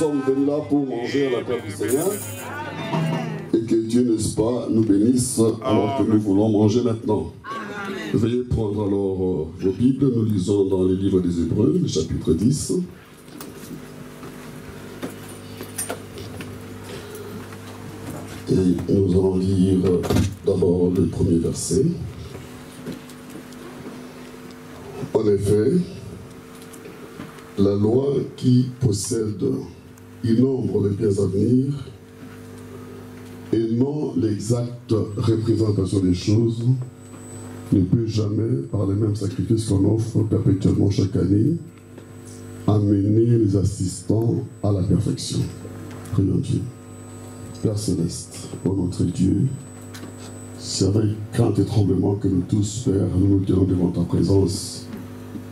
sommes venus là pour manger à la table du Seigneur. Et que Dieu, n'est-ce pas, nous bénisse alors que nous voulons manger maintenant. Veuillez prendre alors vos Bibles. Nous lisons dans les livres des Hébreux, le chapitre 10. Et nous allons lire d'abord le premier verset. En effet, la loi qui possède une nombre de biens à venir et non l'exacte représentation des choses ne peut jamais, par les mêmes sacrifices qu'on offre perpétuellement chaque année, amener les assistants à la perfection. Prions Dieu. Père Céleste, ô notre Dieu, c'est avec crainte et tremblement que nous tous, Père, nous nous tenons devant ta présence,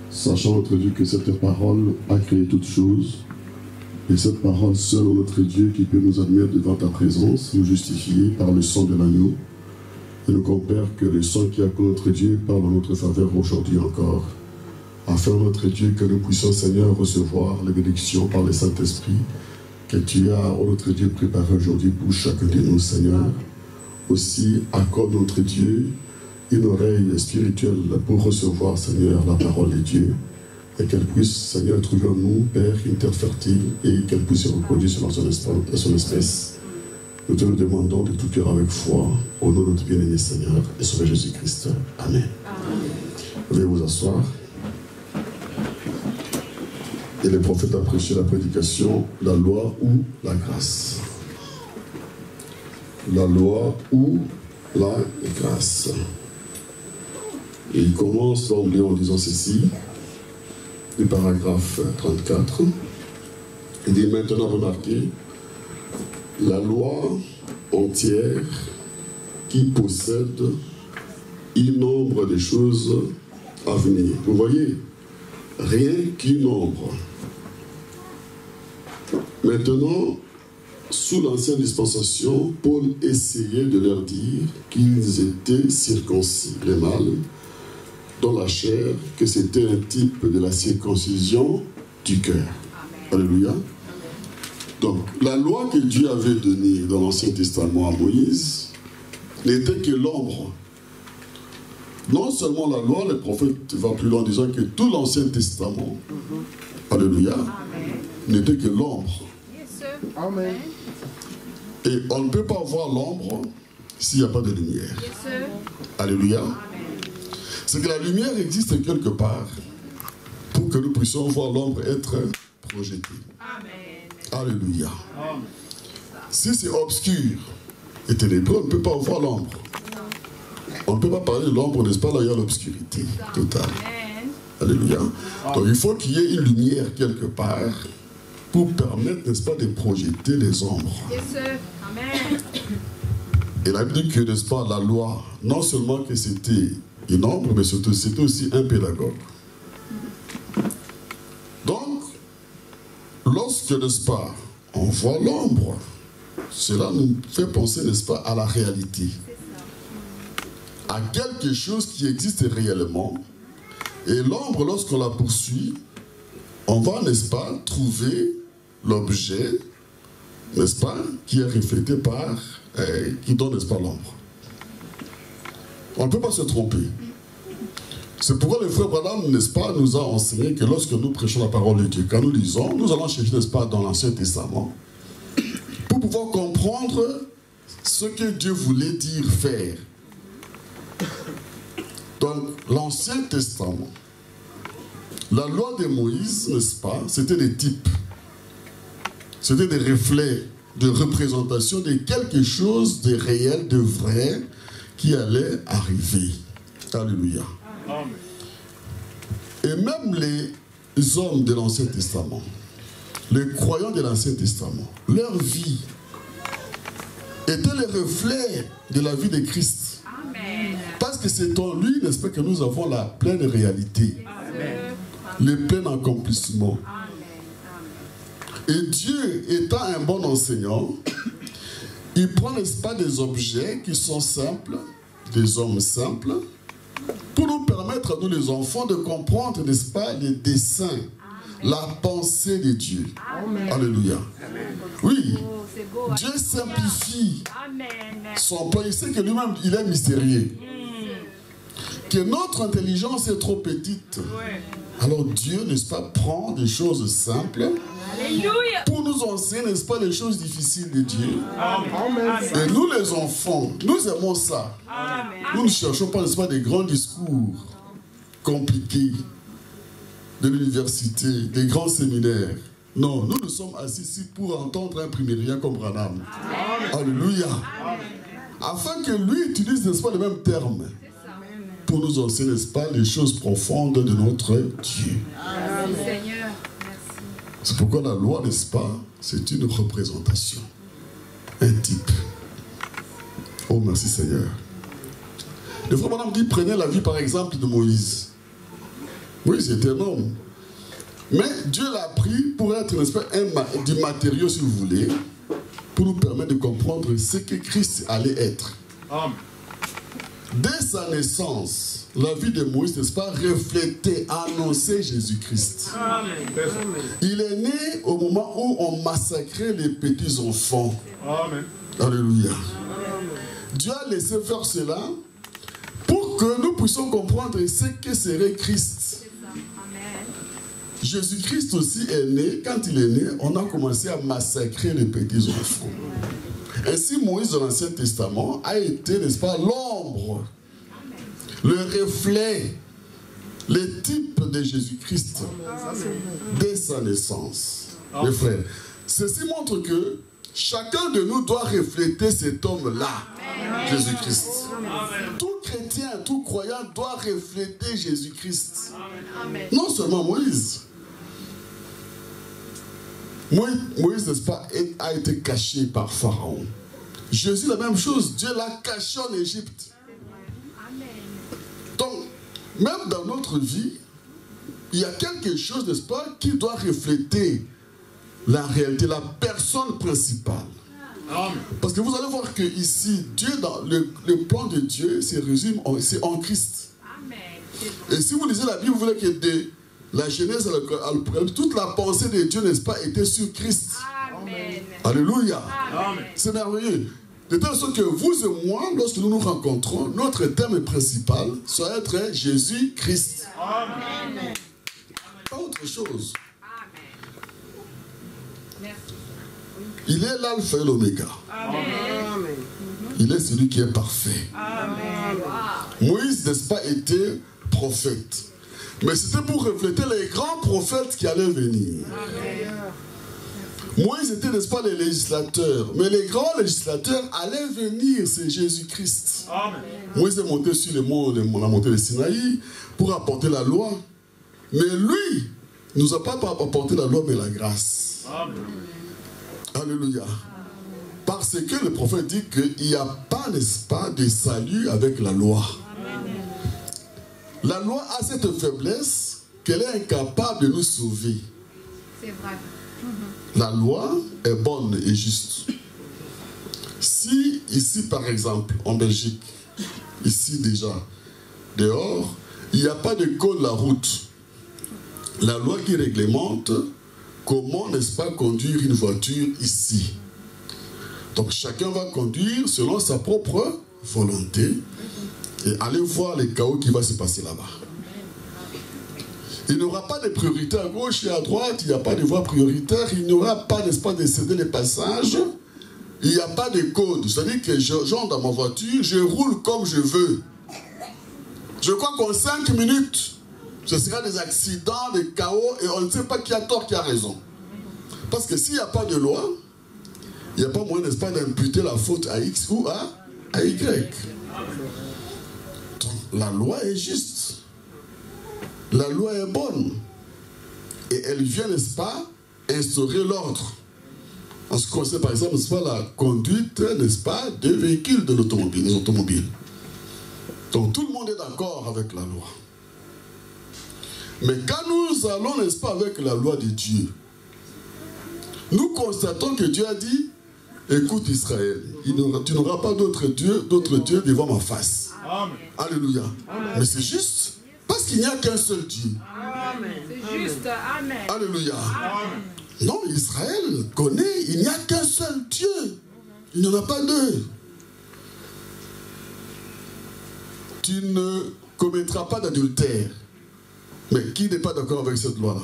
sachant, notre Dieu, que cette parole a créé toutes choses, et cette parole seule, notre Dieu, qui peut nous admettre devant ta présence, nous justifier par le sang de l'agneau. Et nous compère que le sang qui a pour notre Dieu parle en notre faveur aujourd'hui encore, afin, notre Dieu, que nous puissions, Seigneur, recevoir les bénédictions par le Saint-Esprit que tu as, oh notre Dieu, préparé aujourd'hui pour chacun de nous, Seigneur. Aussi, accorde, notre Dieu, une oreille spirituelle pour recevoir, Seigneur, la parole de Dieu, et qu'elle puisse, Seigneur, trouver en nous, Père, une terre fertile, et qu'elle puisse se reproduire selon son espèce. Nous te le demandons de tout cœur avec foi, au nom de notre bien-aimé Seigneur et Sauveur Jésus-Christ. Amen. Veuillez vous asseoir. Et le prophète a prêché la prédication, la loi ou la grâce. La loi ou la grâce. Et il commence l'anglais en disant ceci, du paragraphe 34. Il dit maintenant, remarquez, la loi entière qui possède un nombre de choses à venir. Vous voyez, rien qu'un nombre. Maintenant, sous l'ancienne dispensation, Paul essayait de leur dire qu'ils étaient circoncis, les mâles, dans la chair, que c'était un type de la circoncision du cœur. Alléluia. Donc, la loi que Dieu avait donnée dans l'Ancien Testament à Moïse n'était que l'ombre. Non seulement la loi, le prophète va plus loin en disant que tout l'Ancien Testament, alléluia, n'était que l'ombre. Amen. Et on ne peut pas voir l'ombre s'il n'y a pas de lumière. Alléluia. C'est que la lumière existe quelque part pour que nous puissions voir l'ombre être projetée. Amen. Alléluia. Amen. Si c'est obscur et ténébreux, on ne peut pas voir l'ombre. On ne peut pas parler de l'ombre, n'est-ce pas? Là, il y a l'obscurité totale. Alléluia. Donc, il faut qu'il y ait une lumière quelque part pour permettre, n'est-ce pas, de projeter les ombres. Amen. Et la Bible dit que, n'est-ce pas, la loi, non seulement que c'était une ombre, mais c'était aussi un pédagogue. Donc, lorsque, n'est-ce pas, on voit l'ombre, cela nous fait penser, n'est-ce pas, à la réalité. À quelque chose qui existe réellement. Et l'ombre, lorsqu'on la poursuit, on va, n'est-ce pas, trouver l'objet, n'est-ce pas, qui est reflété par, qui donne, n'est-ce pas, l'ombre. On ne peut pas se tromper. C'est pourquoi le frère Branham, n'est-ce pas, nous a enseigné que lorsque nous prêchons la parole de Dieu, quand nous lisons, nous allons chercher, n'est-ce pas, dans l'Ancien Testament, pour pouvoir comprendre ce que Dieu voulait dire faire. Donc, l'Ancien Testament, la loi de Moïse, n'est-ce pas, c'était des types. C'était des reflets de représentation de quelque chose de réel, de vrai, qui allait arriver. Alléluia. Amen. Et même les hommes de l'Ancien Testament, les croyants de l'Ancien Testament, leur vie était le reflet de la vie de Christ. Amen. Parce que c'est en lui, n'est-ce pas, que nous avons la pleine réalité. Amen. Le plein accomplissement. Amen. Et Dieu étant un bon enseignant, il prend, n'est-ce pas, des objets qui sont simples, des hommes simples, pour nous permettre, à nous les enfants, de comprendre, n'est-ce pas, les desseins la pensée de Dieu. Amen. Alléluia. Amen. Oui, Dieu simplifie son plan. Il sait que lui-même, il est mystérieux. Que notre intelligence est trop petite. Alors Dieu, n'est-ce pas, prend des choses simples pour nous enseigner, n'est-ce pas, les choses difficiles de Dieu. Et nous, les enfants, nous aimons ça. Nous ne cherchons pas, n'est-ce pas, des grands discours compliqués de l'université, des grands séminaires. Non, nous sommes assis ici pour entendre un primérien comme Branham. Alléluia. Afin que lui utilise, n'est-ce pas, les mêmes termes pour nous enseigner, n'est-ce pas, les choses profondes de notre Dieu. Merci Seigneur. C'est pourquoi la loi, n'est-ce pas, c'est une représentation, un type. Oh, merci Seigneur. Le frère Branham dit, prenez la vie par exemple de Moïse. Moïse était un homme. Mais Dieu l'a pris pour être, n'est-ce pas, du matériau, si vous voulez, pour nous permettre de comprendre ce que Christ allait être. Amen. Dès sa naissance, la vie de Moïse, n'est-ce pas, reflétait, annonçait Jésus-Christ. Il est né au moment où on massacrait les petits enfants. Amen. Alléluia. Amen. Dieu a laissé faire cela pour que nous puissions comprendre ce que serait Christ. Jésus-Christ aussi est né. Quand il est né, on a commencé à massacrer les petits enfants. Ainsi, Moïse dans l'Ancien Testament a été, n'est-ce pas, l'ombre, le reflet, le type de Jésus-Christ dès sa naissance. Mes frères, ceci montre que chacun de nous doit refléter cet homme-là, Jésus-Christ. Tout chrétien, tout croyant doit refléter Jésus-Christ. Non seulement Moïse. Moïse, n'est-ce pas, a été caché par Pharaon. Jésus, la même chose. Dieu l'a caché en Égypte. Donc, même dans notre vie, il y a quelque chose, n'est-ce pas, qui doit refléter la réalité, la personne principale. Parce que vous allez voir que ici, Dieu, dans le plan de Dieu, se résume, c'est en Christ. Et si vous lisez la Bible, vous verrez que de la Genèse à l'Apocalypse, toute la pensée de Dieu, n'est-ce pas, était sur Christ. Amen. Alléluia. C'est merveilleux. De telle sorte que vous et moi, lorsque nous nous rencontrons, notre thème principal soit être Jésus-Christ. Amen. Pas autre chose. Amen. Il est l'alpha et l'oméga. Il est celui qui est parfait. Amen. Moïse, n'est-ce pas, était prophète. Mais c'était pour refléter les grands prophètes qui allaient venir. Amen. Moïse était, n'est-ce pas, les législateurs. Mais les grands législateurs allaient venir, c'est Jésus-Christ. Moïse est monté sur le mont, la montée de Sinaï pour apporter la loi. Mais lui, ne nous a pas apporté la loi, mais la grâce. Amen. Alléluia. Parce que le prophète dit qu'il n'y a pas, n'est-ce pas, de salut avec la loi. La loi a cette faiblesse qu'elle est incapable de nous sauver. C'est vrai. La loi est bonne et juste. Si ici, par exemple, en Belgique, ici déjà, dehors, il n'y a pas de code de la route, la loi qui réglemente comment, n'est-ce pas, conduire une voiture ici. Donc chacun va conduire selon sa propre volonté. Et allez voir les chaos qui va se passer là-bas. Il n'y aura pas de priorité à gauche et à droite, il n'y a pas de voie prioritaire, il n'y aura pas, n'est-ce pas, de céder les passages, il n'y a pas de code. C'est-à-dire que j'entre dans ma voiture, je roule comme je veux. Je crois qu'en 5 minutes, ce sera des accidents, des chaos, et on ne sait pas qui a tort, qui a raison. Parce que s'il n'y a pas de loi, il n'y a pas moyen, n'est-ce pas, d'imputer la faute à X ou à Y. La loi est juste. La loi est bonne. Et elle vient, n'est-ce pas, instaurer l'ordre. En ce qui concerne, par exemple, n'est-ce pas, la conduite, n'est-ce pas, des véhicules de l'automobile, des automobiles. Donc tout le monde est d'accord avec la loi. Mais quand nous allons, n'est-ce pas, avec la loi de Dieu, nous constatons que Dieu a dit, écoute Israël, tu n'auras pas d'autre Dieu devant ma face. Amen. Alléluia. Amen. Mais c'est juste parce qu'il n'y a qu'un seul Dieu. Amen. C'est juste. Amen. Alléluia. Amen. Non, Israël connaît, il n'y a qu'un seul Dieu. Il n'y en a pas deux. Tu ne commettras pas d'adultère. Mais qui n'est pas d'accord avec cette loi-là?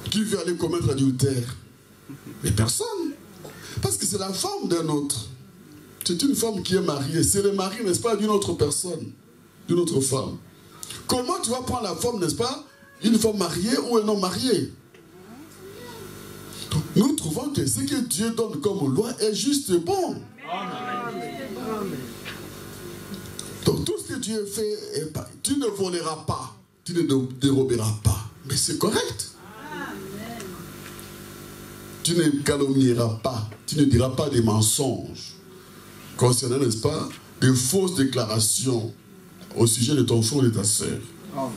Qui veut aller commettre l'adultère? Mais personne. Parce que c'est la femme d'un autre. C'est une femme qui est mariée. C'est le mari, n'est-ce pas, d'une autre personne, d'une autre femme. Comment tu vas prendre la femme, n'est-ce pas, une femme mariée ou un homme marié? Donc, nous trouvons que ce que Dieu donne comme loi est juste et bon. Amen. Donc tout ce que Dieu fait, tu ne voleras pas, tu ne déroberas pas. Mais c'est correct. Amen. Tu ne calomnieras pas, tu ne diras pas des mensonges concernant, n'est-ce pas, des fausses déclarations au sujet de ton frère et de ta sœur. Donc,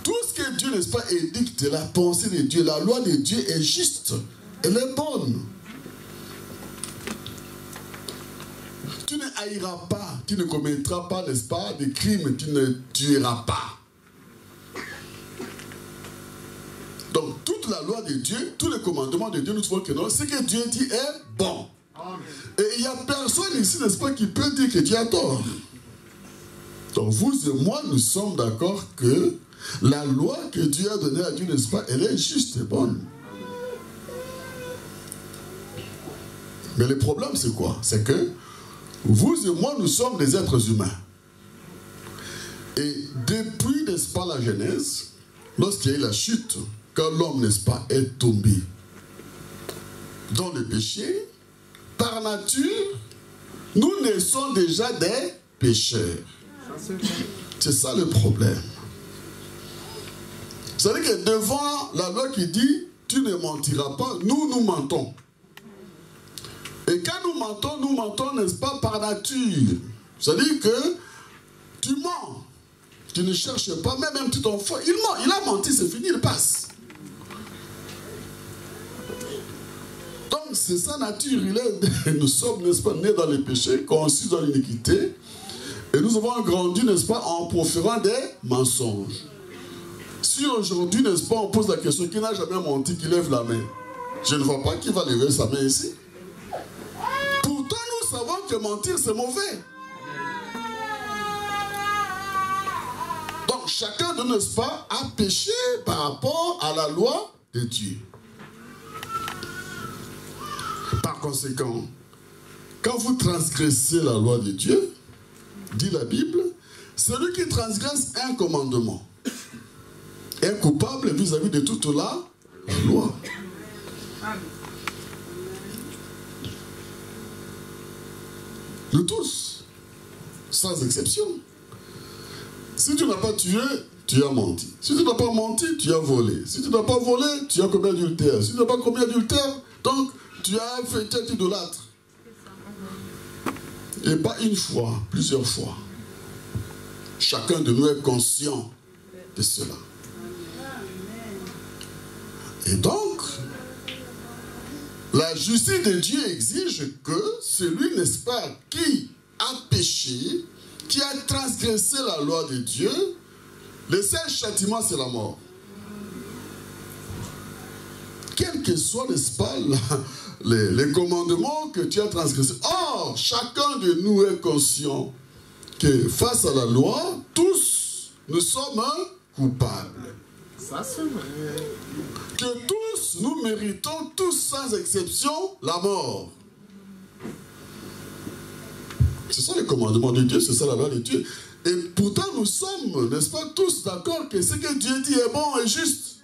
tout ce que Dieu, n'est-ce pas, édicte, la pensée de Dieu, la loi de Dieu est juste, elle est bonne. Tu ne haïras pas, tu ne commettras pas, n'est-ce pas, des crimes, tu ne tueras pas. Donc, toute la loi de Dieu, tous les commandements de Dieu, nous trouvons que non, ce que Dieu dit est bon. Amen. Et il n'y a personne ici, n'est-ce pas, qui peut dire que Dieu a tort. Donc, vous et moi, nous sommes d'accord que la loi que Dieu a donnée à Dieu, n'est-ce pas, elle est juste et bonne. Mais le problème, c'est quoi? C'est que vous et moi, nous sommes des êtres humains. Et depuis, n'est-ce pas, la Genèse, lorsqu'il y a eu la chute, quand l'homme, n'est-ce pas, est tombé dans le péché, par nature, nous naissons déjà des pécheurs. C'est ça le problème. C'est-à-dire que devant la loi qui dit, tu ne mentiras pas, nous mentons. Et quand nous mentons, n'est-ce pas, par nature. C'est-à-dire que tu mens. Tu ne cherches pas, même petit enfant, il ment, il a menti, c'est fini, il passe. Donc c'est sa nature, nous sommes, n'est-ce pas, nés dans les péchés, conçus dans l'iniquité, et nous avons grandi, n'est-ce pas, en proférant des mensonges. Si aujourd'hui, n'est-ce pas, on pose la question, qui n'a jamais menti, qui lève la main? Je ne vois pas qui va lever sa main ici. Pourtant, nous savons que mentir, c'est mauvais. Donc, chacun de nous, n'est-ce pas, a péché par rapport à la loi de Dieu. Par conséquent, quand vous transgressez la loi de Dieu, dit la Bible, celui qui transgresse un commandement est coupable vis-à-vis de toute la loi. Nous tous, sans exception. Si tu n'as pas tué, tu as menti. Si tu n'as pas menti, tu as volé. Si tu n'as pas volé, tu as commis adultère. Si tu n'as pas commis adultère, donc tu as fait tête idolâtre. Et pas une fois, plusieurs fois. Chacun de nous est conscient de cela. Et donc, la justice de Dieu exige que celui, n'est-ce pas, qui a péché, qui a transgressé la loi de Dieu, le seul châtiment, c'est la mort. Quel que soit, n'est-ce pas, les commandements que tu as transgressés. Or, chacun de nous est conscient que face à la loi, tous, nous sommes coupables. Ça, c'est vrai. Que tous, nous méritons, tous sans exception, la mort. C'est ça le commandement de Dieu, c'est ça la loi de Dieu. Et pourtant, nous sommes, n'est-ce pas, tous d'accord que ce que Dieu dit est bon et juste.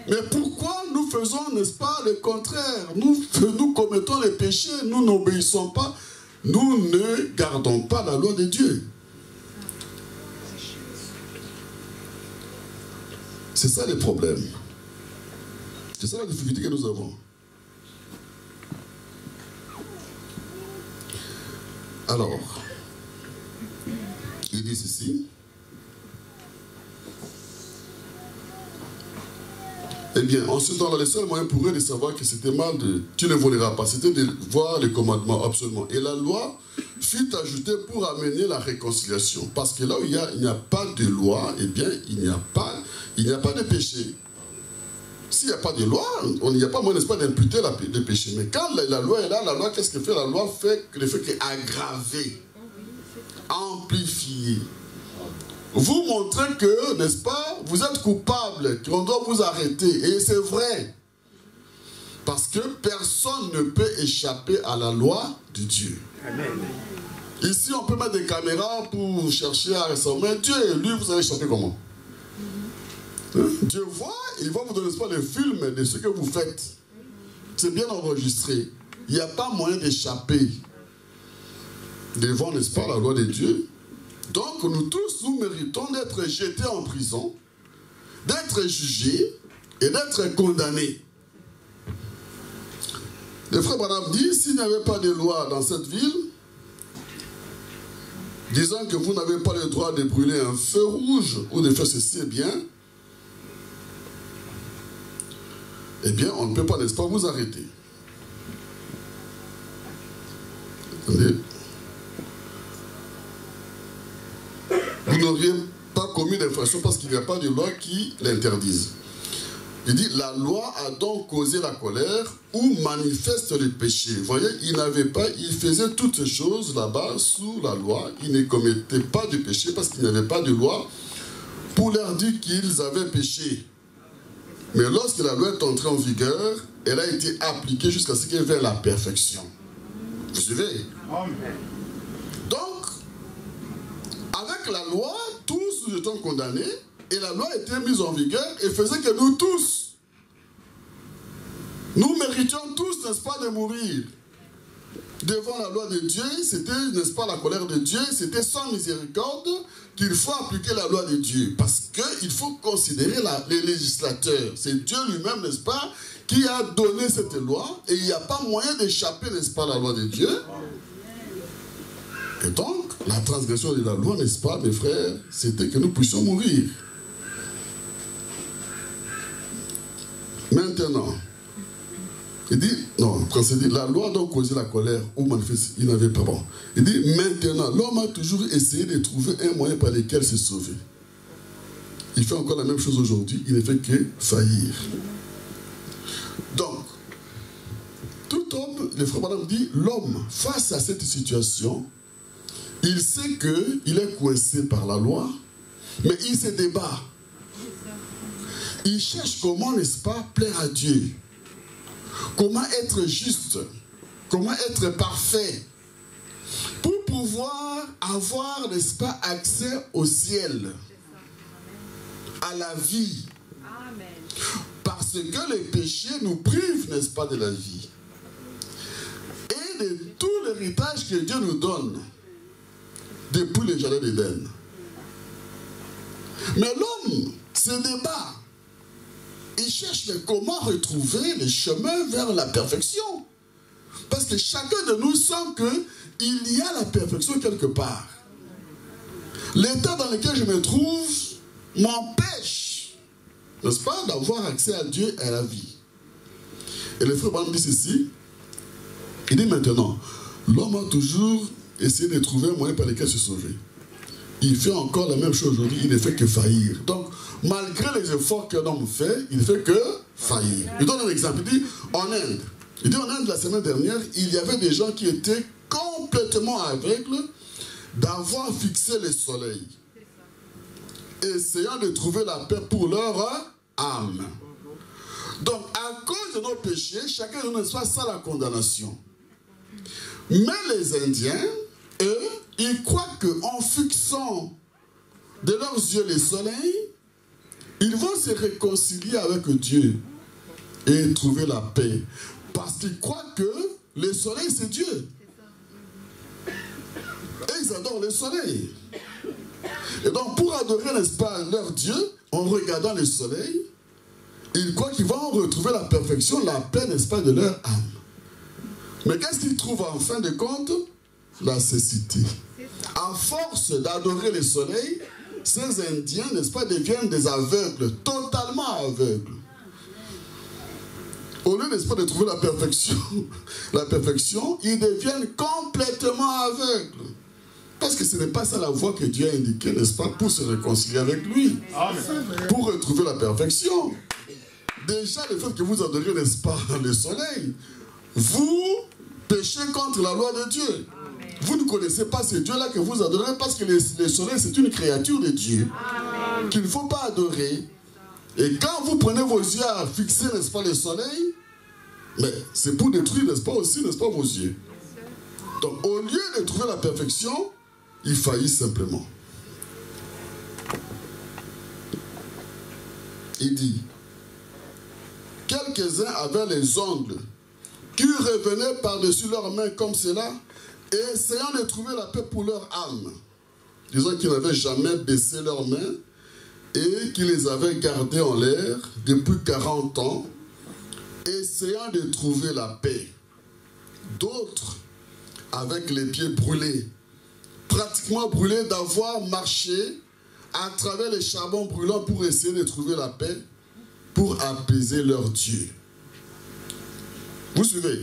Mais pourquoi nous faisons, n'est-ce pas, le contraire? Nous commettons les péchés, nous n'obéissons pas, nous ne gardons pas la loi de Dieu. C'est ça le problème. C'est ça la difficulté que nous avons. Alors, il dit ceci. Et Eh bien, en ce temps-là, le seul moyen pour eux de savoir que c'était mal de tu ne voleras pas, c'était de voir les commandements, absolument. Et la loi fut ajoutée pour amener la réconciliation. Parce que là où il n'y a pas de loi, eh bien, il n'y a pas de péché. S'il n'y a pas de loi, il n'y a pas moyen, n'est-ce pas, d'imputer le péché. Mais quand la loi est là, la loi, qu'est-ce qu'elle fait? La loi ne fait qu'aggraver, amplifier. Vous montrez que, n'est-ce pas, vous êtes coupable, qu'on doit vous arrêter. Et c'est vrai. Parce que personne ne peut échapper à la loi de Dieu. Amen. Ici, on peut mettre des caméras pour chercher à ressembler. Dieu est lui, vous allez échapper comment? Dieu voit, il va vous donner pas le film de ce que vous faites. C'est bien enregistré. Il n'y a pas moyen d'échapper devant, n'est-ce pas, la loi de Dieu. Donc, nous tous, nous méritons d'être jetés en prison, d'être jugés et d'être condamnés. Le frère Branham dit, s'il n'y avait pas de loi dans cette ville, disant que vous n'avez pas le droit de brûler un feu rouge ou de faire ceci, eh bien, on ne peut pas, n'est-ce pas, vous arrêter. Attendez. Vous n'auriez pas commis d'infraction parce qu'il n'y a pas de loi qui l'interdise. Il dit, la loi a donc causé la colère ou manifeste le péché. Vous voyez, il faisait toutes ces choses là-bas sous la loi. Il ne commettait pas de péché parce qu'il n'y avait pas de loi pour leur dire qu'ils avaient péché. Mais lorsque la loi est entrée en vigueur, elle a été appliquée jusqu'à ce qu'elle vienne la perfection. Vous suivez? Donc, avec la loi, tous nous étions condamnés, et la loi était mise en vigueur et faisait que nous tous, nous méritions tous, n'est-ce pas, de mourir. Devant la loi de Dieu, c'était, n'est-ce pas, la colère de Dieu, c'était sans miséricorde qu'il faut appliquer la loi de Dieu. Parce qu'il faut considérer les législateurs. C'est Dieu lui-même, n'est-ce pas, qui a donné cette loi, et il n'y a pas moyen d'échapper, n'est-ce pas, à la loi de Dieu. Et donc, la transgression de la loi, n'est-ce pas, mes frères, c'était que nous puissions mourir. Maintenant, il dit, non, quand c'est dit, la loi a donc causé la colère ou manifeste, il n'avait pas bon. Il dit, maintenant, l'homme a toujours essayé de trouver un moyen par lequel se sauver. Il fait encore la même chose aujourd'hui, il ne fait que faillir. Donc, tout homme, le frère Branham dit, l'homme, face à cette situation, il sait qu'il est coincé par la loi, mais il se débat. Il cherche comment, n'est-ce pas, plaire à Dieu. Comment être juste. Comment être parfait. Pour pouvoir avoir, n'est-ce pas, accès au ciel. À la vie. Parce que les péchés nous privent, n'est-ce pas, de la vie. Et de tout l'héritage que Dieu nous donne. Depuis le jardin d'Éden. Mais l'homme se débat. Il cherche comment retrouver le chemin vers la perfection. Parce que chacun de nous sent qu'il y a la perfection quelque part. L'état dans lequel je me trouve m'empêche, n'est-ce pas, d'avoir accès à Dieu et à la vie. Et le frère Branham dit ceci. Il dit maintenant, l'homme a toujours essayé de trouver un moyen par lequel se sauver. Il fait encore la même chose aujourd'hui, il ne fait que faillir. Donc, malgré les efforts qu'un homme fait, il ne fait que faillir. Il donne un exemple, il dit en Inde, la semaine dernière, il y avait des gens qui étaient complètement aveugles d'avoir fixé le soleil, essayant de trouver la paix pour leur âme. Donc, à cause de nos péchés, chacun de nous soit sans la condamnation. Mais les Indiens, eux, ils croient qu'en fixant de leurs yeux le soleil, ils vont se réconcilier avec Dieu et trouver la paix. Parce qu'ils croient que le soleil, c'est Dieu. Et ils adorent le soleil. Et donc, pour adorer, n'est-ce pas, leur Dieu, en regardant le soleil, ils croient qu'ils vont retrouver la perfection, la paix, n'est-ce pas, de leur âme. Mais qu'est-ce qu'ils trouvent en fin de compte? La cécité. À force d'adorer le soleil, ces Indiens, n'est-ce pas, deviennent des aveugles, totalement aveugles. au lieu, n'est-ce pas, de trouver la perfection, ils deviennent complètement aveugles. Parce que ce n'est pas ça la voie que Dieu a indiquée, n'est-ce pas, pour se réconcilier avec lui. Amen. Pour retrouver la perfection. Déjà, le fait que vous adoriez, n'est-ce pas, le soleil, vous péchez contre la loi de Dieu. Amen. Vous ne connaissez pas ce Dieu-là que vous adorez parce que le soleil, c'est une créature de Dieu qu'il ne faut pas adorer. Et quand vous prenez vos yeux à fixer, n'est-ce pas, le soleil, mais c'est pour détruire, n'est-ce pas, aussi, n'est-ce pas, vos yeux. Donc, au lieu de trouver la perfection, il faillit simplement. Il dit, quelques-uns avaient les ongles qui revenaient par-dessus leurs mains comme cela, et essayant de trouver la paix pour leur âme, disant qu'ils n'avaient jamais baissé leurs mains et qu'ils les avaient gardées en l'air depuis 40 ans, essayant de trouver la paix. D'autres, avec les pieds brûlés, pratiquement brûlés d'avoir marché à travers les charbons brûlants pour essayer de trouver la paix, pour apaiser leur Dieu. Vous suivez?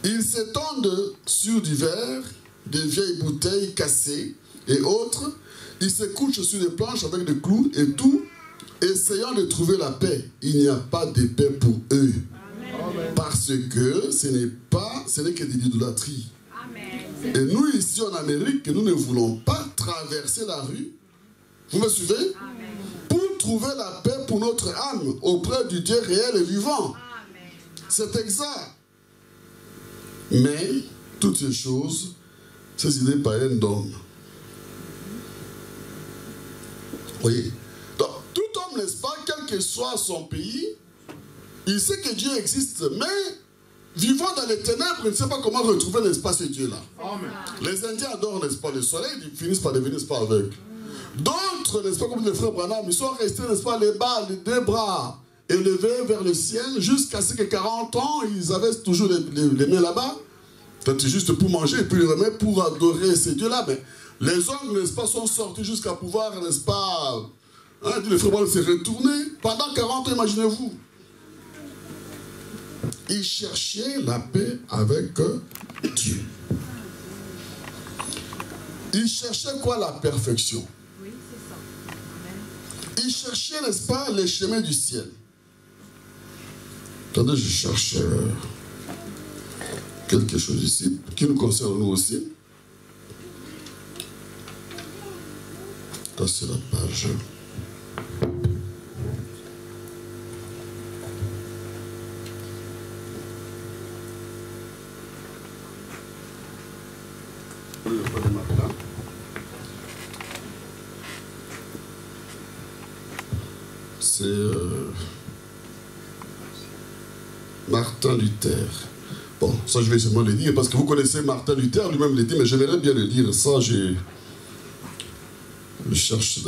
Ils s'étendent sur du verre, des vieilles bouteilles cassées et autres. Ils se couchent sur des planches avec des clous et tout, essayant de trouver la paix. Il n'y a pas de paix pour eux. Amen. Parce que ce n'est que de l'idolâtrie. Et nous, ici en Amérique, nous ne voulons pas traverser la rue. Vous me suivez? Amen. Pour trouver la paix pour notre âme auprès du Dieu réel et vivant. C'est exact. Mais toutes ces choses, ces idées païennes d'hommes. Voyez? Donc, tout homme, n'est-ce pas, quel que soit son pays, il sait que Dieu existe, mais vivant dans les ténèbres, il ne sait pas comment retrouver, n'est-ce pas, ce Dieu-là. Les Indiens adorent, n'est-ce pas, le soleil, ils finissent par devenir, n'est-ce pas, aveugles. D'autres, n'est-ce pas, comme les frères Branham, ils sont restés, n'est-ce pas, les deux bras élevés vers le ciel, jusqu'à ce que 40 ans, ils avaient toujours les mains là-bas. C'est juste pour manger, et puis les remettre pour adorer ces dieux-là. Mais les hommes, n'est-ce pas, sont sortis jusqu'à pouvoir, n'est-ce pas, hein, les frères Branham s'est retourné. Pendant 40 ans, imaginez-vous. Ils cherchaient la paix avec Dieu. Ils cherchaient quoi? La perfection. Oui, c'est ça. Ils cherchaient, n'est-ce pas, les chemins du ciel. Attendez, je cherche quelque chose ici qui nous concerne nous aussi. Ça, c'est la page. C'est Martin Luther. Bon, ça je vais seulement le dire parce que vous connaissez Martin Luther, lui-même le dit, mais j'aimerais bien le dire. Ça, je cherche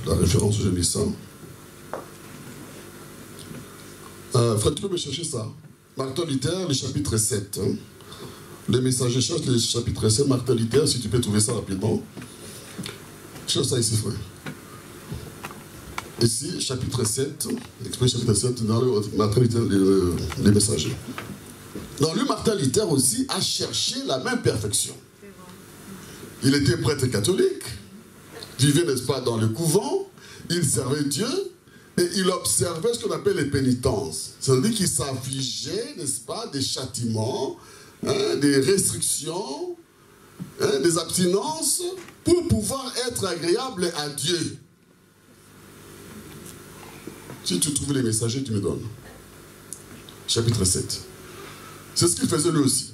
la référence où j'ai mis ça. Frère, tu peux me chercher ça? Martin Luther, le chapitre 7. Hein. Le messager cherche le chapitre 7, Martin Luther, si tu peux trouver ça rapidement. Cherche ça ici, frère. Ici, chapitre 7, l'expression chapitre 7, dans le Martin Luther, les messagers. Donc lui, Martin Luther aussi, a cherché la même perfection. Il était prêtre catholique, vivait, n'est-ce pas, dans le couvent, il servait Dieu, et il observait ce qu'on appelle les pénitences. C'est-à-dire qu'il s'affligeait, n'est-ce pas, des châtiments, hein, des restrictions, hein, des abstinences, pour pouvoir être agréable à Dieu. Si tu trouves les messagers, tu me donnes. Chapitre 7. C'est ce qu'il faisait lui aussi.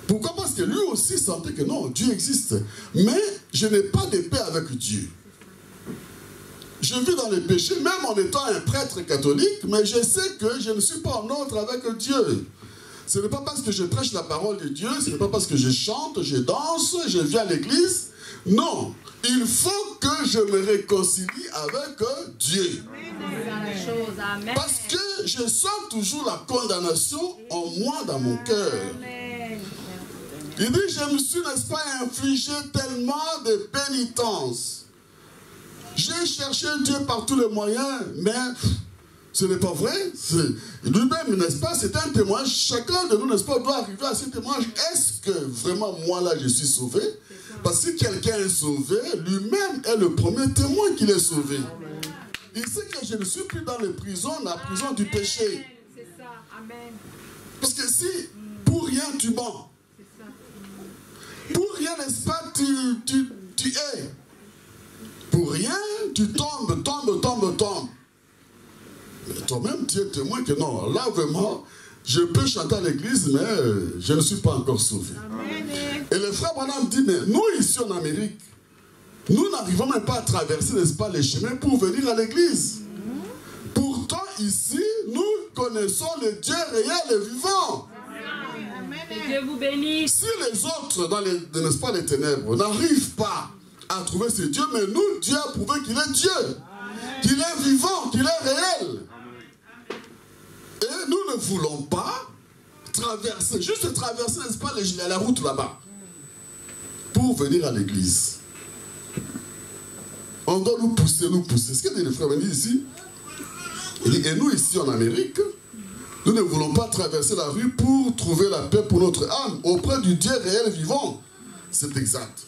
Pourquoi? Parce que lui aussi sentait que non, Dieu existe. Mais je n'ai pas de paix avec Dieu. Je vis dans le péché, même en étant un prêtre catholique, mais je sais que je ne suis pas en ordre avec Dieu. Ce n'est pas parce que je prêche la parole de Dieu, ce n'est pas parce que je chante, je danse, je viens à l'église. Non, il faut que je me réconcilie avec Dieu. Parce que je sens toujours la condamnation en moi, dans mon cœur. Il dit, je me suis, n'est-ce pas, infligé tellement de pénitence. J'ai cherché Dieu par tous les moyens, mais Ce n'est pas vrai. Lui-même, n'est-ce pas, c'est un témoignage. Chacun de nous, n'est-ce pas, doit arriver à ce témoignage. Est-ce que vraiment, moi, là, je suis sauvé? Parce que si quelqu'un est sauvé, lui-même est le premier témoin qu'il est sauvé. Il sait que je ne suis plus dans la prison du péché. C'est ça. Amen. Parce que si, pour rien, tu mens. Pour rien, n'est-ce pas, tu es. Pour rien, tu tombes. Mais toi-même, tu es témoin que non, là vraiment, je peux chanter à l'église, mais je ne suis pas encore sauvé. Amen. Et le frère Branham dit, mais nous ici en Amérique, nous n'arrivons même pas à traverser, n'est-ce pas, les chemins pour venir à l'église. Pourtant, ici, nous connaissons le Dieu réel et vivant. Amen. Que Dieu vous bénisse. Si les autres, dans les, n'est-ce pas, les ténèbres, n'arrivent pas à trouver ce Dieu, mais nous, Dieu a prouvé qu'il est Dieu, qu'il est vivant, qu'il est réel. Et nous ne voulons pas traverser, juste traverser, n'est-ce pas, la route là-bas, pour venir à l'église. On doit nous pousser. Ce que dit le frère dit ici, il dit, et nous ici en Amérique, nous ne voulons pas traverser la rue pour trouver la paix pour notre âme auprès du Dieu réel vivant. C'est exact.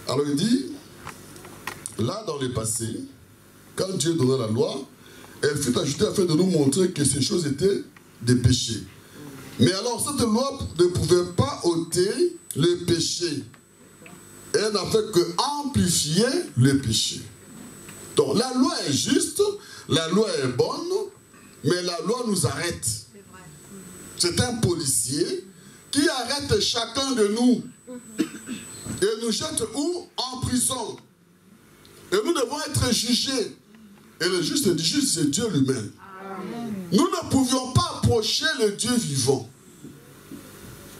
Alors il dit, là dans le passé, quand Dieu donna la loi, elle fut ajoutée afin de nous montrer que ces choses étaient des péchés. Mais alors cette loi ne pouvait pas ôter le péché. Elle n'a fait que amplifier le péché. Donc la loi est juste, la loi est bonne, mais la loi nous arrête. C'est un policier qui arrête chacun de nous et nous jette où? En prison. Et nous devons être jugés. Et le juste c'est Dieu lui-même. Nous ne pouvions pas approcher le Dieu vivant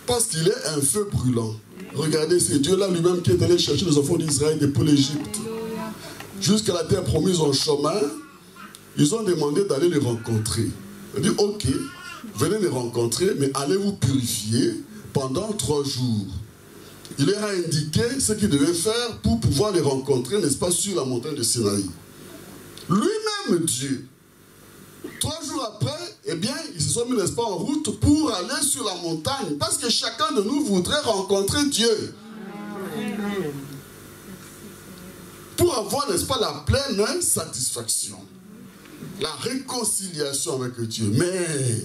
parce qu'il est un feu brûlant. Regardez, c'est Dieu là lui-même qui est allé chercher les enfants d'Israël depuis l'Égypte jusqu'à la terre promise en chemin. Ils ont demandé d'aller les rencontrer. Il dit, ok, venez les rencontrer, mais allez vous purifier pendant 3 jours. Il leur a indiqué ce qu'ils devaient faire pour pouvoir les rencontrer, n'est-ce pas, sur la montagne de Sinaï. Lui-même Dieu. 3 jours après, eh bien, ils se sont mis, n'est-ce pas, en route pour aller sur la montagne. Parce que chacun de nous voudrait rencontrer Dieu. Pour avoir, n'est-ce pas, la pleine satisfaction. La réconciliation avec Dieu. Mais,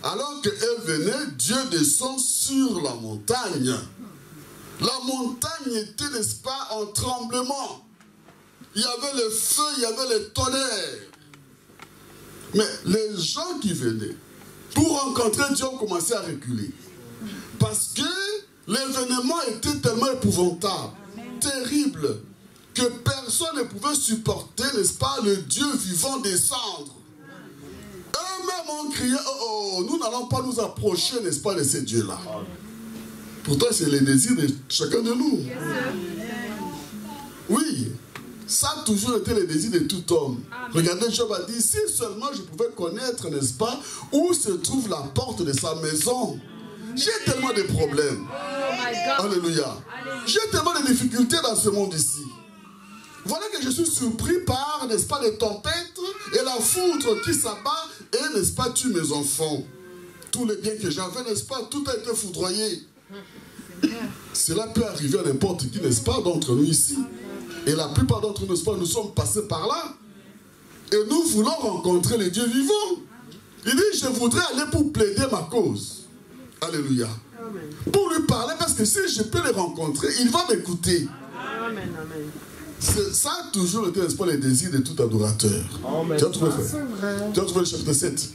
alors qu'elle venait, Dieu descend sur la montagne. La montagne était, n'est-ce pas, en tremblement. Il y avait le feu, il y avait le tonnerre. Mais les gens qui venaient pour rencontrer Dieu ont commencé à reculer. Parce que l'événement était tellement épouvantable, terrible, que personne ne pouvait supporter, n'est-ce pas, le Dieu vivant descendre. Eux-mêmes ont crié, oh, oh, nous n'allons pas nous approcher, n'est-ce pas, de ces dieux-là. Pourtant, c'est le désir de chacun de nous. Oui. Ça a toujours été le désir de tout homme. Regardez, Job a dit, si seulement je pouvais connaître, n'est-ce pas, où se trouve la porte de sa maison. J'ai tellement de problèmes. Alléluia. J'ai tellement de difficultés dans ce monde ici. Voilà que je suis surpris par, n'est-ce pas, les tempêtes et la foudre qui s'abat et, n'est-ce pas, tue mes enfants. Tous les biens que j'avais, n'est-ce pas, tout a été foudroyé. Cela peut arriver à n'importe qui, n'est-ce pas, d'entre nous ici. Et la plupart d'entre nous, n'est-ce pas, nous sommes passés par là. Et nous voulons rencontrer les dieux vivants. Il dit, je voudrais aller pour plaider ma cause. Alléluia. Amen. Pour lui parler, parce que si je peux les rencontrer, il va m'écouter. Amen. Ça a toujours été, n'est-ce pas, les désirs de tout adorateur. Amen. Tu as trouvé, frère? Tu as trouvé le chapitre 7.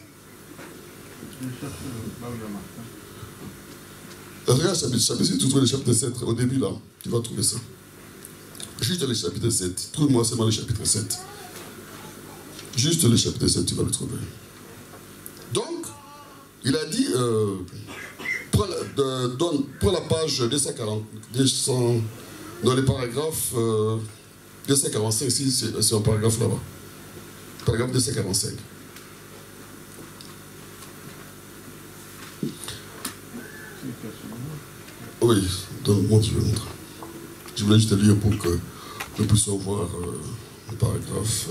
Regarde le chapitre 7, tu trouves le chapitre 7, au début là, tu vas trouver ça. Juste le chapitre 7. Trouve-moi seulement le chapitre 7. Juste le chapitre 7, tu vas le trouver. Donc, il a dit, pour la page 240, dans les paragraphes 245, ici, c'est un paragraphe là-bas. Paragraphe 245. Oui, donc, je vais montrer. Je voulais juste lire pour que nous puissions voir le paragraphe.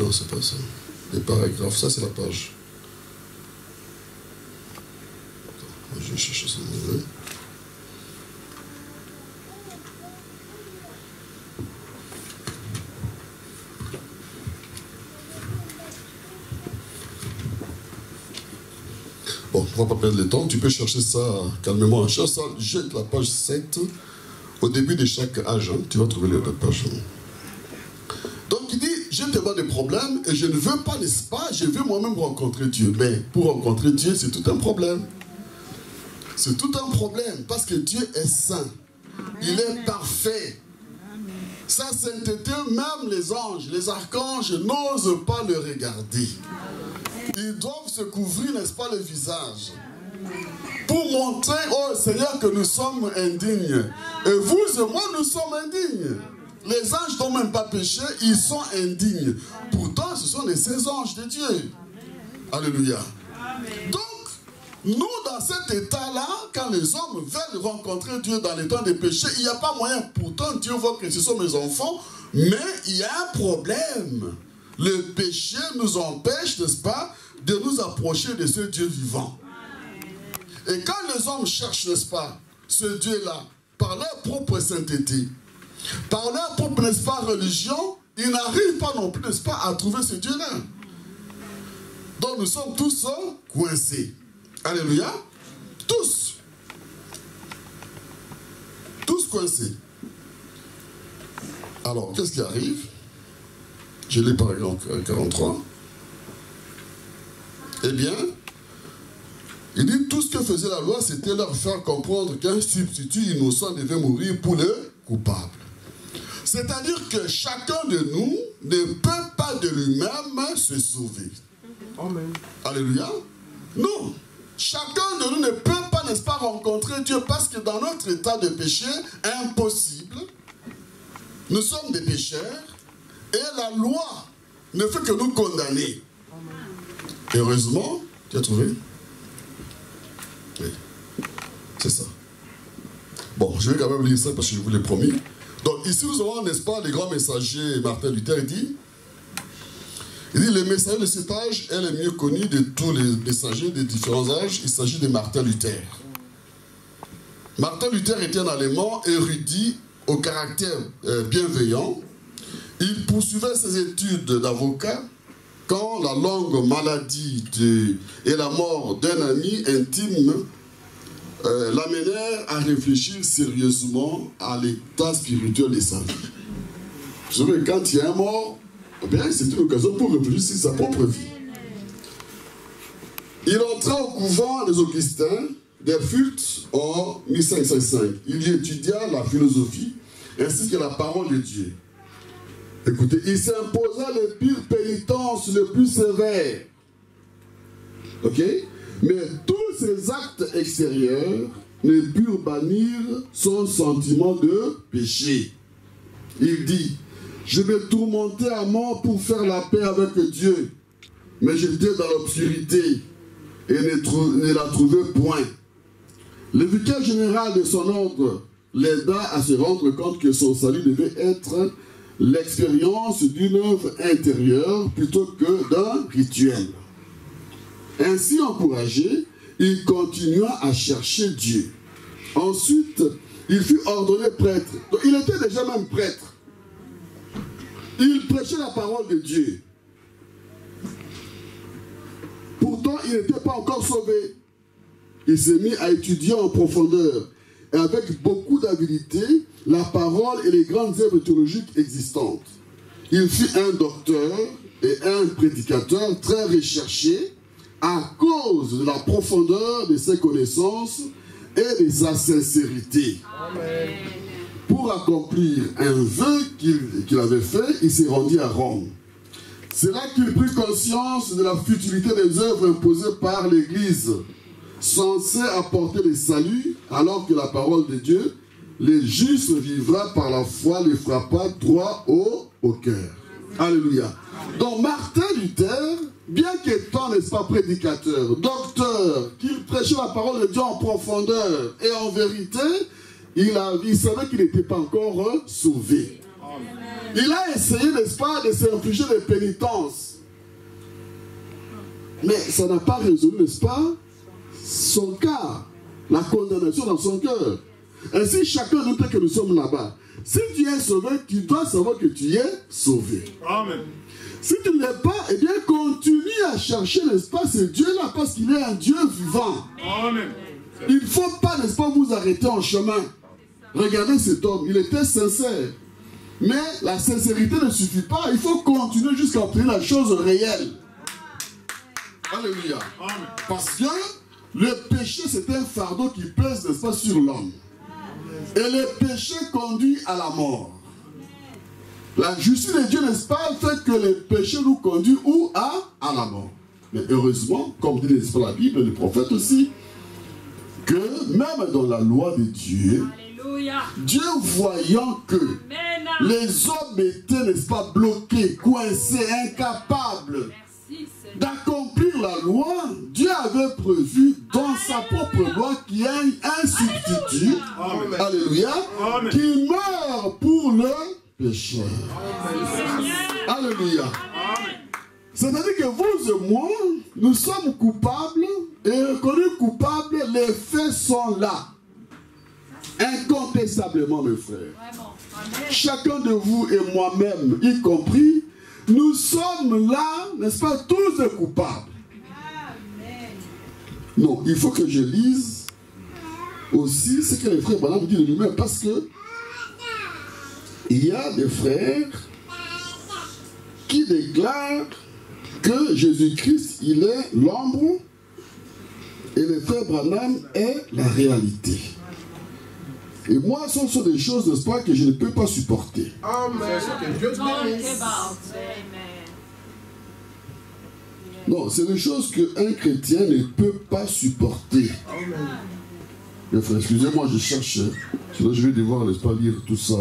Non, c'est pas ça. Les paragraphes, ça c'est la page. Attends, je vais chercher ça. Bon, on ne va pas perdre le temps. Tu peux chercher ça calmement. Cherche ça, jette la page 7. Au début de chaque âge, hein, tu vas trouver la page. Donc il dit, je te vois des problèmes et je ne veux pas, n'est-ce pas, je veux moi-même rencontrer Dieu. Mais pour rencontrer Dieu, c'est tout un problème. C'est tout un problème parce que Dieu est saint. Il est parfait. Sa sainteté, même les anges, les archanges n'osent pas le regarder. Ils doivent se couvrir, n'est-ce pas, le visage. Pour montrer au Seigneur que nous sommes indignes. Et vous et moi, nous sommes indignes. Les anges n'ont même pas péché, ils sont indignes. Pourtant, ce sont les 16 anges de Dieu. Alléluia. Donc, nous, dans cet état-là, quand les hommes veulent rencontrer Dieu dans les temps de péché, il n'y a pas moyen. Pourtant, Dieu voit que ce sont mes enfants, mais il y a un problème. Le péché nous empêche, n'est-ce pas, de nous approcher de ce Dieu vivant. Et quand les hommes cherchent, n'est-ce pas, ce Dieu-là, par leur propre sainteté, par leur propre, n'est-ce pas, religion, ils n'arrivent pas non plus, n'est-ce pas, à trouver ce Dieu-là. Donc nous sommes tous coincés. Alléluia. Tous. Tous coincés. Alors, qu'est-ce qui arrive? Je lis par exemple 43. Eh bien, il dit tout ce que faisait la loi, c'était leur faire comprendre qu'un substitut innocent devait mourir pour le coupable. C'est-à-dire que chacun de nous ne peut pas de lui-même se sauver. Amen. Alléluia. Non. Chacun de nous ne peut pas, n'est-ce pas, rencontrer Dieu parce que dans notre état de péché impossible, nous sommes des pécheurs et la loi ne fait que nous condamner. Heureusement, tu as trouvé? Oui, c'est ça. Bon, je vais quand même lire ça parce que je vous l'ai promis. Donc ici nous avons, n'est-ce pas, les grands messagers. Martin Luther, il dit, le messager de cet âge est le mieux connu de tous les messagers des différents âges. Il s'agit de Martin Luther. Martin Luther était un Allemand érudit au caractère bienveillant. Il poursuivait ses études d'avocat quand la longue maladie et la mort d'un ami intime l'amenèrent à réfléchir sérieusement à l'état spirituel de sa vie. Vous savez, quand il y a un mort, bien, c'est une occasion pour réfléchir sur sa propre vie. Il entra au couvent des Augustins d'Erfurt en 1505. Il y étudia la philosophie ainsi que la parole de Dieu. Écoutez, il s'imposa les pires pénitences les plus sévères. Ok? Mais tous ces actes extérieurs ne purent bannir son sentiment de péché. Il dit, je me tourmentais à mort pour faire la paix avec Dieu, mais j'étais dans l'obscurité et ne la trouvais point. Le vicaire général de son ordre l'aida à se rendre compte que son salut devait être l'expérience d'une œuvre intérieure plutôt que d'un rituel. Ainsi encouragé, il continua à chercher Dieu. Ensuite, il fut ordonné prêtre. Donc, il était déjà même prêtre. Il prêchait la parole de Dieu. Pourtant, il n'était pas encore sauvé. Il s'est mis à étudier en profondeur et avec beaucoup d'habileté la parole et les grandes œuvres théologiques existantes. Il fut un docteur et un prédicateur très recherché à cause de la profondeur de ses connaissances et de sa sincérité. Amen. Pour accomplir un vœu qu'il avait fait, il s'est rendu à Rome. C'est là qu'il prit conscience de la futilité des œuvres imposées par l'Église, censée apporter le salut, alors que la parole de Dieu, les justes vivra par la foi, les frappa droit au cœur. Alléluia. Donc Martin Luther, bien qu'étant, n'est-ce pas, prédicateur, docteur, qu'il prêchait la parole de Dieu en profondeur et en vérité, il savait qu'il n'était pas encore sauvé. Il a essayé, n'est-ce pas, de s'infliger des pénitences. Mais ça n'a pas résolu, n'est-ce pas, son cas, la condamnation dans son cœur. Ainsi, chacun de nous que nous sommes là-bas. Si tu es sauvé, tu dois savoir que tu es sauvé. Amen. Si tu ne l'es pas, eh bien, continue à chercher, n'est-ce pas, ce Dieu-là, parce qu'il est un Dieu vivant. Amen. Il ne faut pas, n'est-ce pas, vous arrêter en chemin. Regardez cet homme, il était sincère. Mais la sincérité ne suffit pas. Il faut continuer jusqu'à obtenir la chose réelle. Alléluia. Amen. Parce que le péché, c'est un fardeau qui pèse, n'est-ce pas, sur l'homme. Et le péché conduit à la mort. La justice de Dieu, n'est-ce pas, fait que le péché nous conduit où? À la mort. Mais heureusement, comme dit n'est-ce pas la Bible, le prophète aussi, que même dans la loi de Dieu, Alléluia. Dieu voyant que Amen. les hommes étaient, n'est-ce pas, bloqués, coincés, incapables Merci, Seigneur. d'accomplir la loi, Dieu avait prévu dans sa propre loi qu'il y ait un substitut, Amen. alléluia, Amen. qui meurt pour le péché. Merci, Seigneur. Alléluia. Amen. C'est-à-dire que vous et moi, nous sommes coupables et reconnus coupables, les faits sont là. Incontestablement, mes frères. Vraiment. Amen. Chacun de vous et moi-même, y compris, nous sommes là, n'est-ce pas, tous des coupables. Amen. Non, il faut que je lise aussi ce que les frères Branham disent de lui-même, parce que il y a des frères qui déclarent que Jésus-Christ, il est l'ombre et le frère Branham est la réalité. Et moi, ce sont des choses, n'est-ce pas, que je ne peux pas supporter. Amen. Que Dieu te bénisse. Amen. Non, c'est des choses qu'un chrétien ne peut pas supporter. Amen. Mes frères, excusez-moi, je cherche. Sinon, je vais devoir, n'est-ce pas, lire tout ça.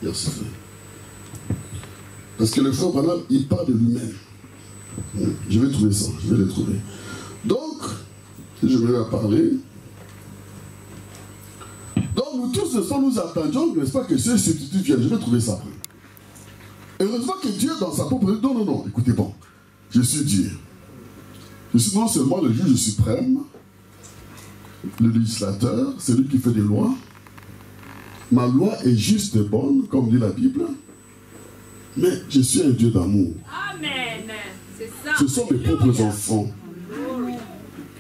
Merci, frère. Parce que le frère Branham, il parle de lui-même. Je vais trouver ça, je vais le trouver. Donc, si je vais la parler. Donc, nous tous, n'est-ce pas, nous attendions, n'est-ce pas, que ce substitut vienne. Je vais trouver ça. Heureusement que Dieu, dans sa propre... Non, non, non, écoutez, bon. Je suis Dieu. Je suis non seulement le juge suprême, le législateur, celui qui fait des lois. Ma loi est juste et bonne, comme dit la Bible. Mais je suis un Dieu d'amour. Amen. C'est ça. Ce sont mes propres enfants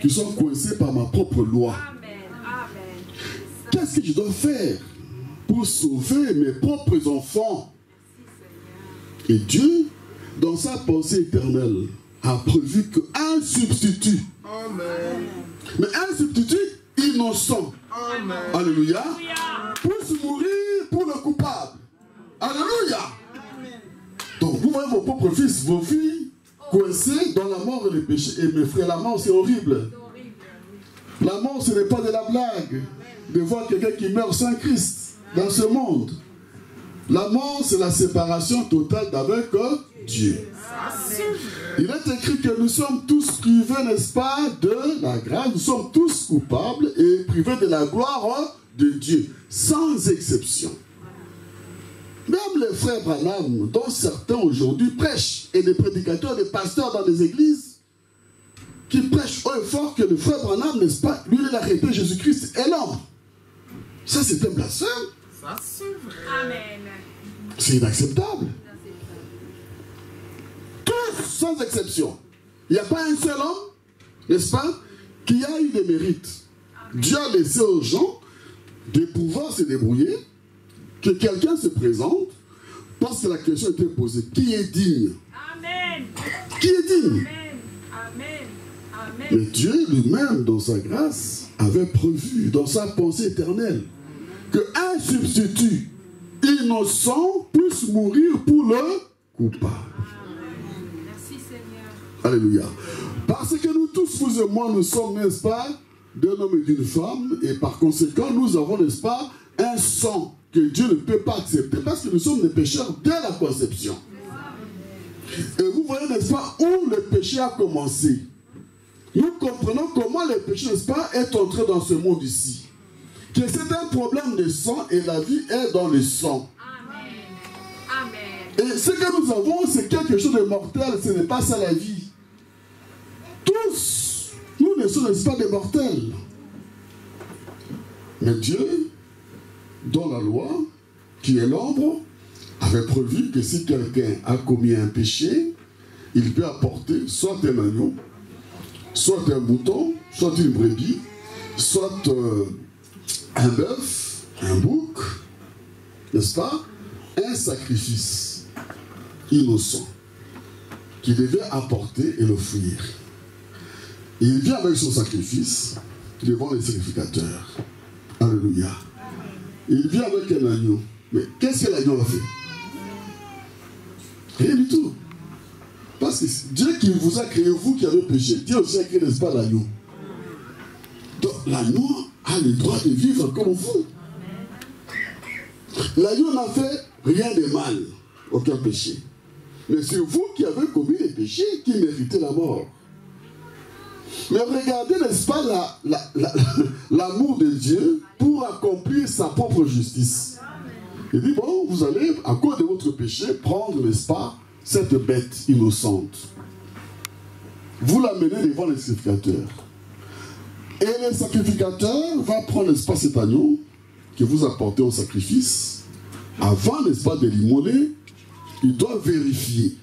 qui sont coincés par ma propre loi. Amen. Amen. Qu'est-ce que je dois faire pour sauver mes propres enfants? Et Dieu, dans sa pensée éternelle, a prévu qu'un substitut, Amen. mais un substitut innocent, Amen. alléluia, Alléluia. puisse mourir pour le coupable. Alléluia. Donc vous voyez vos propres fils, vos filles, coincés dans la mort et le péché. Et mes frères, la mort c'est horrible. La mort ce n'est pas de la blague. De voir quelqu'un qui meurt sans Christ dans ce monde. La mort c'est la séparation totale d'avec Dieu. Il est écrit que nous sommes tous privés, n'est-ce pas, de la grâce. Nous sommes tous coupables et privés de la gloire de Dieu, sans exception. Même les frères Branham, dont certains aujourd'hui prêchent, et des prédicateurs, des pasteurs dans les églises, qui prêchent haut et fort que le frère Branham, n'est-ce pas, lui il a répété Jésus-Christ est l'homme. Ça c'est un blasphème. Ça, c'est vrai. Amen. C'est inacceptable. Tous, sans exception. Il n'y a pas un seul homme, n'est-ce pas, qui a eu des mérites. Dieu a laissé aux gens de pouvoir se débrouiller, que quelqu'un se présente, parce que la question était posée. Qui est digne? Amen. Qui est digne? Amen. Amen. Mais Dieu lui-même, dans sa grâce, avait prévu, dans sa pensée éternelle, qu'un substitut innocent puisse mourir pour le coupable. Merci Seigneur. Alléluia. Parce que nous tous, vous et moi, nous sommes, n'est-ce pas, d'un homme et d'une femme, et par conséquent, nous avons, n'est-ce pas, un sang que Dieu ne peut pas accepter, parce que nous sommes des pécheurs dès la conception. Et vous voyez, n'est-ce pas, où le péché a commencé. Nous comprenons comment le péché, n'est-ce pas, est entré dans ce monde ici. que c'est un problème de sang et la vie est dans le sang. Amen. Et ce que nous avons, c'est quelque chose de mortel, ce n'est pas ça la vie. Tous, nous ne sommes pas des mortels. Mais Dieu, dans la loi, qui est l'ombre, avait prévu que si quelqu'un a commis un péché, il peut apporter soit un agneau, soit un mouton, soit une brebis, soit un bœuf, un bouc, n'est-ce pas? Un sacrifice innocent qu'il devait apporter et l'offrir. Il vient avec son sacrifice devant les sacrificateurs. Alléluia. Il vient avec un agneau. Mais qu'est-ce que l'agneau a fait? Rien du tout. Parce que Dieu qui vous a créé, vous qui avez péché, Dieu aussi a créé, n'est-ce pas, l'agneau? Donc l'agneau a le droit de vivre comme vous. L'agneau n'a fait rien de mal, aucun péché. Mais c'est vous qui avez commis les péchés qui méritaient la mort. Mais regardez, n'est-ce pas, l'amour de Dieu pour accomplir sa propre justice. Il dit, bon, vous allez, à cause de votre péché, prendre, n'est-ce pas, cette bête innocente. Vous l'amenez devant les sacrificateurs. Et le sacrificateur va prendre, n'est-ce pas, cet agneau que vous apportez au sacrifice. Avant, n'est-ce pas, de l'immoler, il doit vérifier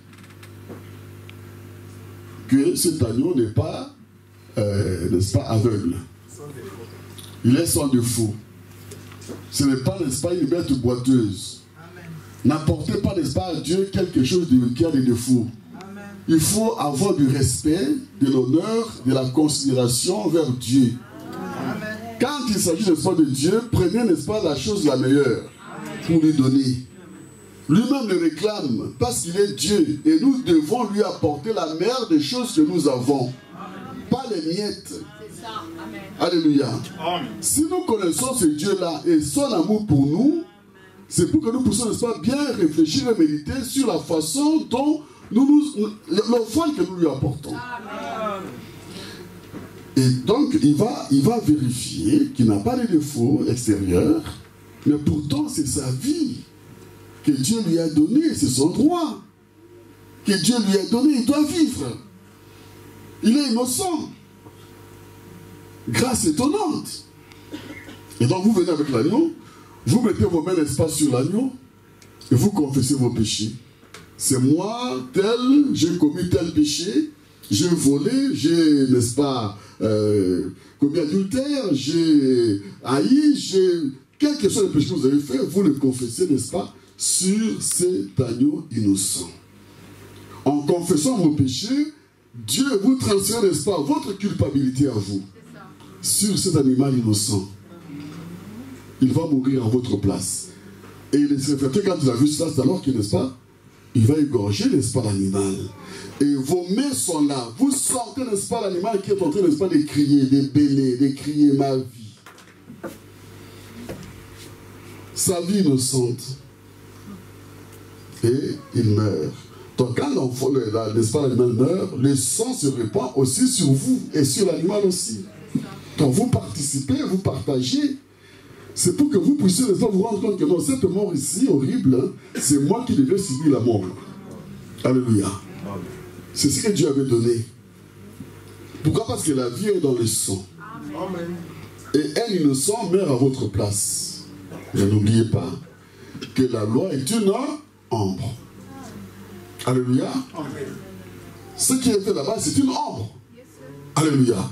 que cet agneau n'est pas, n'est-ce pas, aveugle. Il est sans défaut. Ce n'est pas, n'est-ce pas, une bête boiteuse. N'apportez pas, n'est-ce pas, à Dieu quelque chose qui a des défauts. Il faut avoir du respect, de l'honneur, de la considération vers Dieu. Quand il s'agit, n'est-ce pas, de Dieu, prenez, n'est-ce pas, la chose la meilleure pour lui donner. Lui-même le réclame parce qu'il est Dieu et nous devons lui apporter la meilleure des choses que nous avons. Pas les miettes. Alléluia. Si nous connaissons ce Dieu-là et son amour pour nous, c'est pour que nous puissions, n'est-ce pas, bien réfléchir et méditer sur la façon dont l'offrande que nous lui apportons. Et donc, il va vérifier qu'il n'a pas de défaut extérieur, mais pourtant, c'est sa vie que Dieu lui a donnée, c'est son droit que Dieu lui a donné, il doit vivre. Il est innocent. Grâce étonnante. Et donc, vous venez avec l'agneau, vous mettez vos mains, n'est-ce pas, sur l'agneau, et vous confessez vos péchés. C'est moi, tel, j'ai commis tel péché, j'ai volé, j'ai, n'est-ce pas, commis adultère, j'ai haï, j'ai... Quel que soit le péché que vous avez fait, vous le confessez, n'est-ce pas, sur cet agneau innocent. En confessant vos péchés, Dieu vous transfère, n'est-ce pas, votre culpabilité à vous, sur cet animal innocent. Il va mourir en votre place. Et le sacrificateur, quand il a vu cela, c'est alors qu'il, n'est-ce pas, il va égorger, n'est-ce pas, l'animal. Et vos mains sont là. Vous sentez, n'est-ce pas, l'animal qui est en train, n'est-ce pas, de crier, de bêler, de crier ma vie. Sa vie innocente. Et il meurt. Donc quand l'enfant, n'est-ce pas, l'animal meurt, le sang se répand aussi sur vous et sur l'animal aussi. Quand vous participez, vous partagez, c'est pour que vous puissiez, n'est-ce pas, vous rendre compte que non, cette mort ici, horrible, hein, c'est moi qui devais subir la mort. Alléluia. C'est ce que Dieu avait donné. Pourquoi? Parce que la vie est dans le sang. Amen. Et un innocent meurt à votre place. Mais n'oubliez pas que la loi est une ombre. Alléluia. Amen. Ce qui est fait là-bas, c'est une ombre. Alléluia.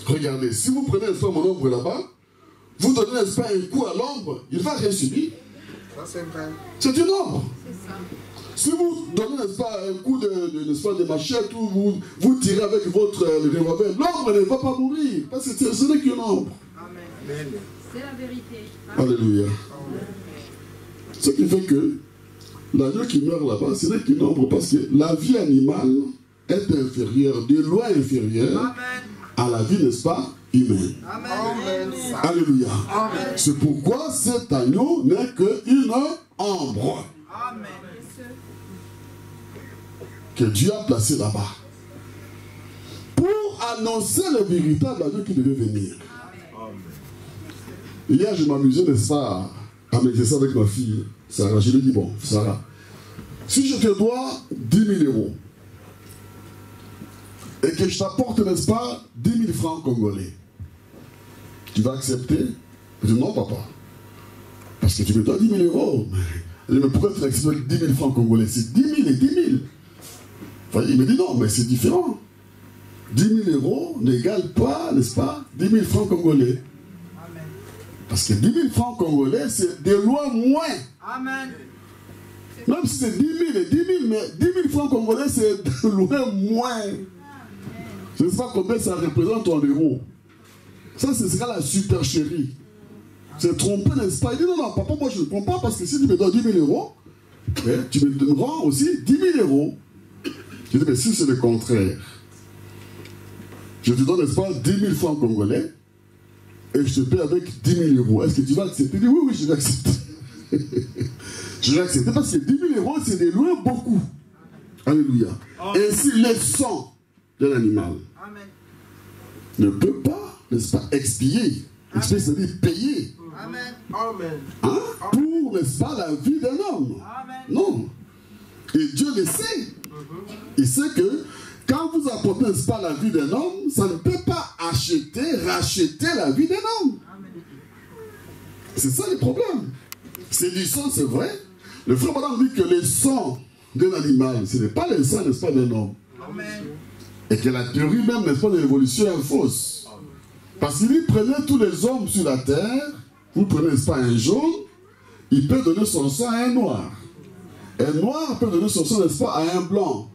Regardez, si vous prenez, n'est-ce pas, mon ombre là-bas, vous donnez, n'est-ce pas, un coup à l'ombre, il ne va rien subir. C'est une ombre. Si vous donnez, n'est-ce pas, un coup n'est-ce pas, de machette ou vous tirez avec votre revolver, l'ombre ne va pas mourir. Parce que ce n'est qu'une ombre. Amen. C'est la vérité. Alléluia. Ce qui fait que l'agneau qui meurt là-bas, ce n'est qu'une ombre parce que la vie animale est inférieure, de loin inférieure à la vie, n'est-ce pas, humaine. Amen. Alléluia. C'est pourquoi cet agneau n'est qu'une ombre. Amen. Que Dieu a placé là-bas pour annoncer le véritable agneau qui devait venir. Hier, je m'amusais, n'est-ce pas, à m'exercer avec ma fille, Sarah. Je lui ai dit, bon, Sarah, si je te dois 10 000 euros, et que je t'apporte, n'est-ce pas, 10 000 francs congolais, tu vas accepter? Je dis, non, papa. Parce que tu me dois 10 000 euros. Mais pourquoi tu acceptes 10 000 francs congolais? C'est 10 000 et 10 000. Enfin, il me dit, non, mais c'est différent. 10 000 euros n'égale pas, n'est-ce pas, 10 000 francs congolais. Amen. Parce que 10 000 francs congolais, c'est de loin moins. Amen. Même si c'est 10 000 et 10 000, mais 10 000 francs congolais, c'est de loin moins. Je ne sais pas combien ça représente en euros. Ça, ce sera la supercherie. C'est trompé, n'est-ce pas? Il dit, non, non, papa, moi je ne prends pas parce que si tu me donnes 10 000 euros, tu me rends aussi 10 000 euros. Je dis, mais si c'est le contraire, je te donne, n'est-ce pas, 10 000 francs congolais et je te paie avec 10 000 euros. Est-ce que tu vas accepter? Il dit, oui, oui, je vais accepter. Je vais accepter parce que 10 000 euros, c'est de loin beaucoup. Alléluia. Et si le sang d'un animal ne peut pas, n'est-ce pas, expier, expier, c'est-à-dire payer, Amen. hein, pour, n'est-ce pas, la vie d'un homme. Amen. Non. Et Dieu le sait. Il sait que quand vous apportez, n'est-ce pas, la vie d'un homme, ça ne peut pas racheter la vie d'un homme. C'est ça le problème. C'est du sang, c'est vrai. Le frère Madame dit que le sang d'un animal, ce n'est pas le sang, n'est-ce pas, d'un homme. Amen. Et que la théorie même, n'est-ce pas, de l'évolution est fausse. Parce qu'il prenait tous les hommes sur la terre, vous prenez, n'est-ce pas, un jaune, il peut donner son sang à un noir. Un noir peut donner son sang, n'est-ce pas, à un blanc.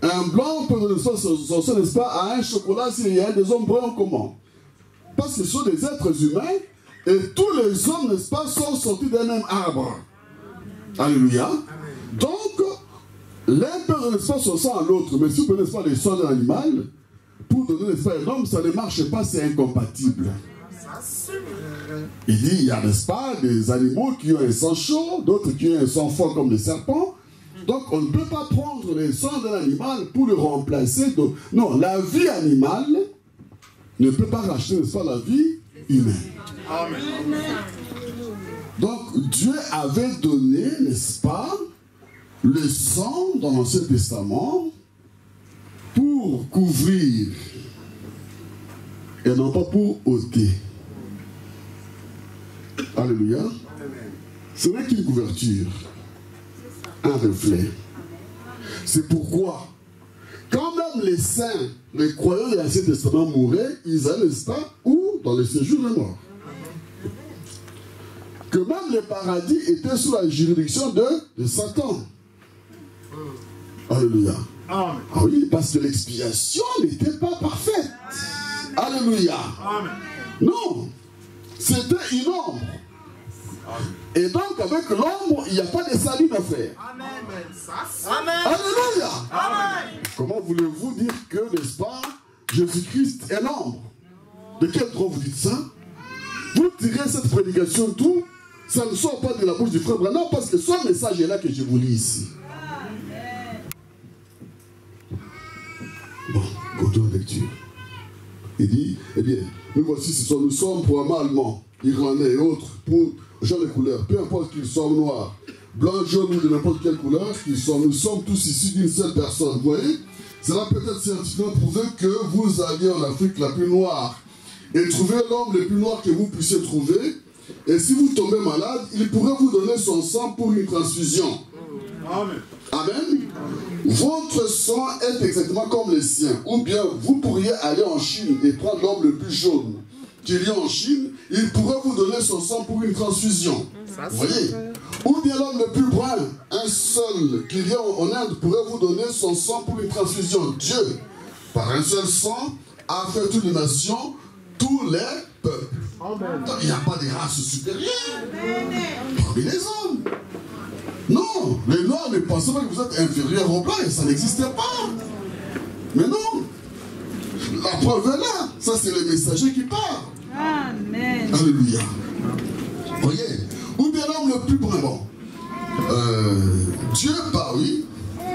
Un blanc peut donner son sang, n'est-ce pas, à un chocolat s'il y a des hommes bruns comment. Parce que ce sont des êtres humains et tous les hommes, n'est-ce pas, sont sortis d'un même arbre. Alléluia. Donc, l'un peut donner, n'est-ce pas, son sang à l'autre, mais si vous prenez, n'est-ce pas, le sang d'un animal, pour donner, n'est-ce pas, un homme, ça ne marche pas, c'est incompatible. Il dit, il y a, n'est-ce pas, des animaux qui ont un sang chaud, d'autres qui ont un sang fort comme les serpents. Donc, on ne peut pas prendre le sang d'un animal pour le remplacer. Non, la vie animale ne peut pas racheter, n'est-ce pas, la vie humaine. Amen. Donc, Dieu avait donné, n'est-ce pas, le sang dans l'Ancien Testament pour couvrir et non pas pour ôter. Alléluia. Ce n'est qu'une couverture, un reflet. C'est pourquoi, quand même les saints, les croyants de l'Ancien Testament mouraient, ils allaient, n'est-ce pas, où? Dans le séjour des morts. Que même le paradis était sous la juridiction de Satan. Alléluia. Amen. Ah oui, parce que l'expiation n'était pas parfaite. Alléluia. Amen. Non, c'était une ombre. Et donc, avec l'ombre, il n'y a pas de salut, mes frères. Amen. Amen. Alléluia. Amen. Comment voulez-vous dire que, n'est-ce pas, Jésus-Christ est l'ombre? De quel droit vous dites ça? Vous tirez cette prédication tout, ça ne sort pas de la bouche du frère Branham, parce que ce message est là que je vous lis ici. Bon, continuons la lecture. Il dit, eh bien, nous voici, nous sommes probablement allemands, irlandais et autres, pour gens de couleur, peu importe qu'ils soient noirs, blancs, jaunes ou de n'importe quelle couleur qu'ils sont, nous sommes tous ici d'une seule personne. Vous voyez, cela peut être scientifiquement prouvé que vous alliez en Afrique la plus noire et trouver l'homme le plus noir que vous puissiez trouver, et si vous tombez malade, il pourrait vous donner son sang pour une transfusion. Amen. Amen. Votre sang est exactement comme le sien. Ou bien vous pourriez aller en Chine et prendre l'homme le plus jaune qu'il y a en Chine, il pourrait vous donner son sang pour une transfusion. Vous voyez? Ou bien l'homme le plus brun, un seul qu'il y a en Inde, pourrait vous donner son sang pour une transfusion. Dieu, par un seul sang, a fait toutes les nations, tous les peuples. Donc il n'y a pas de race supérieure parmi les hommes. Non, les noirs ne pensent pas que vous êtes inférieurs aux blancs, et ça n'existait pas. Mais non, la preuve est là. Ça, c'est le messager qui parle. Amen. Alléluia. Voyez, ou bien l'homme le plus brun. Bon, Dieu parle, oui,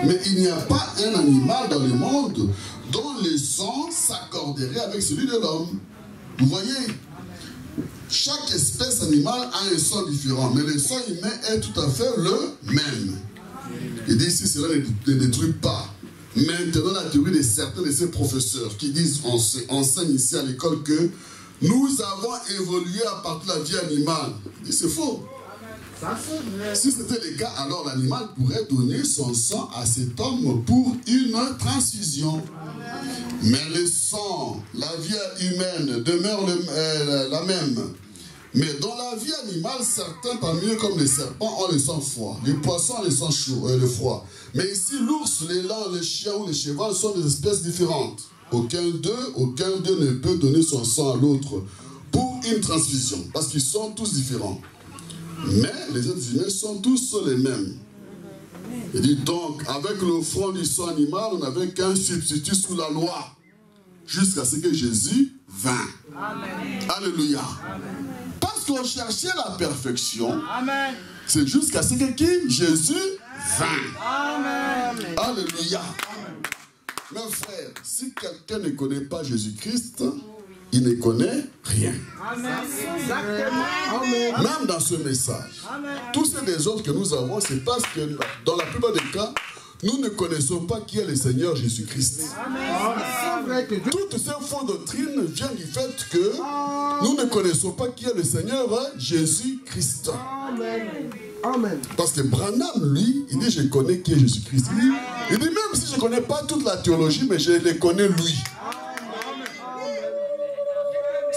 mais il n'y a pas un animal dans le monde dont le sang s'accorderait avec celui de l'homme. Vous voyez, Chaque espèce animale a un sang différent, mais le sang humain est tout à fait le même. Il dit ici, cela ne détruit pas. Maintenant, la théorie de certains de ces professeurs qui disent, enseignent ici à l'école que nous avons évolué à partir de la vie animale. Et c'est faux. Si c'était le cas, alors l'animal pourrait donner son sang à cet homme pour une transfusion. Mais le sang, la vie humaine demeure la même. Mais dans la vie animale, certains parmi eux, comme les serpents, ont le sang froid. Les poissons ont le sang chaud, le froid. Mais ici, l'ours, l'élan, le chien ou le cheval sont des espèces différentes. Aucun d'eux ne peut donner son sang à l'autre pour une transfusion, parce qu'ils sont tous différents. Mais les êtres humains sont tous les mêmes. Il dit donc, avec l'offrande du sang animal, on n'avait qu'un substitut sous la loi, jusqu'à ce que Jésus vint. Amen. Alléluia. Amen. Parce qu'on cherchait la perfection, c'est jusqu'à ce que Jésus vint. Amen. Alléluia. Amen. Mes frères, si quelqu'un ne connaît pas Jésus-Christ, il ne connaît rien. Amen. Même dans ce message, tous ces désordres que nous avons, c'est parce que dans la plupart des cas, nous ne connaissons pas qui est le Seigneur Jésus-Christ. Toutes ces fausses doctrines viennent du fait que nous ne connaissons pas qui est le Seigneur Jésus-Christ. Amen. Parce que Branham, lui, il dit je connais qui est Jésus-Christ. Il dit même si je ne connais pas toute la théologie, mais je le connais lui.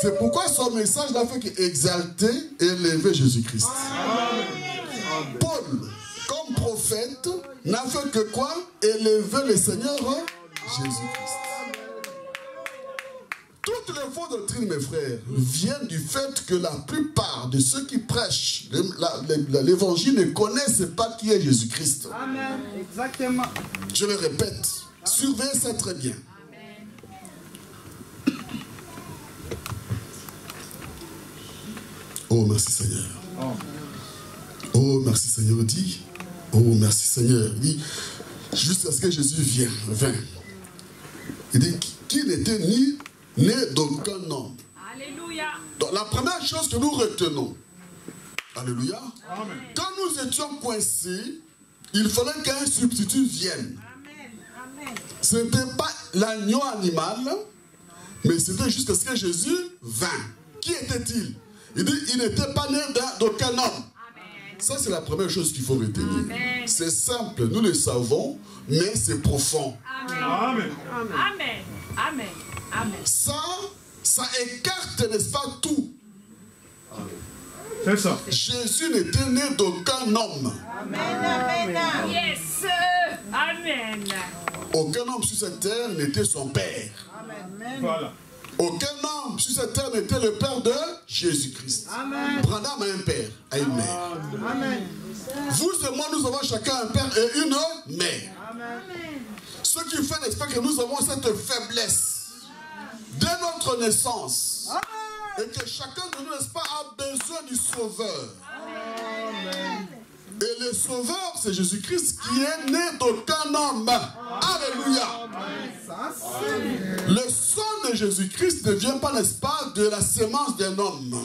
C'est pourquoi son message n'a fait qu'exalter et élever Jésus-Christ. Paul, comme prophète, n'a fait que quoi? Élever le Seigneur Jésus-Christ. Toutes les fausses doctrines, mes frères, viennent du fait que la plupart de ceux qui prêchent l'évangile ne connaissent pas qui est Jésus-Christ. Amen. Exactement. Je le répète, surveillez ça très bien. Oh, merci Seigneur. Oh, merci Seigneur. Dit. Oh, merci Seigneur. Il dit, jusqu'à ce que Jésus vint. Il dit, qu'il n'était ni né d'aucun homme. Alléluia. Donc, la première chose que nous retenons, alléluia, amen. Quand nous étions coincés, il fallait qu'un substitut vienne. Amen. Ce n'était pas l'agneau animal, mais c'était jusqu'à ce que Jésus vint. Qui était-il? Il dit, il n'était pas né d'aucun homme. Amen. Ça, c'est la première chose qu'il faut retenir. C'est simple, nous le savons, mais c'est profond. Amen. Amen. Amen. Amen. Amen. Ça écarte, n'est-ce pas, tout. C'est ça. Jésus n'était né d'aucun homme. Amen. Yes. Amen. Aucun homme sur cette terre n'était son père. Amen. Voilà. Aucun homme sur cette terre n'était le père de Jésus-Christ. Branham a un père, a une mère. Amen. Vous et moi, nous avons chacun un père et une mère. Amen. Ce qui fait, n'est-ce pas, que nous avons cette faiblesse dès notre naissance. Amen. Et que chacun de nous, n'est-ce pas, a besoin du Sauveur. Amen. Et le Sauveur, c'est Jésus-Christ qui est né d'aucun homme. Alléluia. Le sang de Jésus-Christ ne vient pas, n'est-ce pas, de la sémence d'un homme.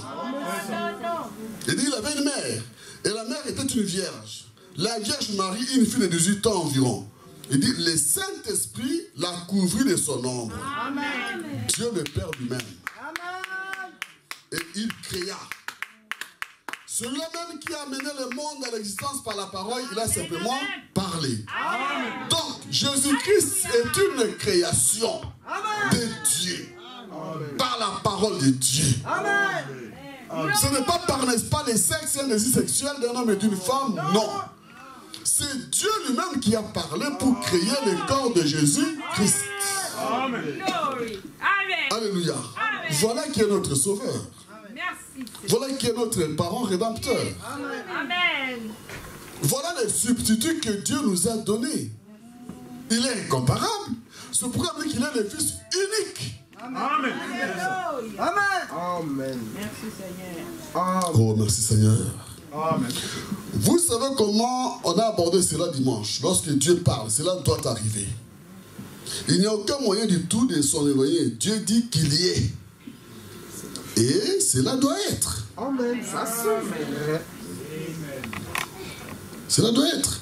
Il dit qu'il avait une mère. Et la mère était une vierge. La Vierge Marie, une fille de 18 ans environ. Il dit, le Saint-Esprit l'a couvrit de son ombre. Amen. Dieu le Père lui-même. Et il créa. Celui-là même qui a amené le monde à l'existence par la parole, il a simplement parlé. Amen. Donc, Jésus-Christ est une création de Dieu. Amen. Par la parole de Dieu. Amen. Ce n'est pas par, n'est-ce pas, les sexes et les désirs sexuels d'un homme et d'une femme, non. C'est Dieu lui-même qui a parlé pour créer le corps de Jésus-Christ. Amen. Alléluia. Amen. Voilà qui est notre Sauveur. Merci. Voilà qui est notre parent rédempteur. Amen. Voilà les substituts que Dieu nous a donnés. Il est incomparable. C'est pourquoi il dit qu'il est le Fils unique. Amen. Amen. Amen. Merci Seigneur. Oh, merci Seigneur. Amen. Vous savez comment on a abordé cela dimanche. Lorsque Dieu parle, cela doit arriver. Il n'y a aucun moyen du tout de s'en éloigner. Dieu dit qu'il y est. Et cela doit être. Amen. Ça c'est vrai. Cela doit être.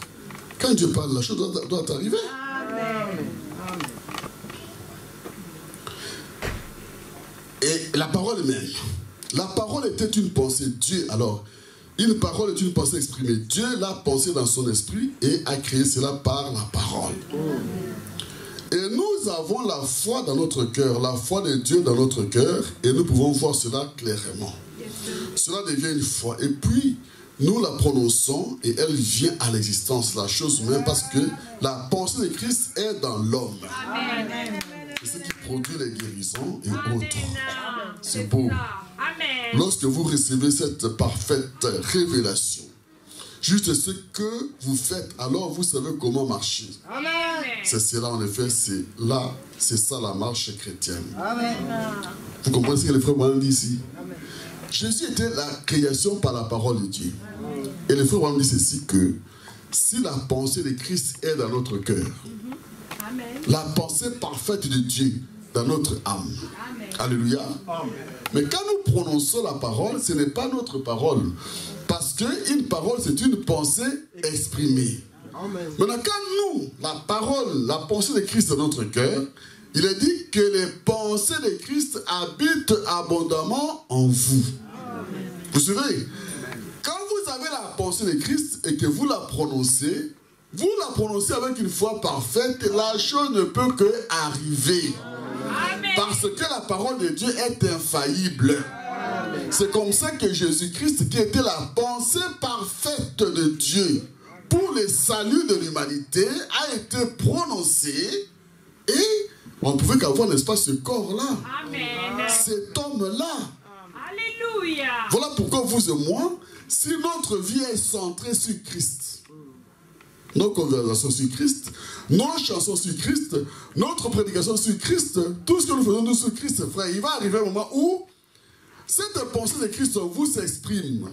Quand Dieu parle, la chose doit arriver. Amen. Et la parole même. La parole était une pensée. Dieu, alors, une parole est une pensée exprimée. Dieu l'a pensée dans son esprit et a créé cela par la parole. Et nous avons la foi dans notre cœur, la foi de Dieu dans notre cœur, et nous pouvons voir cela clairement. Cela devient une foi. Et puis, nous la prononçons et elle vient à l'existence, la chose même, parce que la pensée de Christ est dans l'homme. C'est ce qui produit les guérisons et autres. C'est beau. Lorsque vous recevez cette parfaite révélation, juste ce que vous faites, alors vous savez comment marcher. C'est cela en effet, c'est ça la marche chrétienne. Amen. Vous comprenez ce que les frères m'ont dit ici? Jésus était la création par la parole de Dieu. Et les frères m'ont dit ceci, que si la pensée de Christ est dans notre cœur, la pensée parfaite de Dieu dans notre âme. Alléluia. Mais quand nous prononçons la parole, ce n'est pas notre parole. Parce qu'une parole, c'est une pensée exprimée. Maintenant, quand nous, la parole, la pensée de Christ dans notre cœur, il est dit que les pensées de Christ habitent abondamment en vous. Vous savez, quand vous avez la pensée de Christ et que vous la prononcez avec une foi parfaite, la chose ne peut que arriver. Parce que la parole de Dieu est infaillible. C'est comme ça que Jésus-Christ, qui était la pensée parfaite de Dieu pour le salut de l'humanité, a été prononcé et on ne pouvait qu'avoir, n'est-ce pas, ce corps-là. Cet homme-là. Alléluia. Voilà pourquoi vous et moi, si notre vie est centrée sur Christ, nos conversations sur Christ, nos chansons sur Christ, notre prédication sur Christ, tout ce que nous faisons nous sur Christ, frère, il va arriver un moment où cette pensée de Christ en vous s'exprime.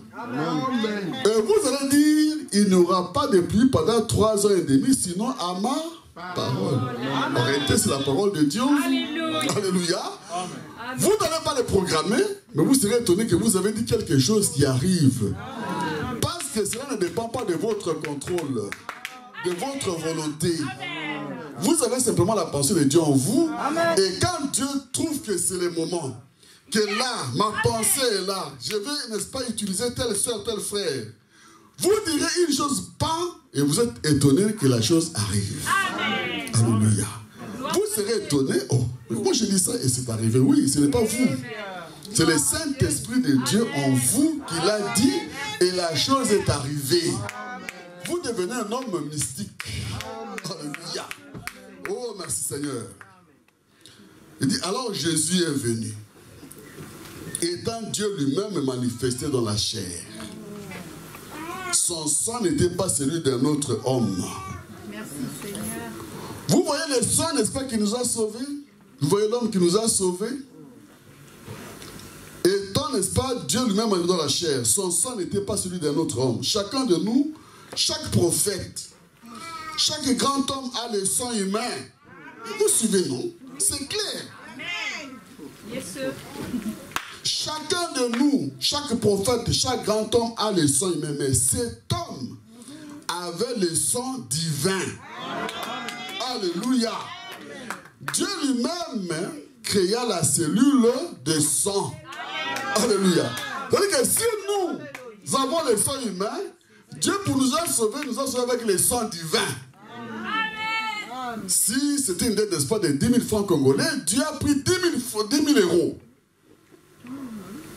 Et vous allez dire, il n'y aura pas de pluie pendant 3 ans et demi, sinon à ma parole. En réalité, c'est la parole de Dieu. Alléluia. Alléluia. Vous n'allez pas le programmer, mais vous serez étonné que vous avez dit quelque chose qui arrive. Parce que cela ne dépend pas de votre contrôle, de votre volonté. Vous avez simplement la pensée de Dieu en vous. Et quand Dieu trouve que c'est le moment, que là, ma pensée est là, je vais, n'est-ce pas, utiliser telle soeur, tel frère, vous direz une chose, pas, et vous êtes étonné que la chose arrive. Amen. Alléluia. Vous serez étonné, oh, mais moi je dis ça et c'est arrivé. Oui, ce n'est pas vous. C'est le Saint-Esprit de Dieu en vous qui l'a dit et la chose est arrivée. Vous devenez un homme mystique. Alléluia. Oh, merci Seigneur. Il dit, alors Jésus est venu. Étant Dieu lui-même manifesté dans la chair. Son sang n'était pas celui d'un autre homme. Merci Seigneur. Vous voyez le sang, n'est-ce pas, qui nous a sauvés? Vous voyez l'homme qui nous a sauvés? Étant, n'est-ce pas, Dieu lui-même manifesté dans la chair. Son sang n'était pas celui d'un autre homme. Chacun de nous, chaque prophète, chaque grand homme a le sang humain. Vous suivez, non? C'est clair. Amen. Yes, sir. Chacun de nous, chaque prophète, chaque grand homme a le sang humain. Mais cet homme avait le sang divin. Alléluia. Dieu lui-même créa la cellule de sang. Alléluia. C'est-à-dire que si nous avons le sang humain, Dieu pour nous a sauvés avec le sang divin. Si c'était une dette d'espoir de 10 000 francs congolais, Dieu a pris 10 000 euros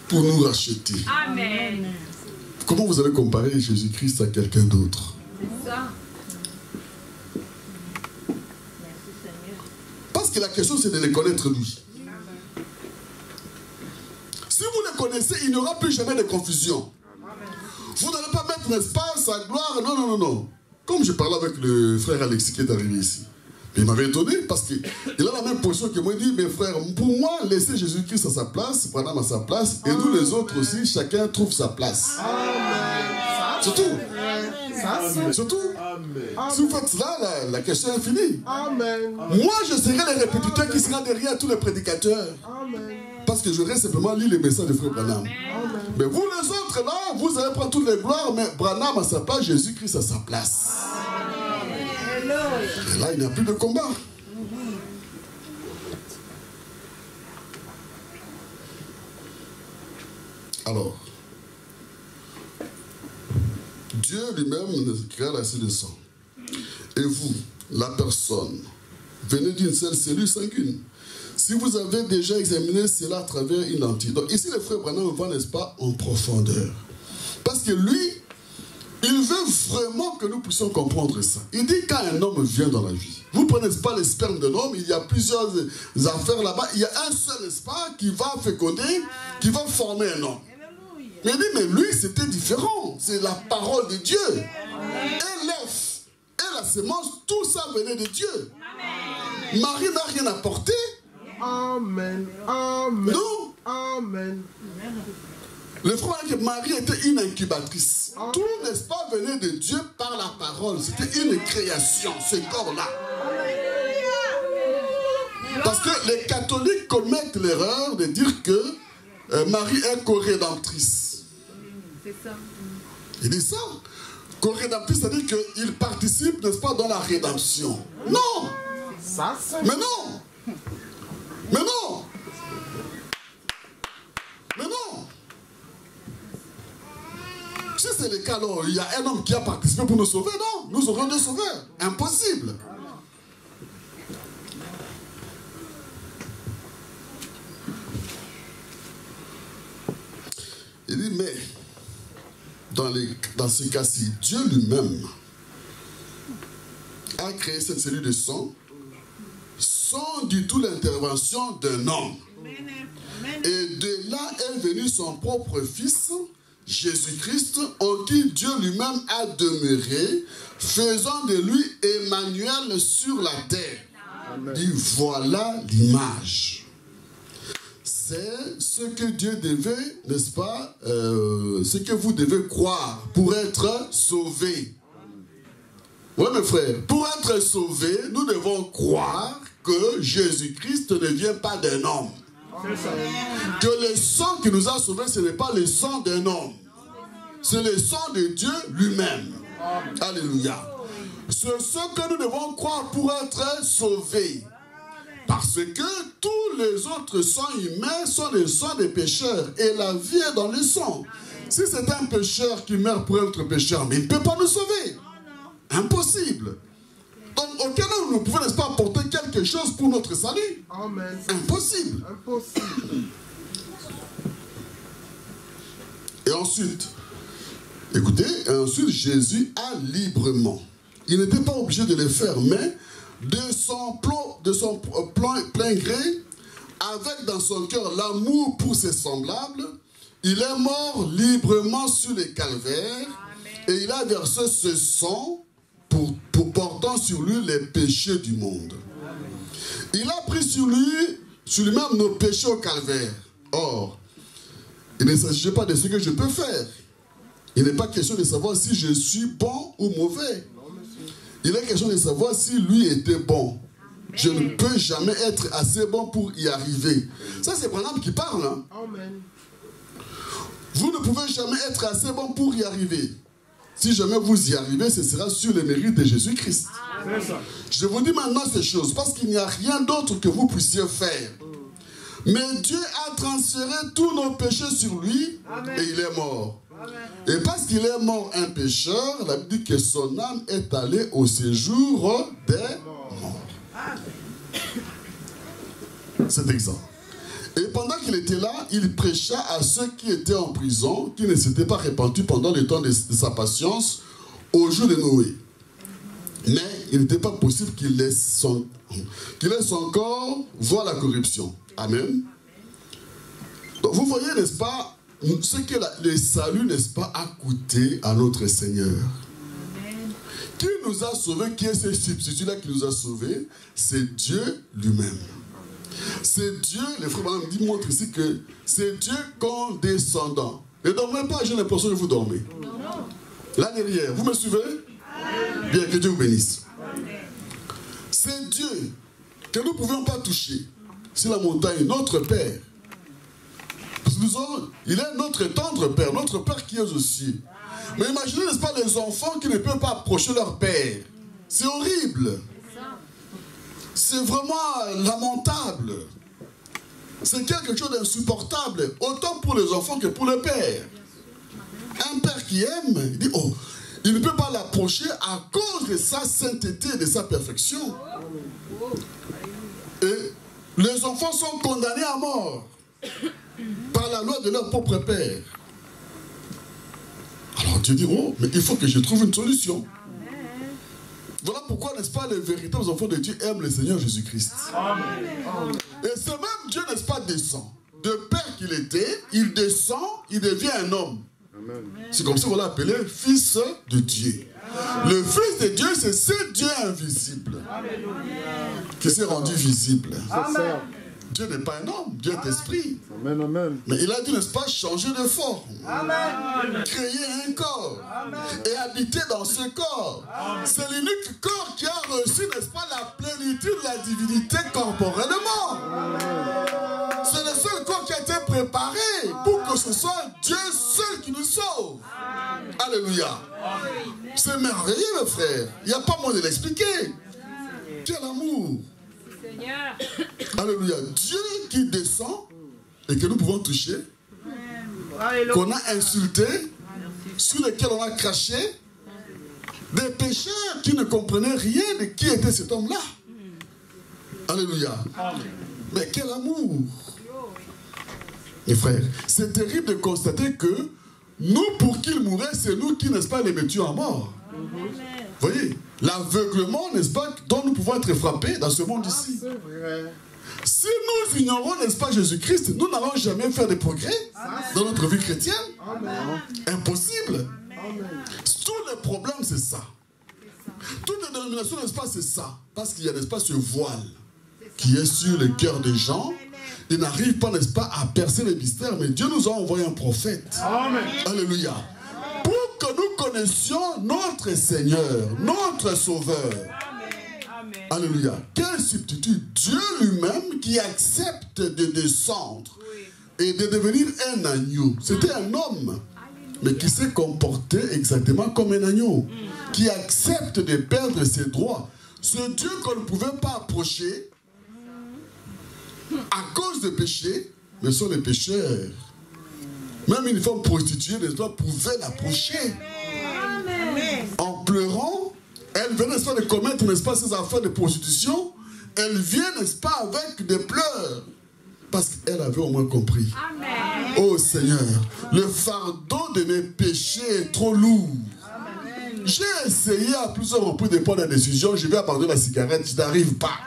pour nous racheter. Amen. Comment vous allez comparer Jésus-Christ à quelqu'un d'autre? C'est ça. Parce que la question c'est de le connaître lui. Si vous le connaissez, il n'y aura plus jamais de confusion. Vous n'allez pas mettre, n'est-ce pas, sa gloire. Non, non, non, non. Comme je parlais avec le frère Alexis qui est arrivé ici. Il m'avait étonné parce qu'il a la même position que moi. Il dit, mes frères, pour moi, laissez Jésus-Christ à sa place, Branham à sa place, et nous les autres aussi, chacun trouve sa place. C'est tout. C'est tout. Si vous faites cela, la question est finie. Amen. Moi, je serai le répétiteur qui sera derrière tous les prédicateurs. Amen. Parce que je reste simplement lire les messages de Frère Branham. Mais vous les autres là, vous allez prendre toutes les gloires, mais Branham à sa place, Jésus-Christ à sa place. Et là, il n'y a plus de combat. Alors, Dieu lui-même créa la cellule de sang. Et vous, la personne, venez d'une seule cellule sanguine. Si vous avez déjà examiné cela à travers une lentille. Donc ici, le frère Branham va, n'est-ce pas, en profondeur. Parce que lui, il veut vraiment que nous puissions comprendre ça. Il dit quand un homme vient dans la vie, vous ne prenez pas le sperme d'un homme, il y a plusieurs affaires là-bas. Il y a un seul, n'est-ce pas, qui va féconder, qui va former un homme. Mais il dit, mais lui, c'était différent. C'est la parole de Dieu. Et l'œuf, et la sémence, tout ça venait de Dieu. Amen. Marie n'a rien apporté. Amen. Amen. Non. Amen. Le frère que Marie était une incubatrice. Tout, n'est-ce pas, venait de Dieu par la parole. C'était une création, ce corps-là. Parce que les catholiques commettent l'erreur de dire que Marie est co-rédemptrice. C'est ça. Il dit ça. Co-rédemptrice, c'est-à-dire qu'il participe, n'est-ce pas, dans la rédemption. Non. Ça, c'est... Mais non. Mais non. Mais non. Si c'est le cas, alors, il y a un homme qui a participé pour nous sauver, non. Nous aurons deux sauveurs. Impossible. Il dit, mais dans ce cas-ci, Dieu lui-même a créé cette cellule de sang sans du tout l'intervention d'un homme. Et de là est venu son propre fils, Jésus-Christ, en qui Dieu lui-même a demeuré, faisant de lui Emmanuel sur la terre. Il dit, voilà l'image. C'est ce que Dieu devait, n'est-ce pas, ce que vous devez croire pour être sauvé. Oui, mes frères, pour être sauvé, nous devons croire que Jésus-Christ ne vient pas d'un homme. Que le sang qui nous a sauvés, ce n'est pas le sang d'un homme. C'est le sang de Dieu lui-même. Alléluia. C'est ce que nous devons croire pour être sauvés. Parce que tous les autres sangs humains sont les sangs des pécheurs. Et la vie est dans le sang. Si c'est un pécheur qui meurt pour être pécheur, mais il ne peut pas nous sauver. Impossible. Donc, auquel nous ne pouvons, n'est-ce pas, apporter quelque chose pour notre salut. Amen. Impossible. Impossible. Et ensuite, écoutez, ensuite Jésus a librement. Il n'était pas obligé de le faire, mais de son plein gré, avec dans son cœur l'amour pour ses semblables, il est mort librement sur les calvaires. Et il a versé ce sang pour portant sur lui les péchés du monde. Il a pris sur lui-même nos péchés au calvaire. Or, il ne s'agit pas de ce que je peux faire. Il n'est pas question de savoir si je suis bon ou mauvais. Il est question de savoir si lui était bon. Je ne peux jamais être assez bon pour y arriver. Ça, c'est Branham qui parle. Hein? Amen. Vous ne pouvez jamais être assez bon pour y arriver. Si jamais vous y arrivez, ce sera sur les mérites de Jésus-Christ. Je vous dis maintenant ces choses parce qu'il n'y a rien d'autre que vous puissiez faire. Mais Dieu a transféré tous nos péchés sur lui. Amen. Et il est mort. Amen. Et parce qu'il est mort un pécheur, la Bible dit que son âme est allée au séjour des morts. C'est exemple. Et pendant qu'il était là, il prêcha à ceux qui étaient en prison, qui ne s'étaient pas repentis pendant le temps de sa patience, au jour de Noé. Mais il n'était pas possible qu'il laisse son corps voir la corruption. Amen. Donc vous voyez, n'est-ce pas, ce que le salut, n'est-ce pas, a coûté à notre Seigneur. Amen. Qui nous a sauvés, qui est ce substitut-là qui nous a sauvés? C'est Dieu lui-même. C'est Dieu, les frères montrent ici que c'est Dieu condescendant. Ne dormez pas, j'ai l'impression que vous dormez. Là derrière, vous me suivez? Amen. Bien, que Dieu vous bénisse. C'est Dieu que nous ne pouvions pas toucher. C'est la montagne, notre Père. il est notre tendre Père, notre Père qui est aux cieux. Mais imaginez, n'est-ce pas, les enfants qui ne peuvent pas approcher leur Père. C'est horrible. C'est vraiment lamentable. C'est quelque chose d'insupportable, autant pour les enfants que pour le Père. Un Père qui aime, il dit, oh, il ne peut pas l'approcher à cause de sa sainteté et de sa perfection. Et les enfants sont condamnés à mort par la loi de leur propre Père. Alors Dieu dit, oh, mais il faut que je trouve une solution. Voilà pourquoi, n'est-ce pas, les véritables enfants de Dieu aiment le Seigneur Jésus-Christ. Et ce même Dieu, n'est-ce pas, descend. De Père qu'il était, il descend, il devient un homme. C'est comme ça qu'on l'a appelé Fils de Dieu. Le Fils de Dieu, c'est ce Dieu invisible qui s'est rendu visible. Dieu n'est pas un homme, Dieu est esprit. Amen, amen. Mais il a dû, n'est-ce pas, changer de forme. Amen. Créer un corps. Amen. Et habiter dans ce corps. C'est l'unique corps qui a reçu, n'est-ce pas, la plénitude de la divinité corporellement. Amen. C'est le seul corps qui a été préparé pour que ce soit Dieu seul qui nous sauve. Amen. Alléluia. C'est merveilleux, mes frères. Il n'y a pas moyen de l'expliquer. Quel amour. Alléluia. Dieu qui descend et que nous pouvons toucher, qu'on a insulté, sur lesquels on a craché, des pécheurs qui ne comprenaient rien de qui était cet homme-là. Alléluia. Mais quel amour. Mes frères, c'est terrible de constater que nous, pour qu'il mourait, c'est nous qui, n'est-ce pas, les mettions à mort. Vous voyez, l'aveuglement, n'est-ce pas, dont nous pouvons être frappés dans ce monde ici. Si nous ignorons, n'est-ce pas, Jésus-Christ, nous n'allons jamais faire de progrès dans notre vie chrétienne. Impossible. Tous les problèmes, c'est ça. Toutes les dénominations, n'est-ce pas, c'est ça. Parce qu'il y a, n'est-ce pas, ce voile qui est sur le cœur des gens. Ils n'arrivent pas, n'est-ce pas, à percer les mystères, mais Dieu nous a envoyé un prophète. Amen. Alléluia. Pour que nous connaissions notre Seigneur, notre Sauveur. Amen. Alléluia. Quelle substitut. Dieu lui-même qui accepte de descendre et de devenir un agneau. C'était un homme, mais qui s'est comporté exactement comme un agneau. Qui accepte de perdre ses droits. Ce Dieu qu'on ne pouvait pas approcher à cause de péché, mais ce sont les pécheurs. Même une femme prostituée, n'est-ce pas, pouvait l'approcher. En pleurant, elle venait, n'est-ce pas, de commettre, n'est-ce pas, ses affaires de prostitution. Elle vient, n'est-ce pas, avec des pleurs. Parce qu'elle avait au moins compris. Amen. Oh Seigneur, le fardeau de mes péchés est trop lourd. J'ai essayé à plusieurs reprises de prendre la décision, je vais abandonner la cigarette, je n'arrive pas.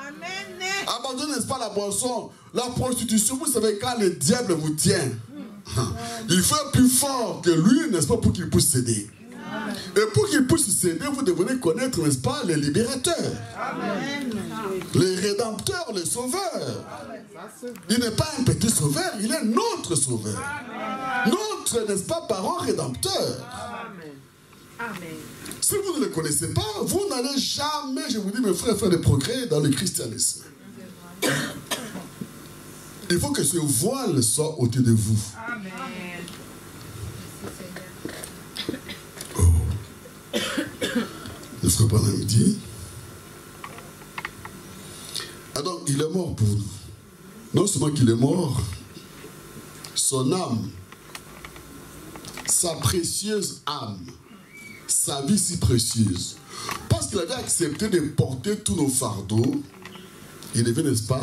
Abandonnez, n'est-ce pas, la boisson, la prostitution. Vous savez, quand le diable vous tient, il faut être plus fort que lui, n'est-ce pas, pour qu'il puisse céder. Et pour qu'il puisse céder, vous devenez connaître, n'est-ce pas, les libérateurs, les rédempteurs, les sauveurs. Il n'est pas un petit sauveur, il est notre sauveur. Notre, n'est-ce pas, parent rédempteur. Si vous ne le connaissez pas, vous n'allez jamais, je vous dis, mes frères, faire des progrès dans le christianisme. Il faut que ce voile soit ôté de vous. Amen. Oh. Le frère Branham dit, ah donc il est mort pour nous. Non seulement qu'il est mort, son âme, sa précieuse âme, sa vie si précieuse, parce qu'il avait accepté de porter tous nos fardeaux, il devait, n'est-ce pas,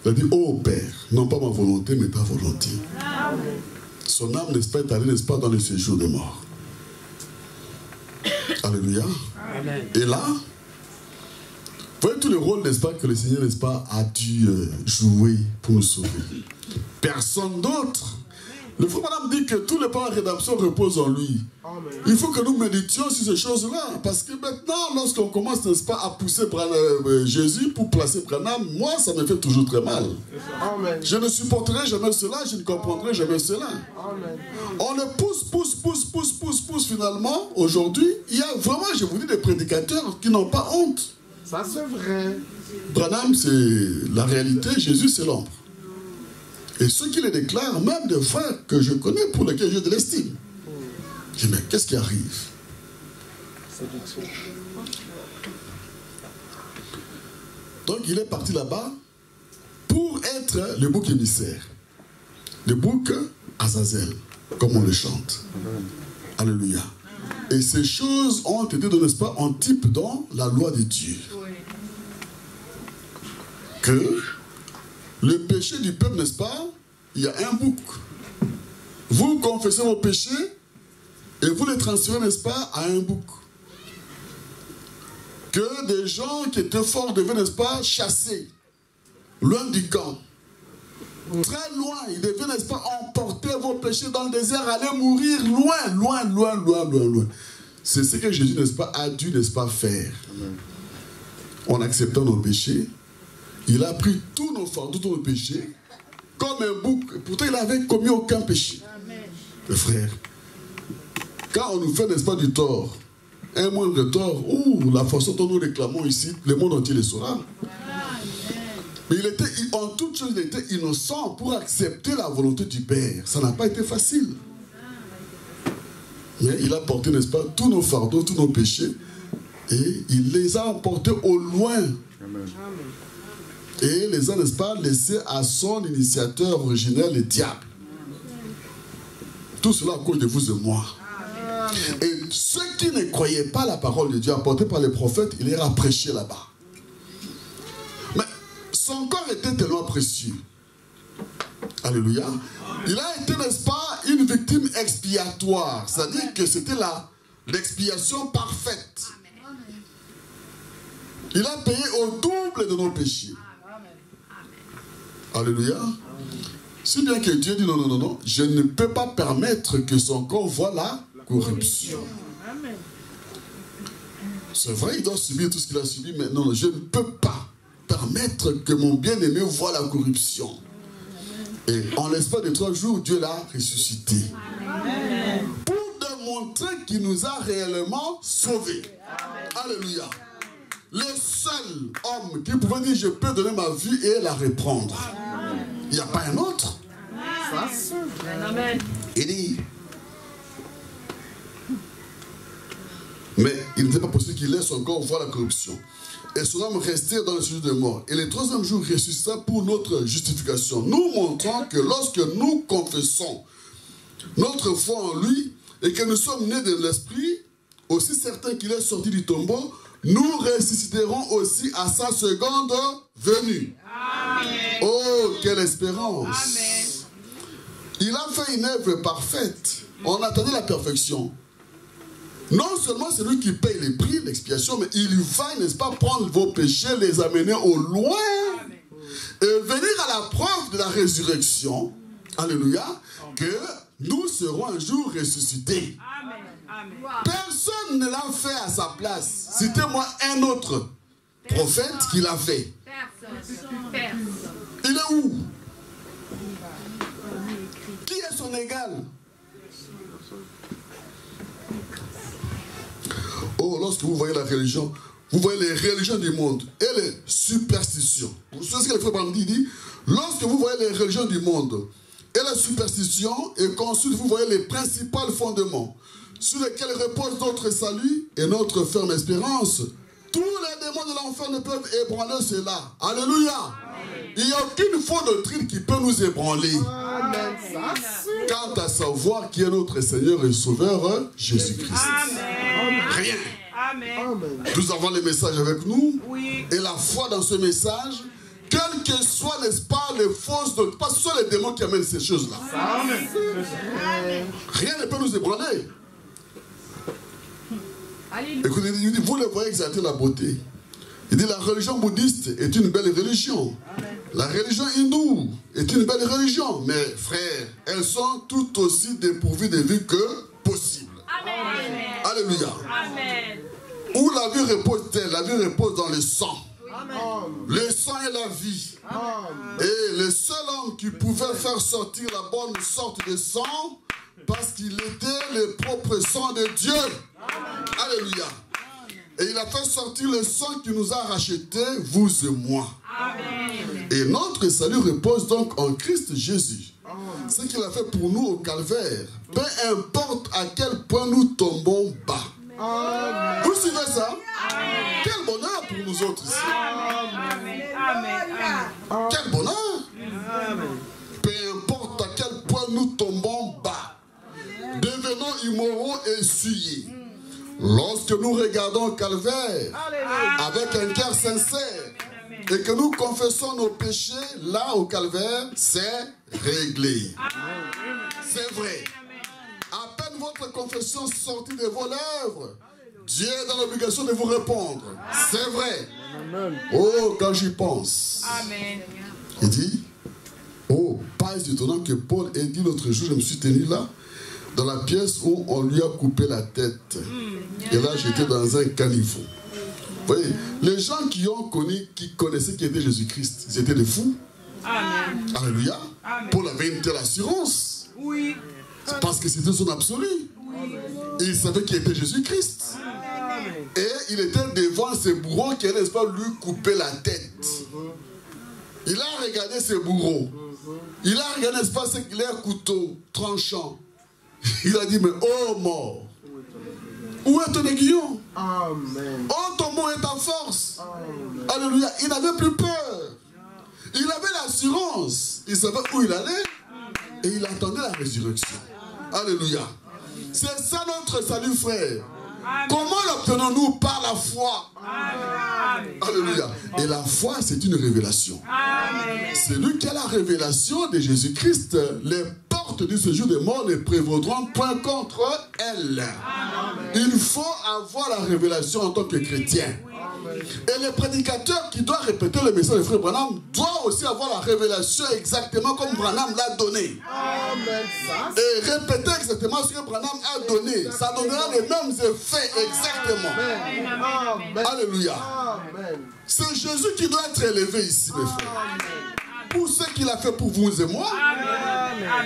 il a dit, oh Père, non pas ma volonté, mais ta volonté. Amen. Son âme, n'est-ce pas, est allée, n'est-ce pas, dans le séjour des morts. Alléluia. Amen. Et là, vous voyez tout le rôle, n'est-ce pas, que le Seigneur, n'est-ce pas, a dû jouer pour nous sauver. Personne d'autre. Le frère Madame dit que tous les plans de rédemption reposent en lui. Amen. Il faut que nous méditions sur ces choses-là. Parce que maintenant, lorsqu'on commence, n'est-ce pas, à pousser Jésus pour placer Branham, moi, ça me fait toujours très mal. Amen. Je ne supporterai jamais cela, je ne comprendrai jamais cela. Amen. On le pousse, finalement. Aujourd'hui, il y a vraiment, je vous dis, des prédicateurs qui n'ont pas honte. Ça, c'est vrai. Branham, c'est la réalité, Jésus, c'est l'ombre. Et ceux qui les déclarent, même des frères que je connais pour lesquels j'ai de l'estime. Je dis, mais qu'est-ce qui arrive? Donc il est parti là-bas pour être le bouc émissaire. Le bouc Azazel, comme on le chante. Alléluia. Et ces choses ont été, n'est-ce pas, en type dans la loi de Dieu. Que le péché du peuple, n'est-ce pas, il y a un bouc. Vous confessez vos péchés et vous les transférez, n'est-ce pas, à un bouc. Que des gens qui étaient forts devaient, n'est-ce pas, chasser loin du camp. Très loin, ils devaient, n'est-ce pas, emporter vos péchés dans le désert, aller mourir loin. C'est ce que Jésus, n'est-ce pas, a dû, n'est-ce pas, faire. Amen. En acceptant nos péchés, il a pris tous nos fardeaux, tous nos péchés, comme un bouc. Pourtant, il n'avait commis aucun péché. Mes frères, quand on nous fait, n'est-ce pas, du tort, un moindre tort, la façon dont nous réclamons ici, le monde entier le saura. Mais il était, en toute chose, il était innocent pour accepter la volonté du Père. Ça n'a pas été facile. Mais il a porté, n'est-ce pas, tous nos fardeaux, tous nos péchés, et il les a emportés au loin. Amen. Et les a, n'est-ce pas, laissés à son initiateur originel, le diable. Tout cela à cause de vous et moi. Amen. Et ceux qui ne croyaient pas la parole de Dieu apportée par les prophètes, il les a prêchés là-bas. Mais son corps était tellement précieux. Alléluia. Il a été, n'est-ce pas, une victime expiatoire. C'est-à-dire que c'était l'expiation parfaite. Il a payé au double de nos péchés. Alléluia. Si bien que Dieu dit non, je ne peux pas permettre que son corps voie la corruption. C'est vrai, il doit subir tout ce qu'il a subi, mais non, je ne peux pas permettre que mon bien-aimé voie la corruption. Et en l'espace de 3 jours, Dieu l'a ressuscité. Amen. Pour démontrer qu'il nous a réellement sauvés. Amen. Alléluia. Le seul homme qui pouvait dire je peux donner ma vie et la reprendre. Amen. Il n'y a pas un autre. Amen. Il dit, mais il n'était pas possible qu'il laisse son corps voir la corruption. Et son âme restait dans le sujet de mort. Et le 3e jour ressuscita pour notre justification, nous montrant que lorsque nous confessons notre foi en lui et que nous sommes nés de l'esprit, aussi certain qu'il est sorti du tombeau, nous ressusciterons aussi à sa seconde venue. Amen. Oh, quelle espérance! Amen. Il a fait une œuvre parfaite. On attendait la perfection. Non seulement c'est lui qui paye les prix, l'expiation, mais il va, n'est-ce pas, prendre vos péchés, les amener au loin. Amen. Et venir à la preuve de la résurrection. Alléluia. Que nous serons un jour ressuscités. Amen. Amen. Personne ne l'a fait à sa place. Citez-moi un autre prophète qui l'a fait. Personne. Il est où? Qui est son égal? Oh, lorsque vous voyez la religion, vous voyez les religions du monde et les superstitions. Vous savez ce que le frère Brandy dit? Lorsque vous voyez les religions du monde et les superstitions, et qu'ensuite vous voyez les principaux fondements sur lesquels repose notre salut et notre ferme espérance, tous les démons de l'enfer ne peuvent ébranler cela. Alléluia. Amen. Il n'y a aucune fausse doctrine qui peut nous ébranler. Amen. Quant à savoir qui est notre Seigneur et Sauveur, Jésus-Christ. Rien. Amen. Nous avons les messages avec nous. Oui. Et la foi dans ce message, quel que soit, n'est-ce pas, les fausses doctrines, parce que ce sont les démons qui amènent ces choses-là. Rien ne peut nous ébranler. Écoutez, il dit, vous le voyez exalter la beauté. Il dit, la religion bouddhiste est une belle religion. Amen. La religion hindoue est une belle religion. Mais frères, elles sont tout aussi dépourvues de vie que possible. Amen. Alléluia. Amen. Où la vie repose-t-elle? La vie repose dans le sang. Amen. Le sang est la vie. Amen. Et le seul homme qui pouvait faire sortir la bonne sorte de sang, parce qu'il était le propre sang de Dieu. Amen. Alléluia. Et il a fait sortir le sang qui nous a rachetés, vous et moi. Amen. Et notre salut repose donc en Christ Jésus. Ce qu'il a fait pour nous au calvaire, peu importe à quel point nous tombons bas. Vous suivez ça? Quel bonheur pour nous autres ici. Quel bonheur. Peu importe à quel point nous tombons bas, devenons immoraux et souillés. Lorsque nous regardons le calvaire avec un cœur sincère et que nous confessons nos péchés, là au calvaire, c'est réglé. C'est vrai. À peine votre confession sortie de vos lèvres, Dieu est dans l'obligation de vous répondre. C'est vrai. Oh, quand j'y pense. Il dit, oh, pas étonnant que Paul ait dit l'autre jour, je me suis tenu là, dans la pièce où on lui a coupé la tête. Et là, j'étais dans un caniveau. Vous voyez, les gens qui ont connu, qui connaissaient qui était Jésus-Christ, ils étaient des fous. Amen. Alléluia. Amen. Paul avait une telle assurance. Oui. Parce que c'était son absolu. Et il savait qui était Jésus-Christ. Et il était devant ses bourreaux qui allaient, n'est-ce pas, lui couper la tête. Il a regardé ses bourreaux. Il a regardé, n'est-ce pas, leurs couteaux tranchants. Il a dit, mais oh mort, où est ton aiguillon? Amen. Oh, ton mot est ta force. Amen. Alléluia. Il n'avait plus peur. Il avait l'assurance. Il savait où il allait. Et il attendait la résurrection. Alléluia. C'est ça notre salut, frère. Comment l'obtenons-nous? Par la foi. Alléluia. Et la foi, c'est une révélation. C'est lui qui a la révélation de Jésus-Christ. Les portes du séjour des morts ne prévaudront point contre elle. Il faut avoir la révélation en tant que chrétien. Et le prédicateur qui doit répéter le message de frère Branham doit aussi avoir la révélation exactement comme Branham l'a donné. Amen. Et répéter exactement ce que Branham a donné. Ça donnera les mêmes effets exactement. Amen. Alléluia. Amen. C'est Jésus qui doit être élevé ici, mes frères. Pour ce qu'il a fait pour vous et moi,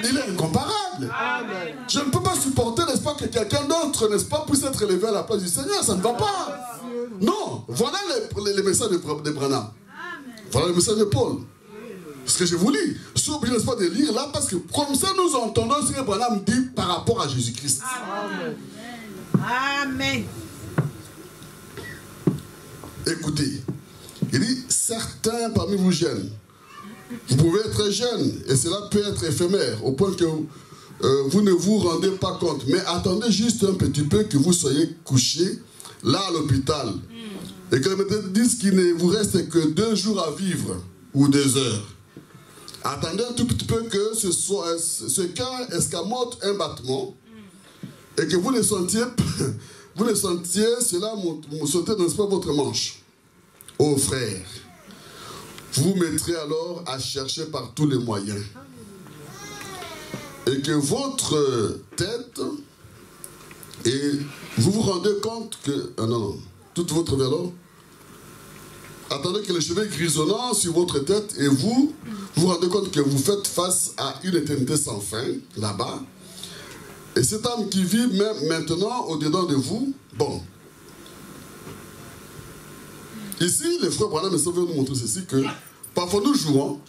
il est incomparable. Amen. Je ne peux pas supporter, n'est-ce pas, que quelqu'un d'autre, n'est-ce pas, puisse être élevé à la place du Seigneur. Ça ne va pas. Non. Voilà les messages de Branham. Voilà le message de Paul. Ce que je vous lis. Je suis obligé, n'est-ce pas, de lire là, parce que comme ça, nous entendons ce que Branham dit par rapport à Jésus-Christ. Amen. Amen. Écoutez, il dit, certains parmi vous jeunes, vous pouvez être jeune et cela peut être éphémère au point que vous ne vous rendez pas compte. Mais attendez juste un petit peu que vous soyez couché là à l'hôpital et que les médecins disent qu'il ne vous reste que 2 jours à vivre ou 2 heures. Attendez un tout petit peu que ce cœur escamote un battement et que vous le sentiez, cela sauter dans votre manche. Oh frère, vous mettrez alors à chercher par tous les moyens. Et que votre tête, et vous vous rendez compte que... Ah non, toute votre vélo. Attendez que les cheveux grisonnants sur votre tête et vous vous rendez compte que vous faites face à une éternité sans fin, là-bas. Et cette âme qui vit même maintenant au-dedans de vous, bon. Ici, les frères Branham veulent nous montrer ceci, que parfois nous jouons,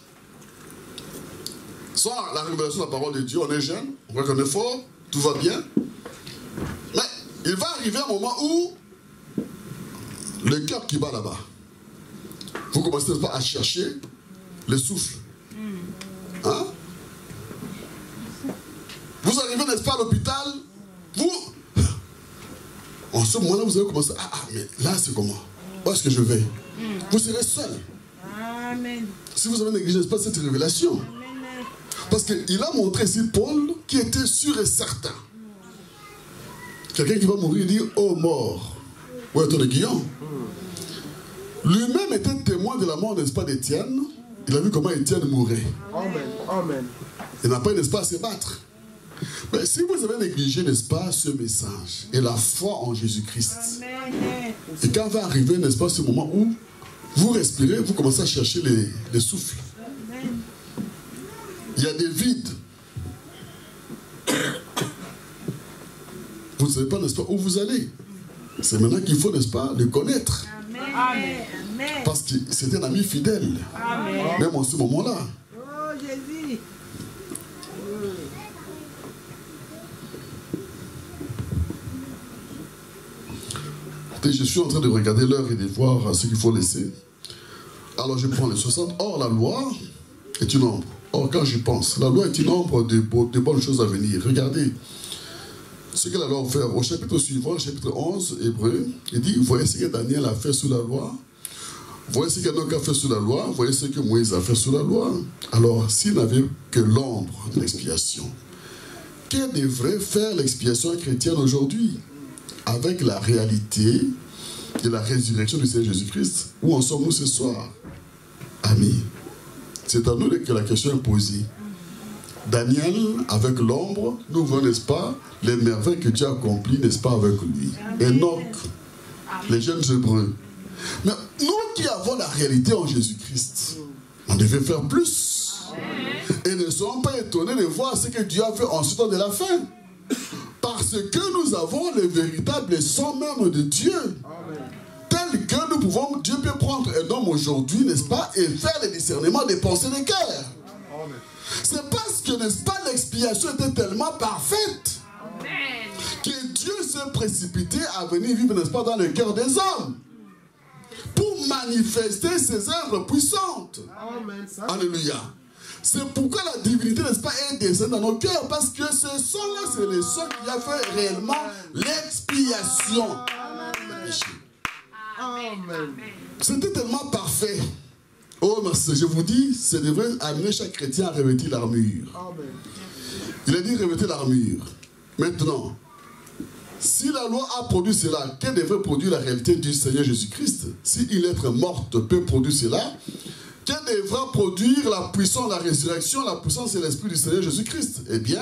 soit la révélation de la parole de Dieu, on est jeune, on voit qu'on est fort, tout va bien. Mais il va arriver un moment où le cœur qui bat là-bas, vous commencez pas à chercher le souffle. Hein? Vous arrivez, n'est-ce pas, à l'hôpital, vous, en ce moment-là, vous allez commencer, mais là, c'est comment? Où est-ce que je vais? Vous serez seul. Amen. Si vous avez négligé, n'est-ce pas, cette révélation. Parce qu'il a montré ici Paul qui était sûr et certain. Quelqu'un qui va mourir, il dit, oh mort, où est ton aiguillon? Lui-même était témoin de la mort, n'est-ce pas, d'Étienne. Il a vu comment Étienne mourait. Amen. Amen. Il n'a pas, n'est-ce pas, à se battre. Mais si vous avez négligé, n'est-ce pas, ce message et la foi en Jésus-Christ, et quand va arriver, n'est-ce pas, ce moment où vous respirez, vous commencez à chercher les souffles. Il y a des vides. Vous ne savez pas, n'est-ce pas, où vous allez. C'est maintenant qu'il faut, n'est-ce pas, les connaître. Amen. Amen. Parce que c'était un ami fidèle. Amen. Même en ce moment-là. Oh Jésus. Je suis en train de regarder l'heure et de voir ce qu'il faut laisser. Alors je prends les 60. Or, la loi est une ombre. Or, quand j'y pense, la loi est une ombre de bonnes choses à venir. Regardez ce que la loi a fait. Au chapitre suivant, chapitre 11, Hébreu, il dit, voyez ce que Daniel a fait sous la loi. Voyez ce qu'Enoch a fait sous la loi. Voyez ce que Moïse a fait sous la loi. Alors, s'il n'avait que l'ombre de l'expiation, que devrait faire l'expiation chrétienne aujourd'hui? Avec la réalité de la résurrection du Seigneur Jésus-Christ, où en sommes-nous ce soir? Amis, c'est à nous que la question est posée. Daniel, avec l'ombre, nous voyons, n'est-ce pas, les merveilles que Dieu a accomplies, n'est-ce pas, avec lui. Enoch, les jeunes Hébreux. Mais nous qui avons la réalité en Jésus-Christ, on devait faire plus. Et ne soyons pas étonnés de voir ce que Dieu a fait en ce temps de la fin. Parce que nous avons le véritable sang même de Dieu. Amen. Tel que nous pouvons, Dieu peut prendre un homme aujourd'hui, n'est-ce pas, et faire le discernement des pensées des cœurs. C'est parce que, n'est-ce pas, l'expiation était tellement parfaite. Amen. Que Dieu s'est précipité à venir vivre, n'est-ce pas, dans le cœur des hommes. Pour manifester ses œuvres puissantes. Amen. Alléluia. C'est pourquoi la divinité, n'est-ce pas, est descendue dans nos cœurs. Parce que ce sang-là, c'est le sang qui a fait réellement l'expiation. Amen. C'était tellement parfait. Oh, merci. Je vous dis, ça devrait amener chaque chrétien à revêtir l'armure. Il a dit revêtir l'armure. Maintenant, si la loi a produit cela, que devrait produire la réalité du Seigneur Jésus-Christ? Si une lettre morte peut produire cela, que devra produire la puissance de la résurrection? La puissance et l'esprit du Seigneur Jésus-Christ. Eh bien,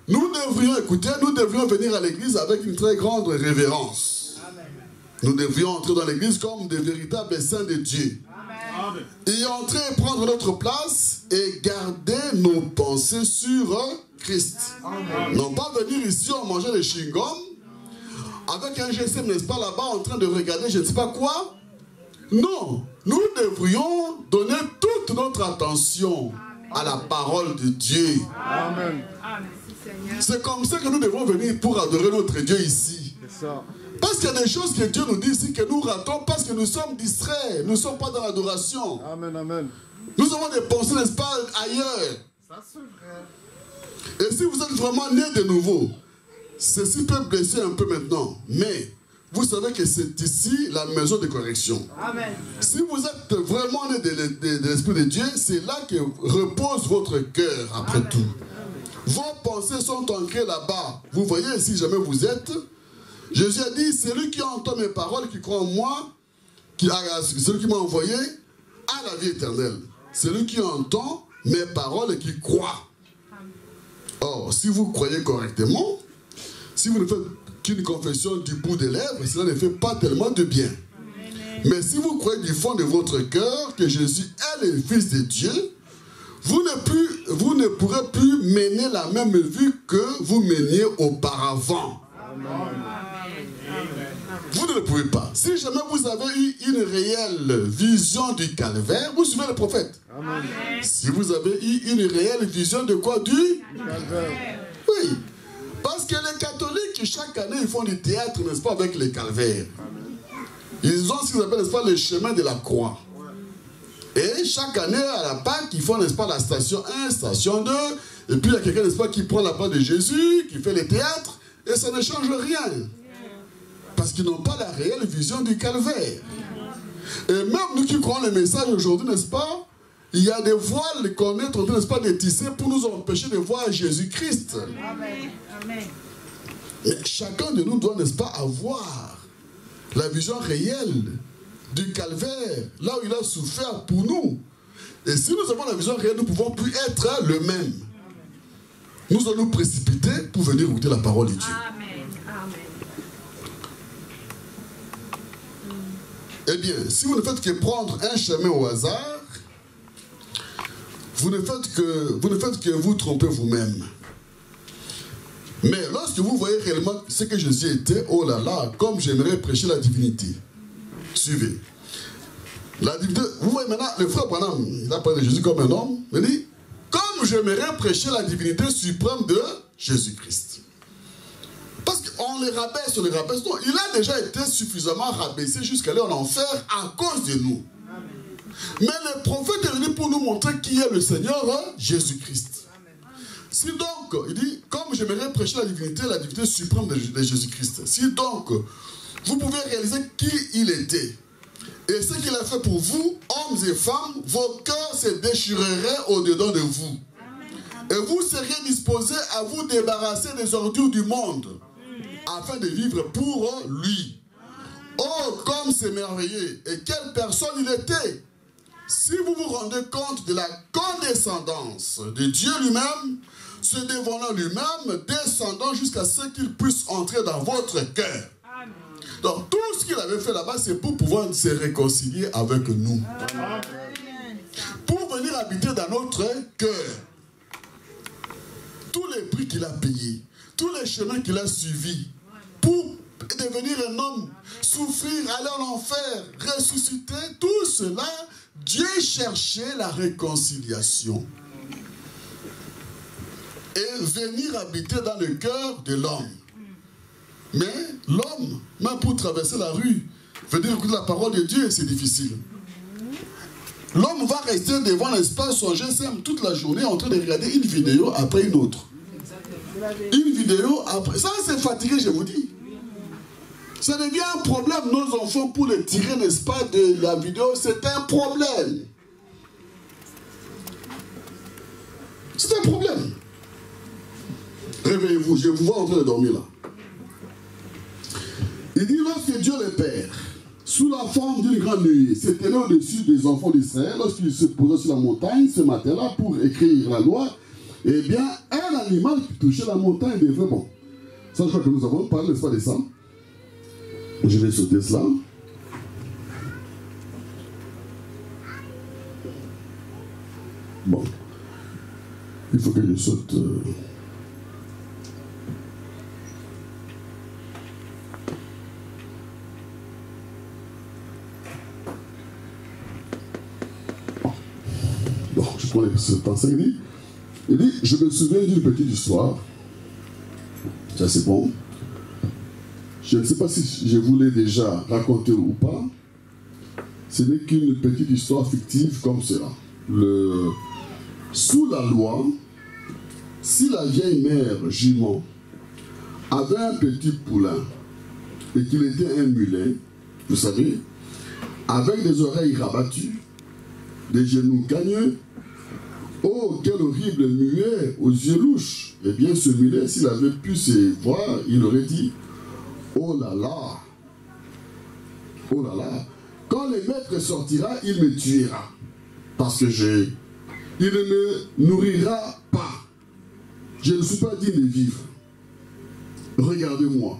nous devrions écouter, nous devrions venir à l'église avec une très grande révérence. Amen. Nous devrions entrer dans l'église comme des véritables saints de Dieu. Amen. Et entrer et prendre notre place et garder nos pensées sur Christ. Amen. Non pas venir ici en mangeant des chewing-gums avec un GSM, n'est-ce pas, là-bas en train de regarder je ne sais pas quoi. Non, nous devrions donner toute notre attention à la parole de Dieu. Amen. C'est comme ça que nous devons venir pour adorer notre Dieu ici. Parce qu'il y a des choses que Dieu nous dit ici que nous ratons parce que nous sommes distraits. Nous ne sommes pas dans l'adoration. Amen, amen. Nous avons des pensées, n'est-ce pas, ailleurs. Ça, c'est vrai. Et si vous êtes vraiment né de nouveau, ceci peut blesser un peu maintenant. Mais vous savez que c'est ici la maison de correction. Amen. Si vous êtes vraiment né de l'Esprit de Dieu, c'est là que repose votre cœur après Amen. Tout. Vos pensées sont ancrées là-bas. Vous voyez, si jamais vous êtes, Jésus a dit, celui qui entend mes paroles, qui croit en moi, celui qui m'a envoyé, a la vie éternelle. Celui qui entend mes paroles et qui croit. Or, si vous croyez correctement, si vous ne faites qu'une confession du bout des lèvres, cela ne fait pas tellement de bien. Amen. Mais si vous croyez du fond de votre cœur que Jésus est le Fils de Dieu, vous ne pourrez plus mener la même vie que vous meniez auparavant. Amen. Vous ne le pouvez pas. Si jamais vous avez eu une réelle vision du calvaire, vous suivez le prophète. Amen. Si vous avez eu une réelle vision de quoi? Du calvaire. Oui. Parce que les catholiques, chaque année, ils font du théâtre, n'est-ce pas, avec les calvaires. Ils ont ce qu'ils appellent, n'est-ce pas, le chemin de la croix. Et chaque année, à la Pâque, ils font, n'est-ce pas, la station 1, station 2. Et puis, il y a quelqu'un, n'est-ce pas, qui prend la part de Jésus, qui fait le théâtre. Et ça ne change rien. Parce qu'ils n'ont pas la réelle vision du calvaire. Et même nous qui croyons le message aujourd'hui, n'est-ce pas, il y a des voiles qu'on est en train, n'est-ce pas, de tisser pour nous empêcher de voir Jésus-Christ. Amen. Amen. Mais chacun de nous doit, n'est-ce pas, avoir la vision réelle du calvaire, là où il a souffert pour nous. Et si nous avons la vision réelle, nous ne pouvons plus être le même. Nous allons nous précipiter pour venir écouter la parole de Dieu. Amen. Amen. Eh bien, si vous ne faites que prendre un chemin au hasard, vous ne faites que vous tromper vous-même. Mais lorsque vous voyez réellement ce que Jésus était, oh là là, comme j'aimerais prêcher la divinité. Suivez. La divinité, vous voyez maintenant, le frère Branham, il a parlé de Jésus comme un homme, il dit, comme j'aimerais prêcher la divinité suprême de Jésus-Christ. Parce qu'on les rabaisse, non, il a déjà été suffisamment rabaissé jusqu'à aller en enfer à cause de nous. Amen. Mais le prophète est venu pour nous montrer qui est le Seigneur, Jésus-Christ. Si donc, il dit, comme j'aimerais prêcher la divinité suprême de Jésus-Christ, si donc, vous pouvez réaliser qui il était, et ce qu'il a fait pour vous, hommes et femmes, vos cœurs se déchireraient au-dedans de vous. Et vous seriez disposés à vous débarrasser des ordures du monde, afin de vivre pour lui. Oh, comme c'est merveilleux! Et quelle personne il était! Si vous vous rendez compte de la condescendance de Dieu lui-même, se dévoilant lui-même, descendant jusqu'à ce qu'il puisse entrer dans votre cœur. Donc, tout ce qu'il avait fait là-bas, c'est pour pouvoir se réconcilier avec nous. Amen. Pour venir habiter dans notre cœur. Tous les prix qu'il a payés, tous les chemins qu'il a suivis, pour devenir un homme, souffrir, aller en enfer, ressusciter, tout cela, Dieu cherchait la réconciliation. Et venir habiter dans le cœur de l'homme. Mais l'homme, même pour traverser la rue, venir écouter la parole de Dieu, c'est difficile. L'homme va rester devant l'espace son GSM toute la journée en train de regarder une vidéo après une autre. Une vidéo après. Ça, c'est fatigué, je vous dis. Ça devient un problème, nos enfants, pour les tirer, n'est-ce pas, de la vidéo, c'est un problème. C'est un problème. Réveillez-vous, je vous vois en train de dormir là. Il dit, lorsque Dieu le Père, sous la forme d'une grande nuée, s'est tenu au-dessus des enfants d'Israël, lorsqu'il se posait sur la montagne ce matin-là pour écrire la loi, eh bien, un animal qui touchait la montagne devait, bon, ça je crois que nous avons parlé, n'est-ce pas, de ça. Je vais sauter cela. Bon, il faut que je saute. Bon, je prends ce passage. Il dit, je me souviens d'une petite histoire. Ça c'est bon. Je ne sais pas si je vous l'ai déjà raconté ou pas. Ce n'est qu'une petite histoire fictive comme cela. Sous la loi, si la vieille mère jument avait un petit poulain et qu'il était un mulet, vous savez, avec des oreilles rabattues, des genoux cagneux, oh, quel horrible muet aux yeux louches! Eh bien, ce mulet, s'il avait pu se voir, il aurait dit, oh là là, oh là là, quand le maître sortira, il me tuera, parce que il ne me nourrira pas. Je ne suis pas digne de vivre. Regardez-moi.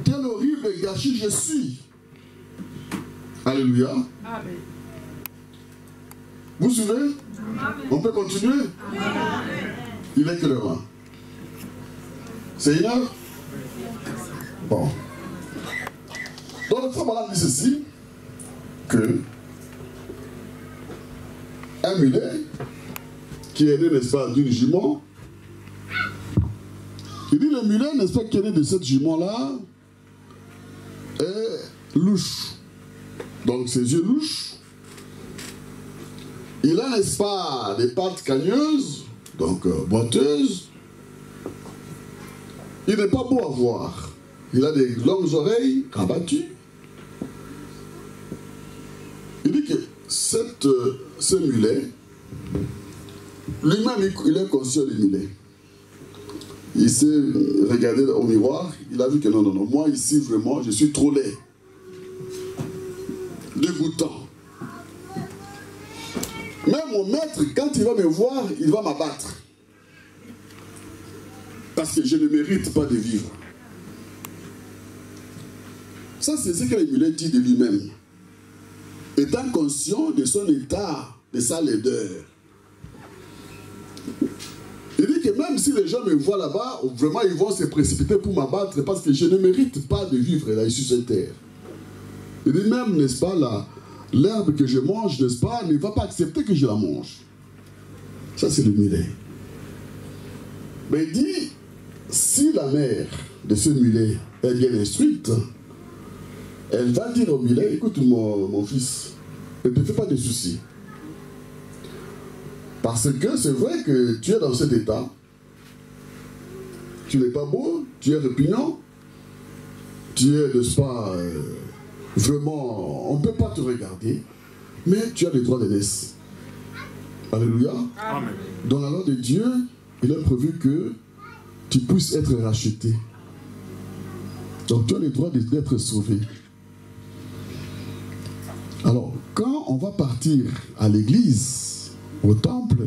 Quel horrible gâchis je suis. Alléluia. Amen. Vous suivez? Amen. On peut continuer? Amen. Il est quelle heure? C'est une heure? Bon. Donc le frère Branham dit ceci, que un mulet qui est né, n'est-ce pas, d'une jument, il dit le mulet, n'est-ce pas, qui est né de cette jument-là, est louche. Donc ses yeux louches. Il a, n'est-ce pas, des pattes cagneuses, donc boiteuses. Il n'est pas beau à voir. Il a des longues oreilles rabattues. Il dit que ce mulet, lui-même, il est conscient du mulet. Il s'est regardé au miroir, il a vu que non, moi ici, vraiment, je suis trop laid. Dégoûtant. Même mon maître, quand il va me voir, il va m'abattre. Parce que je ne mérite pas de vivre. Ça, c'est ce que le mulet dit de lui-même. Étant conscient de son état, de sa laideur. Il dit que même si les gens me voient là-bas, vraiment ils vont se précipiter pour m'abattre parce que je ne mérite pas de vivre là sur cette terre. Il dit même, n'est-ce pas, l'herbe que je mange, n'est-ce pas, ne va pas accepter que je la mange. Ça, c'est le mulet. Mais il dit, si la mère de ce mulet est bien instruite, elle va dire au mulet, écoute mon fils, ne te fais pas de soucis. Parce que c'est vrai que tu es dans cet état, tu n'es pas beau, tu es répugnant, tu es, n'est-ce pas, vraiment, on ne peut pas te regarder, mais tu as les droits d'aînesse. Alléluia. Amen. Dans la loi de Dieu, il a prévu que tu puisses être racheté. Donc tu as le droit d'être sauvé. Alors, quand on va partir à l'église, au temple,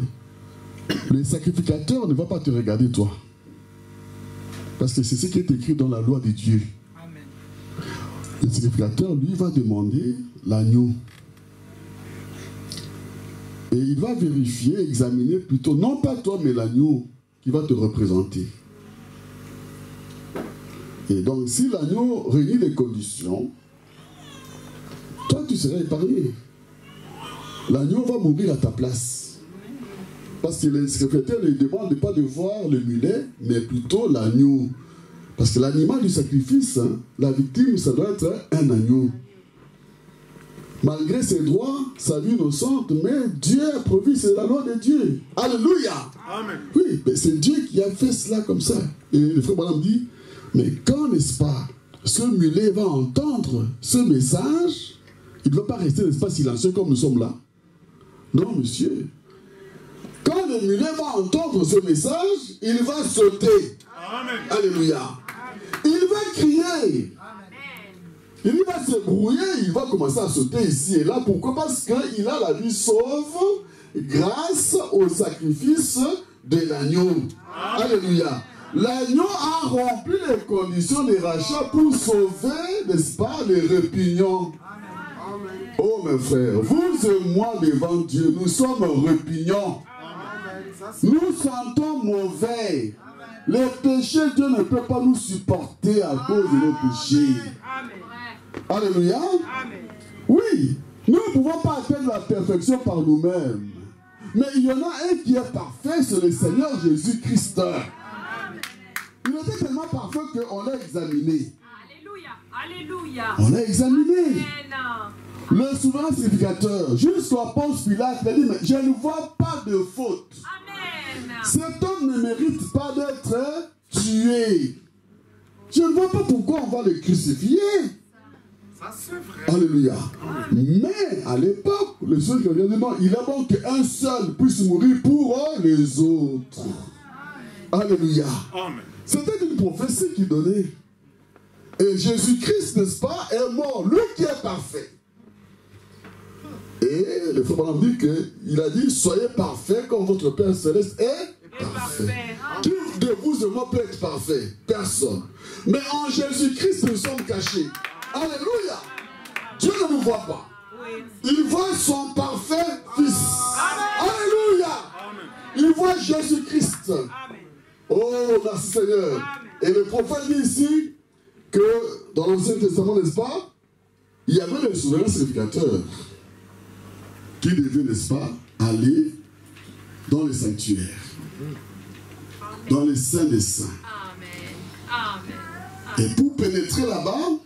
le sacrificateur ne va pas te regarder toi. Parce que c'est ce qui est écrit dans la loi de Dieu. Amen. Le sacrificateur, lui, va demander l'agneau. Et il va vérifier, examiner plutôt, non pas toi, mais l'agneau qui va te représenter. Et donc, si l'agneau réunit les conditions, toi, tu seras épargné. L'agneau va mourir à ta place. Parce que le sacrificateur ne demande pas de voir le mulet, mais plutôt l'agneau. Parce que l'animal du sacrifice, hein, la victime, ça doit être un agneau. Malgré ses droits, sa vie innocente, mais Dieu a prévu, c'est la loi de Dieu. Alléluia. Amen. Oui, mais c'est Dieu qui a fait cela comme ça. Et le frère Branham dit, mais quand, n'est-ce pas, ce mulet va entendre ce message, il ne va pas rester, n'est-ce pas, silencieux comme nous sommes là. Non, monsieur. Quand le mulet va entendre ce message, il va sauter. Amen. Alléluia. Il va crier. Il va se brouiller, il va commencer à sauter ici et là. Pourquoi? Parce qu'il a la vie sauve grâce au sacrifice de l'agneau. Alléluia. L'agneau a rempli les conditions de rachat pour sauver, n'est-ce pas, les répugnants. Oh mes frères, vous et moi devant Dieu, nous sommes répugnants. Nous sentons mauvais. Les péchés, Dieu ne peut pas nous supporter à cause de nos péchés. Alléluia. Amen. Oui, nous ne pouvons pas atteindre la perfection par nous-mêmes. Mais il y en a un qui est parfait, c'est le Seigneur Jésus-Christ. Il était tellement parfait qu'on l'a examiné. Alléluia. On l'a examiné. Amen. Le souverain sacrificateur, jusqu'au Ponce Pilate, il a dit, mais je ne vois pas de faute. Amen. Cet homme ne mérite pas d'être tué. Je ne vois pas pourquoi on va le crucifier. Ça, c'est vrai. Alléluia. Mais à l'époque, le seul qui vient de non, il est bon qu'un seul puisse mourir pour les autres. Alléluia. Amen. C'était une prophétie qui donnait. Et Jésus-Christ, n'est-ce pas, est mort, lui qui est parfait. Et le frère Branham dit qu'il a dit, soyez parfaits comme votre Père Céleste est parfait. Qui de vous et moi peut être parfait? Personne. Mais en Jésus-Christ, nous sommes cachés. Alléluia. Dieu ne nous voit pas. Il voit son parfait Fils. Alléluia. Il voit Jésus-Christ. Oh, merci Seigneur. Et le prophète dit ici que dans l'Ancien Testament, n'est-ce pas, il y avait le souverain sacrificateur qui devait, n'est-ce pas, aller dans le sanctuaire, dans les saints des saints. Et pour pénétrer là-bas,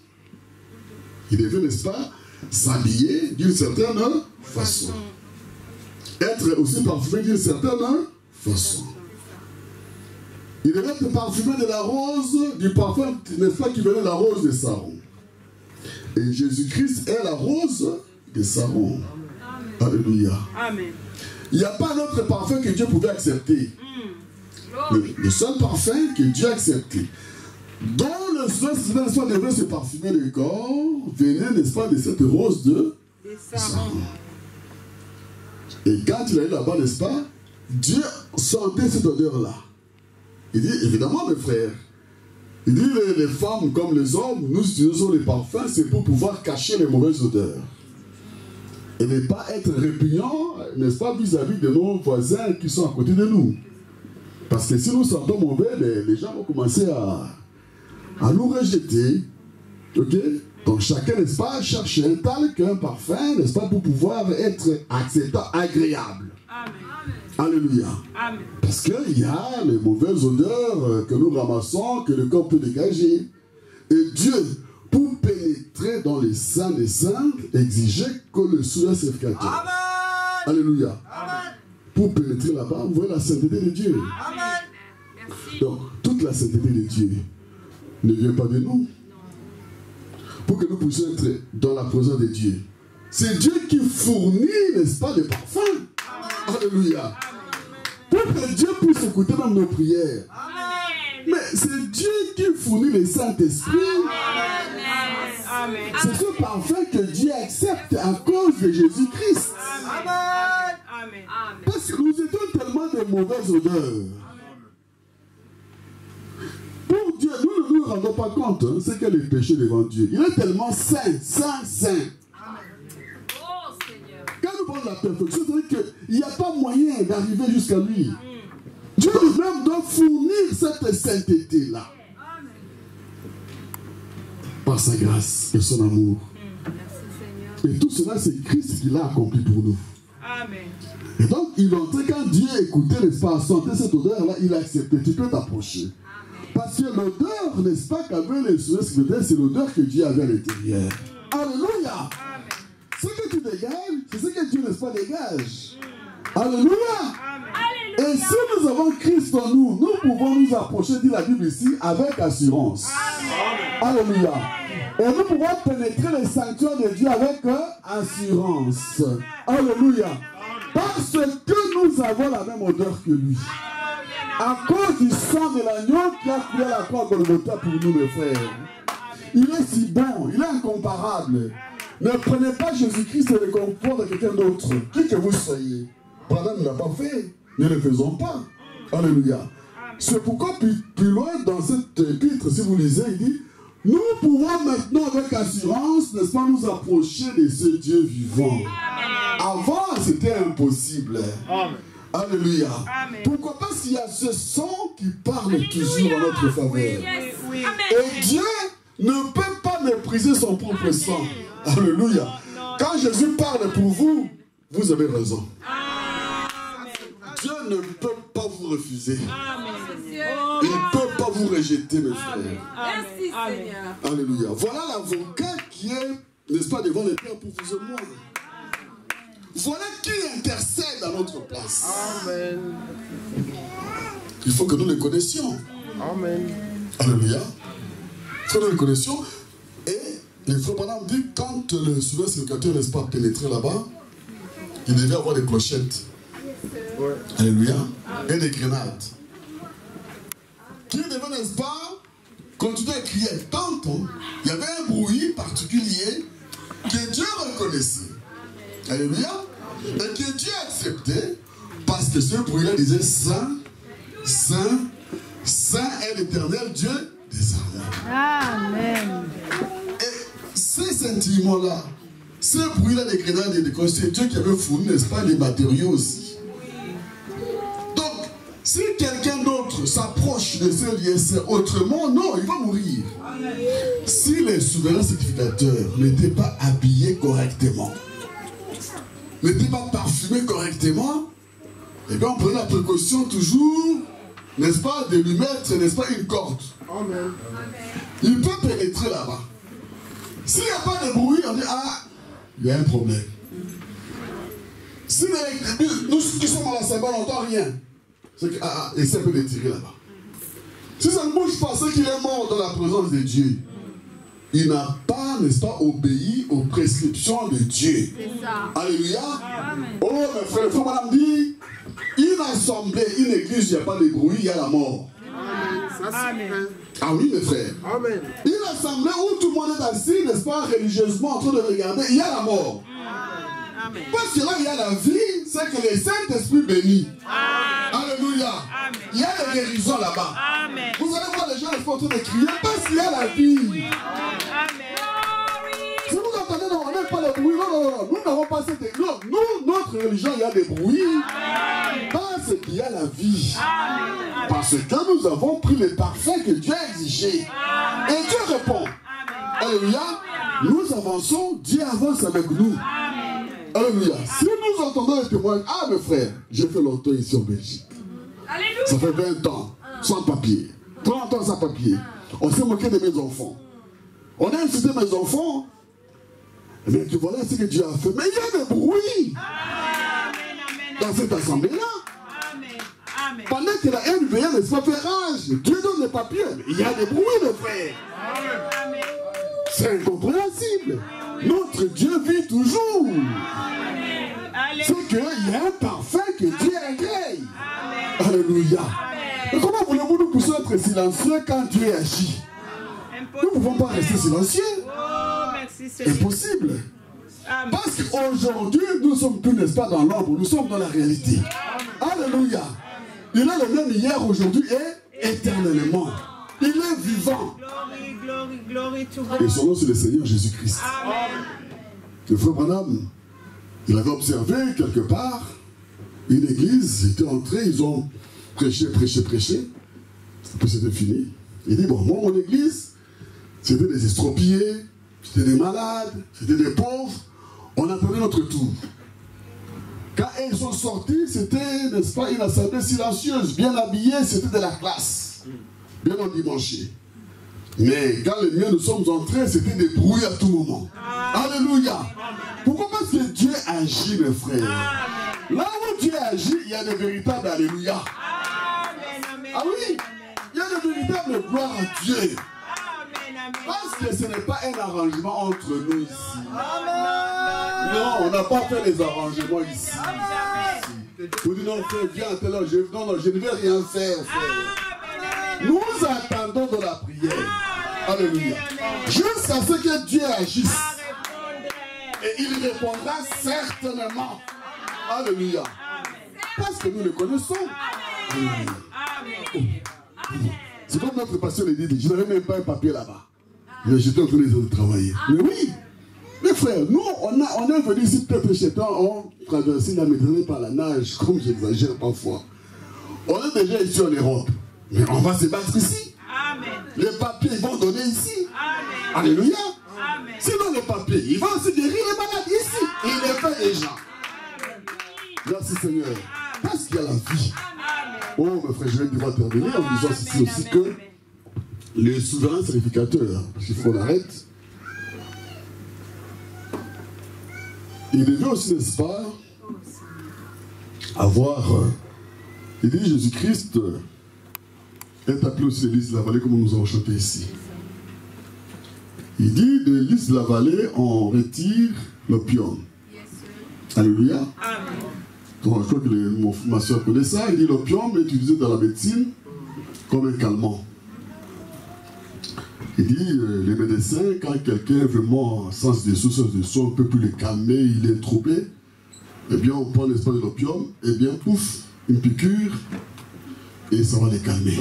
il devait, n'est-ce pas, s'habiller d'une certaine façon. Être aussi parfumé d'une certaine façon. Il devait être parfumé de la rose, du parfum, n'est-ce pas, qui venait de la rose de Saron. Et Jésus-Christ est la rose de Saron. Alléluia. Amen. Il n'y a pas d'autre parfum que Dieu pouvait accepter. Le seul parfum que Dieu a accepté. Dont le seul devait se parfumer le corps, venait, n'est-ce pas, de cette rose de Saron. Et quand il est là-bas, n'est-ce pas, Dieu sentait cette odeur-là. Il dit, évidemment, mes frères, il dit, les femmes comme les hommes, nous utilisons les parfums, c'est pour pouvoir cacher les mauvaises odeurs. Et ne pas être répugnant, n'est-ce pas, vis-à-vis de nos voisins qui sont à côté de nous. Parce que si nous sentons mauvais, les gens vont commencer à nous rejeter. Ok? Donc chacun, n'est-ce pas, cherche un talc, un parfum, n'est-ce pas, pour pouvoir être acceptable, agréable. Amen. Alléluia. Amen. Parce qu'il y a les mauvaises odeurs que nous ramassons, que le corps peut dégager. Et Dieu, pour pénétrer dans les saints des saints, exigeait que le souillure sacrificateur. Amen. Alléluia. Amen. Pour pénétrer là-bas, vous voyez la sainteté de Dieu. Amen. Merci. Donc, toute la sainteté de Dieu ne vient pas de nous. Pour que nous puissions être dans la présence de Dieu. C'est Dieu qui fournit, n'est-ce pas, des parfums. Alléluia. Pour que Dieu puisse écouter même nos prières. Amen. Mais c'est Dieu qui fournit le Saint-Esprit. Amen. C'est ce parfum que Dieu accepte à cause de Jésus-Christ. Amen. Amen. Amen. Parce que nous étions tellement de mauvaises odeurs. Pour Dieu, nous ne nous rendons pas compte, hein, c'est que le péché devant Dieu. Il est tellement saint, saint, saint. Oh Seigneur. Quand nous parlons de la perfection, c'est-à-dire qu'il n'y a pas moyen d'arriver jusqu'à lui. Dieu lui-même doit fournir cette sainteté-là. Amen. Par sa grâce et son amour. Merci Seigneur. Et tout cela, c'est Christ qui l'a accompli pour nous. Amen. Et donc, il entrait quand Dieu écoutait, n'est-ce pas, sentait cette odeur-là, il acceptait. Tu peux t'approcher. Parce que l'odeur, n'est-ce pas, qu'avait les souhaits, c'est l'odeur que Dieu avait à l'intérieur. Alléluia. Amen. Ce que tu dégages, c'est ce que Dieu, n'est-ce pas, dégage. Alléluia. Amen. Et si nous avons Christ en nous, nous pouvons nous approcher, dit la Bible ici, avec assurance. Alléluia. Et nous pouvons pénétrer les sanctuaires de Dieu avec assurance. Alléluia. Parce que nous avons la même odeur que lui. À cause du sang de l'agneau qui a coulé à la croix Golgotha pour nous, mes frères. Il est si bon, il est incomparable. Ne prenez pas Jésus-Christ et le confondre à quelqu'un d'autre, qui que vous soyez. Brother ne l'a pas fait, ne le faisons pas. Alléluia. C'est pourquoi plus loin dans cette épître, si vous lisez, il dit, nous pouvons maintenant avec assurance, n'est-ce pas, nous approcher de ce Dieu vivant. Avant, c'était impossible. Amen. Alléluia. Amen. Pourquoi? Parce qu'il y a ce sang qui parle toujours en notre faveur. Yes. Oui. Amen. Et Dieu ne peut pas mépriser son propre sang. Alléluia. Quand Jésus parle pour vous, vous avez raison. Amen. Dieu ne peut pas vous refuser. Amen. Il ne peut pas vous rejeter, mes frères. Merci Seigneur. Alléluia. Voilà l'avocat qui est, n'est-ce pas, devant les pères pour vous et moi. Voilà qui intercède à notre place. Amen. Il faut que nous le connaissions. Amen. Alléluia. Il faut que nous le connaissions. Et les frères Branham dit, quand le souverain sacrificateur, n'est-ce pas, pénétrait là-bas, il devait avoir des clochettes. Ouais. Alléluia. Et des grenades. Qui devait, n'est-ce pas, continuer à crier. Tant il y avait un bruit particulier que Dieu reconnaissait. Alléluia. Et que Dieu acceptait parce que ce bruit-là disait Saint, Saint, Saint est l'éternel Dieu des armées. Amen. Et ces sentiments-là, ce bruit-là des grenades et des cloches, c'est Dieu qui avait fourni, n'est-ce pas, les matériaux aussi. Donc, si quelqu'un d'autre s'approche de ce lieu autrement, non, il va mourir. Si les souverains sacrificateurs n'étaient pas habillés correctement, n'était pas parfumé correctement, et bien on prenait la précaution toujours, n'est-ce pas, de lui mettre, n'est-ce pas, une corde. Amen. Il peut pénétrer là-bas. S'il n'y a pas de bruit, on dit, ah, il y a un problème. Si nous qui sommes à la symbole, on n'entend rien, c'est que, essaie un peu de tirer là-bas. Si ça ne bouge pas, c'est qu'il est mort dans la présence de Dieu. Il n'a pas, n'est-ce pas, obéi aux prescriptions de Dieu. C'est ça. Alléluia. Amen. Oh, mes frères, il faut madame dit, une assemblée, une église, il n'y a pas de bruit, il y a la mort. Amen. Ça, c'est Amen. vrai. Ah oui, mes frères. Amen. Une assemblée où tout le monde est assis, n'est-ce pas, religieusement en train de regarder, il y a la mort. Amen. Parce que là, il y a la vie, c'est que le Saint-Esprit bénit. Alléluia. Amen. Il y a la guérison là-bas. Amen. Vous allez voir les gens en train de crier parce qu'il y a la vie. Amen. Si vous entendez, non, on n'aime pas le bruit. Non, non, non. Nous n'avons pas cette. Non, nous, notre religion, il y a des bruits. Parce qu'il y a la vie. Parce que nous avons pris les parfums que Dieu a exigés. Et Dieu répond. Alléluia. Nous avançons, Dieu avance avec nous. Alléluia. Si nous entendons les témoignages, ah mes frères, j'ai fait longtemps ici en Belgique. Alléluia. Ça fait 20 ans, sans papier. 30 ans sans papier. On s'est moqué de mes enfants. On a insulté mes enfants. Mais tu vois là ce que Dieu a fait. Mais il y a des bruits dans cette assemblée-là. Pendant que la haine vient, n'est-ce pas, faire rage. Dieu donne les papiers. Mais il y a des bruits, mes frères. C'est incompréhensible. Notre Dieu vit toujours. C'est qu'il y a un parfum que Dieu agrée. Alléluia. Mais comment voulez-vous nous pousser à être silencieux quand Dieu agit? Nous ne pouvons pas rester silencieux. Impossible. Parce qu'aujourd'hui, nous ne sommes plus, n'est-ce pas, dans l'ombre, nous sommes dans la réalité. Alléluia. Il est le même hier, aujourd'hui et éternellement. Il est vivant. Et son nom, c'est le Seigneur Jésus-Christ. Le frère Branham, il avait observé quelque part une église, ils étaient entrés, ils ont prêché. Puis c'était fini. Il dit, bon, moi, mon église, c'était des estropiés, c'était des malades, c'était des pauvres. On attendait notre tour. Quand ils sont sortis, c'était, n'est-ce pas, une assemblée silencieuse, bien habillée, c'était de la classe, bien endimanchée. Mais quand les miens nous sommes entrés, c'était des bruits à tout moment. Alléluia. Pourquoi? Parce que Dieu agit, mes frères. Là où Dieu agit, il y a des véritables alléluia. Ah oui, il y a des véritables gloires à Dieu. Parce que ce n'est pas un arrangement entre nous ici. Non, on n'a pas fait les arrangements ici. Vous dites non, frère, viens à telle heure. Non, je ne vais rien faire, frère. Nous attendons de la prière. Alléluia. Jusqu'à ce que Dieu agisse. Et il répondra certainement. Alléluia. Parce que nous le connaissons. Alléluia. C'est comme notre pasteur l'a dit, je n'avais même pas un papier là-bas. Mais j'étais en train de travailler. Mais oui, mes frères, nous, on est venus ici peut-être chez toi, on traversait la Méditerranée par la nage, comme j'exagère parfois. On est déjà ici en Europe. Mais on va se battre ici. Amen. Les papiers, ils vont donner ici. Amen. Alléluia. Amen. Sinon, les papiers, ils vont aussi guérir les malades ici. Et ils les font les gens. Merci Seigneur. Parce qu'il y a la vie. Oh, mes frères, je vais devoir terminer en disant ceci aussi que le souverain sacrificateur, parce qu'il faut l'arrêter, il devait aussi, n'est-ce pas, avoir. Il dit Jésus-Christ est appelé aussi l'église de la vallée, comme nous avons chanté ici. Il dit de l'église de la vallée, on retire l'opium. Alléluia. Amen. Donc, je crois que ma soeur connaît ça. Il dit l'opium est utilisé dans la médecine comme un calmant. Il dit les médecins, quand quelqu'un est vraiment sans des sources de son, on ne peut plus le calmer, il est troublé, eh bien on prend l'espace de l'opium, et bien pouf, une piqûre, et ça va les calmer.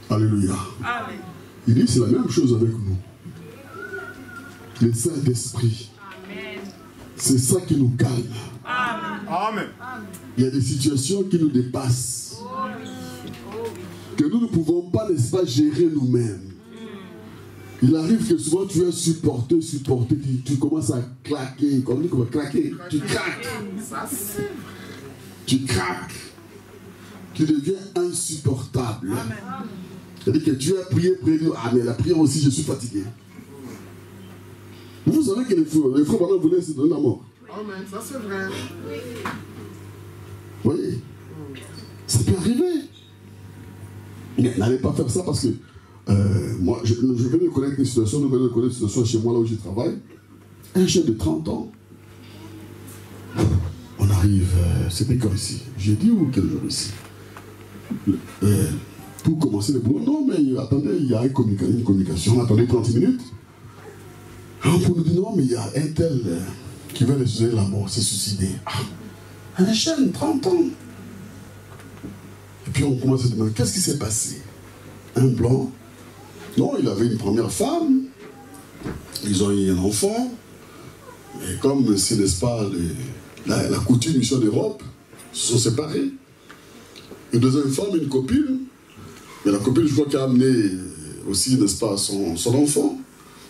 Alléluia. Amen. Il dit c'est la même chose avec nous. Le Saint-Esprit. C'est ça qui nous calme. Amen. Il y a des situations qui nous dépassent. Que nous ne pouvons pas, n'est-ce pas, gérer nous-mêmes. Il arrive que souvent tu es supporté, tu commences à claquer. Comment on dit claquer? Tu craques. Tu craques. Tu deviens insupportable. C'est-à-dire que tu as prié, ah mais la prière aussi, je suis fatigué. Vous savez que les frères pendant voulaient se donner la mort. Amen, ça c'est vrai. Oui. Ça peut arriver. Mais n'allez pas faire ça parce que moi, je viens de connaître une situation, nous venons de connaître une situation chez moi là où je travaille. Un jeune de 30 ans. On arrive, c'était quand ici? Jeudi ou quel jour ici? Pour commencer le boulot. Non, mais attendez, il y a une communication. Attendez 30 minutes. Pour nous dire non, mais il y a un tel qui veut les la mort, s'est suicidé. Ah, un jeune, 30 ans. Et puis on commence à se demander, qu'est-ce qui s'est passé? Un blanc. Non, il avait une première femme. Ils ont eu un enfant. Mais comme c'est, n'est-ce pas, la coutume ici en Europe, ils se sont séparés. Une deuxième femme, une copine. Mais la copine, je crois qu'elle a amené aussi, n'est-ce pas, son enfant.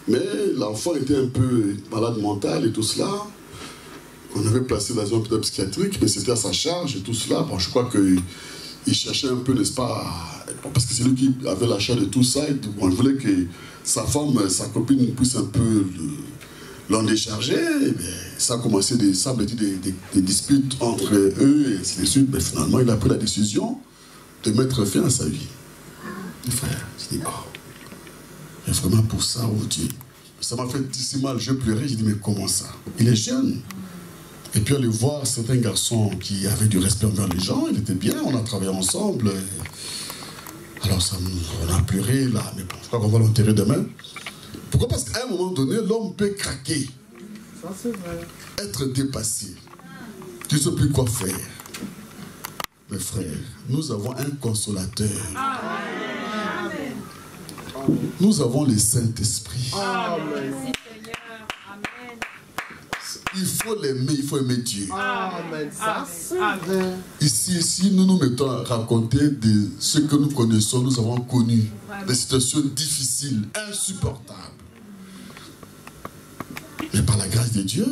Mais l'enfant était un peu malade mental et tout cela. On avait placé dans un hôpital psychiatrique, mais c'était à sa charge et tout cela. Bon, je crois qu'il cherchait un peu, n'est-ce pas, parce que c'est lui qui avait la charge de tout ça. Et bon, il voulait que sa femme, sa copine puisse un peu l'en décharger. Ça a commencé des disputes entre eux et ainsi de suite. Mais finalement, il a pris la décision de mettre fin à sa vie. Mes frères, je dis, oh, mais vraiment pour ça, oh Dieu. Ça m'a fait si mal, je pleurais, j'ai dit, mais comment ça? Il est jeune. Et puis aller voir certains garçons qui avaient du respect envers les gens, il était bien, on a travaillé ensemble. Alors ça, on a pleuré là, mais bon, je crois qu'on va l'enterrer demain. Pourquoi? Parce qu'à un moment donné, l'homme peut craquer. Ça c'est vrai. Être dépassé. Tu ne sais plus quoi faire. Mes frères, nous avons un consolateur. Amen. Nous avons le Saint-Esprit. Amen. Il faut l'aimer, il faut aimer Dieu. Amen. Ça c'est vrai. Ici, nous nous mettons à raconter de ce que nous connaissons, nous avons connu. Des situations difficiles, insupportables. Mais par la grâce de Dieu,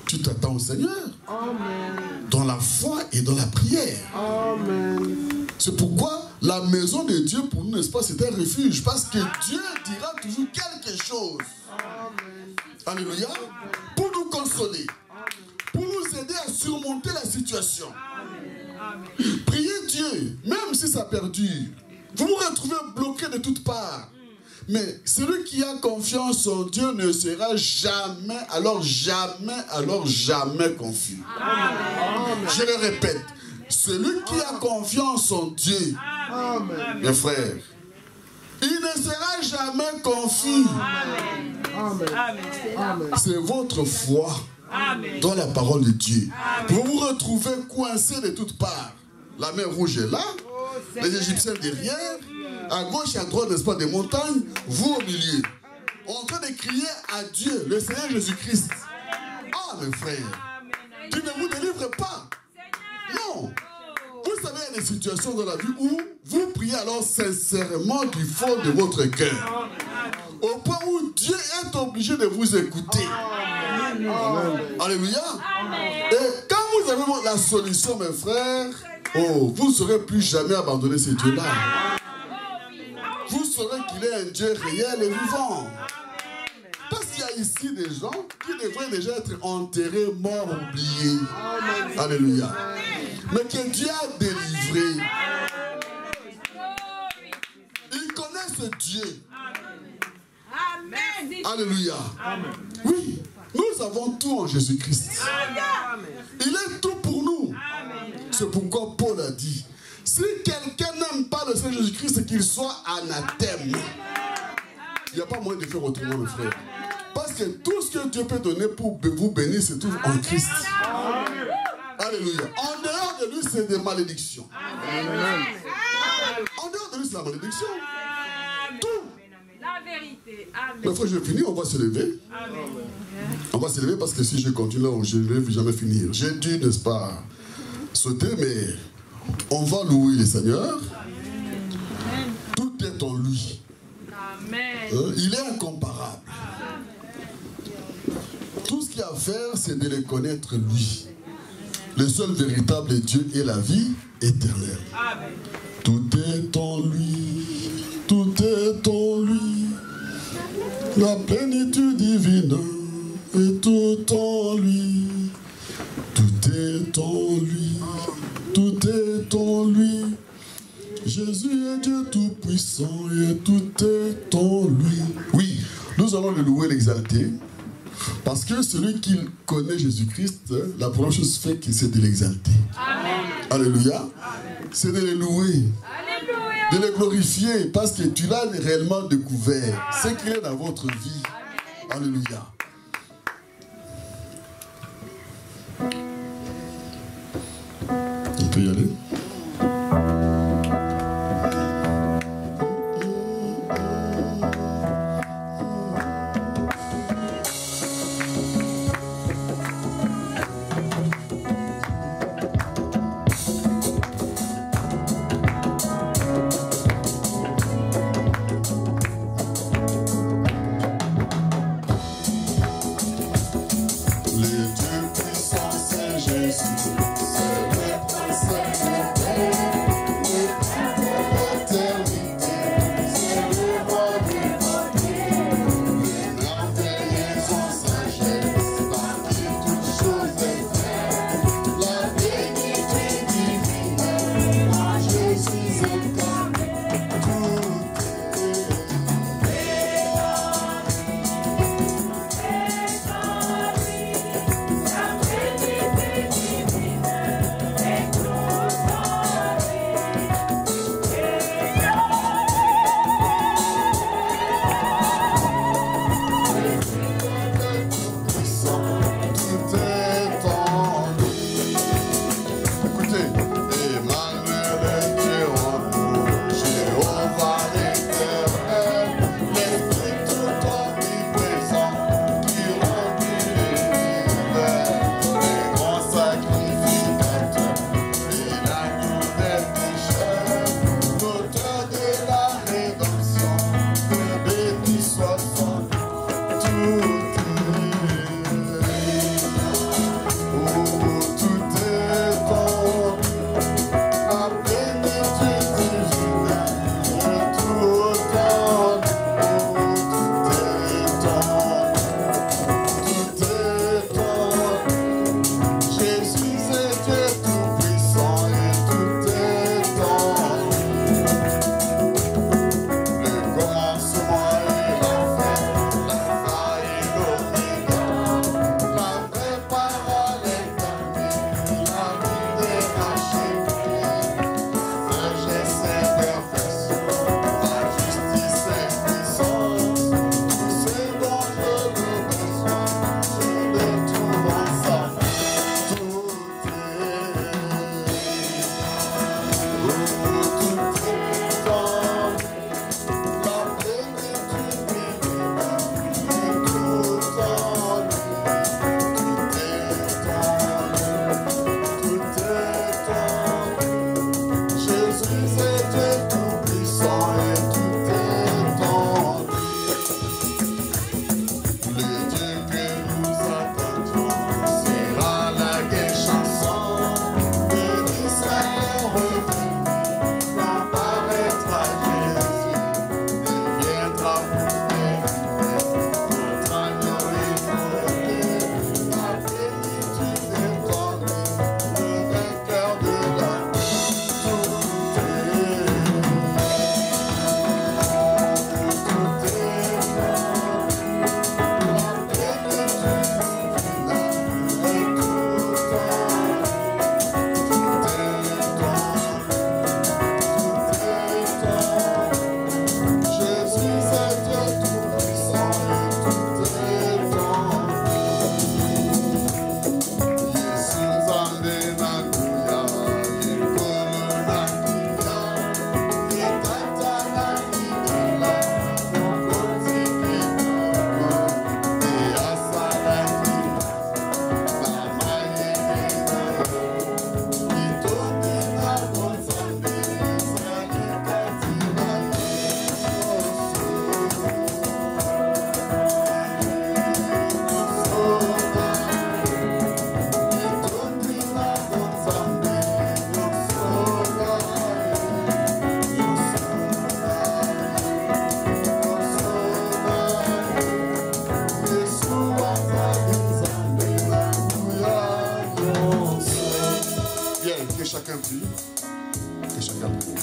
tu t'attends au Seigneur. Amen. Dans la foi et dans la prière. Amen. C'est pourquoi la maison de Dieu pour nous, n'est-ce pas, c'est un refuge. Parce que Dieu dira toujours quelque chose. Amen. Alléluia. Pour nous consoler. Pour nous aider à surmonter la situation. Priez Dieu, même si ça perdure. Vous vous retrouvez bloqué de toutes parts. Mais celui qui a confiance en Dieu ne sera jamais, alors jamais confus. Amen. Je le répète. Celui qui a confiance en Dieu, Amen. mes frères, il ne sera jamais confus. Amen. C'est votre foi dans la parole de Dieu. Vous vous retrouvez coincé de toutes parts. La mer Rouge est là, les Égyptiens derrière, à gauche et à droite, n'est-ce pas, des montagnes, vous au milieu. En train de crier à Dieu, le Seigneur Jésus-Christ. Ah, mes frères, tu ne vous délivres pas. Non. Vous savez, il y a des situations dans la vie où vous priez alors sincèrement du fond de votre cœur. Au point où Dieu est obligé de vous écouter. Amen. Alléluia. Et quand vous avez la solution, mes frères, oh, vous ne saurez plus jamais abandonner ce Dieu-là. Vous saurez qu'il est un Dieu réel et vivant. Parce qu'il y a ici des gens qui devraient déjà être enterrés, morts, oubliés. Alléluia. Mais que Dieu a délivré. Ils connaissent Dieu. Alléluia. Oui, nous avons tout en Jésus-Christ. Il est tout pour nous. C'est pourquoi Paul a dit, si quelqu'un n'aime pas le Seigneur Jésus-Christ, c'est qu'il soit anathème. Il n'y a pas moyen de faire autrement, mes frères. Parce que tout ce que Dieu peut donner pour vous bénir, c'est tout en Christ. Alléluia. En dehors de lui, c'est des malédictions. En dehors de lui, c'est la malédiction. Tout. La vérité. Amen. Mais frère, je vais finir, on va se lever. On va se lever parce que si je continue là, je ne vais jamais finir. J'ai dû, n'est-ce pas, sauter, mais on va louer le Seigneur. Tout est en lui. Amen. Il est incomparable. Tout ce qu'il y a à faire, c'est de le connaître lui. Le seul véritable Dieu est la vie éternelle. Amen. Tout est en lui. Tout est en lui. La plénitude divine est tout en lui. Tout est en lui. Tout est en lui. Jésus est Dieu tout-puissant et tout est en lui. Oui, nous allons le louer, l'exalter. Parce que celui qui connaît Jésus-Christ, la première chose fait, c'est de l'exalter. Alléluia. C'est de le louer. De le glorifier. Parce que tu l'as réellement découvert. C'est qu'il est dans votre vie. Alléluia. On peut y aller. que chacun prie. Que chacun prie.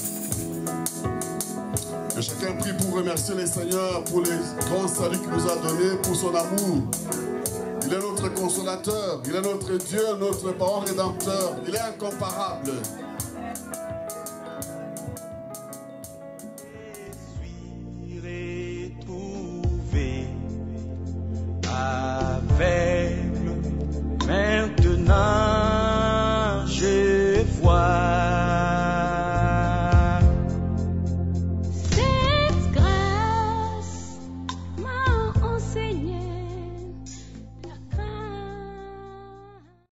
Que chacun prie pour remercier le Seigneur pour les grands saluts qu'il nous a donnés, pour son amour. Il est notre consolateur, il est notre Dieu, notre parent rédempteur. Il est incomparable.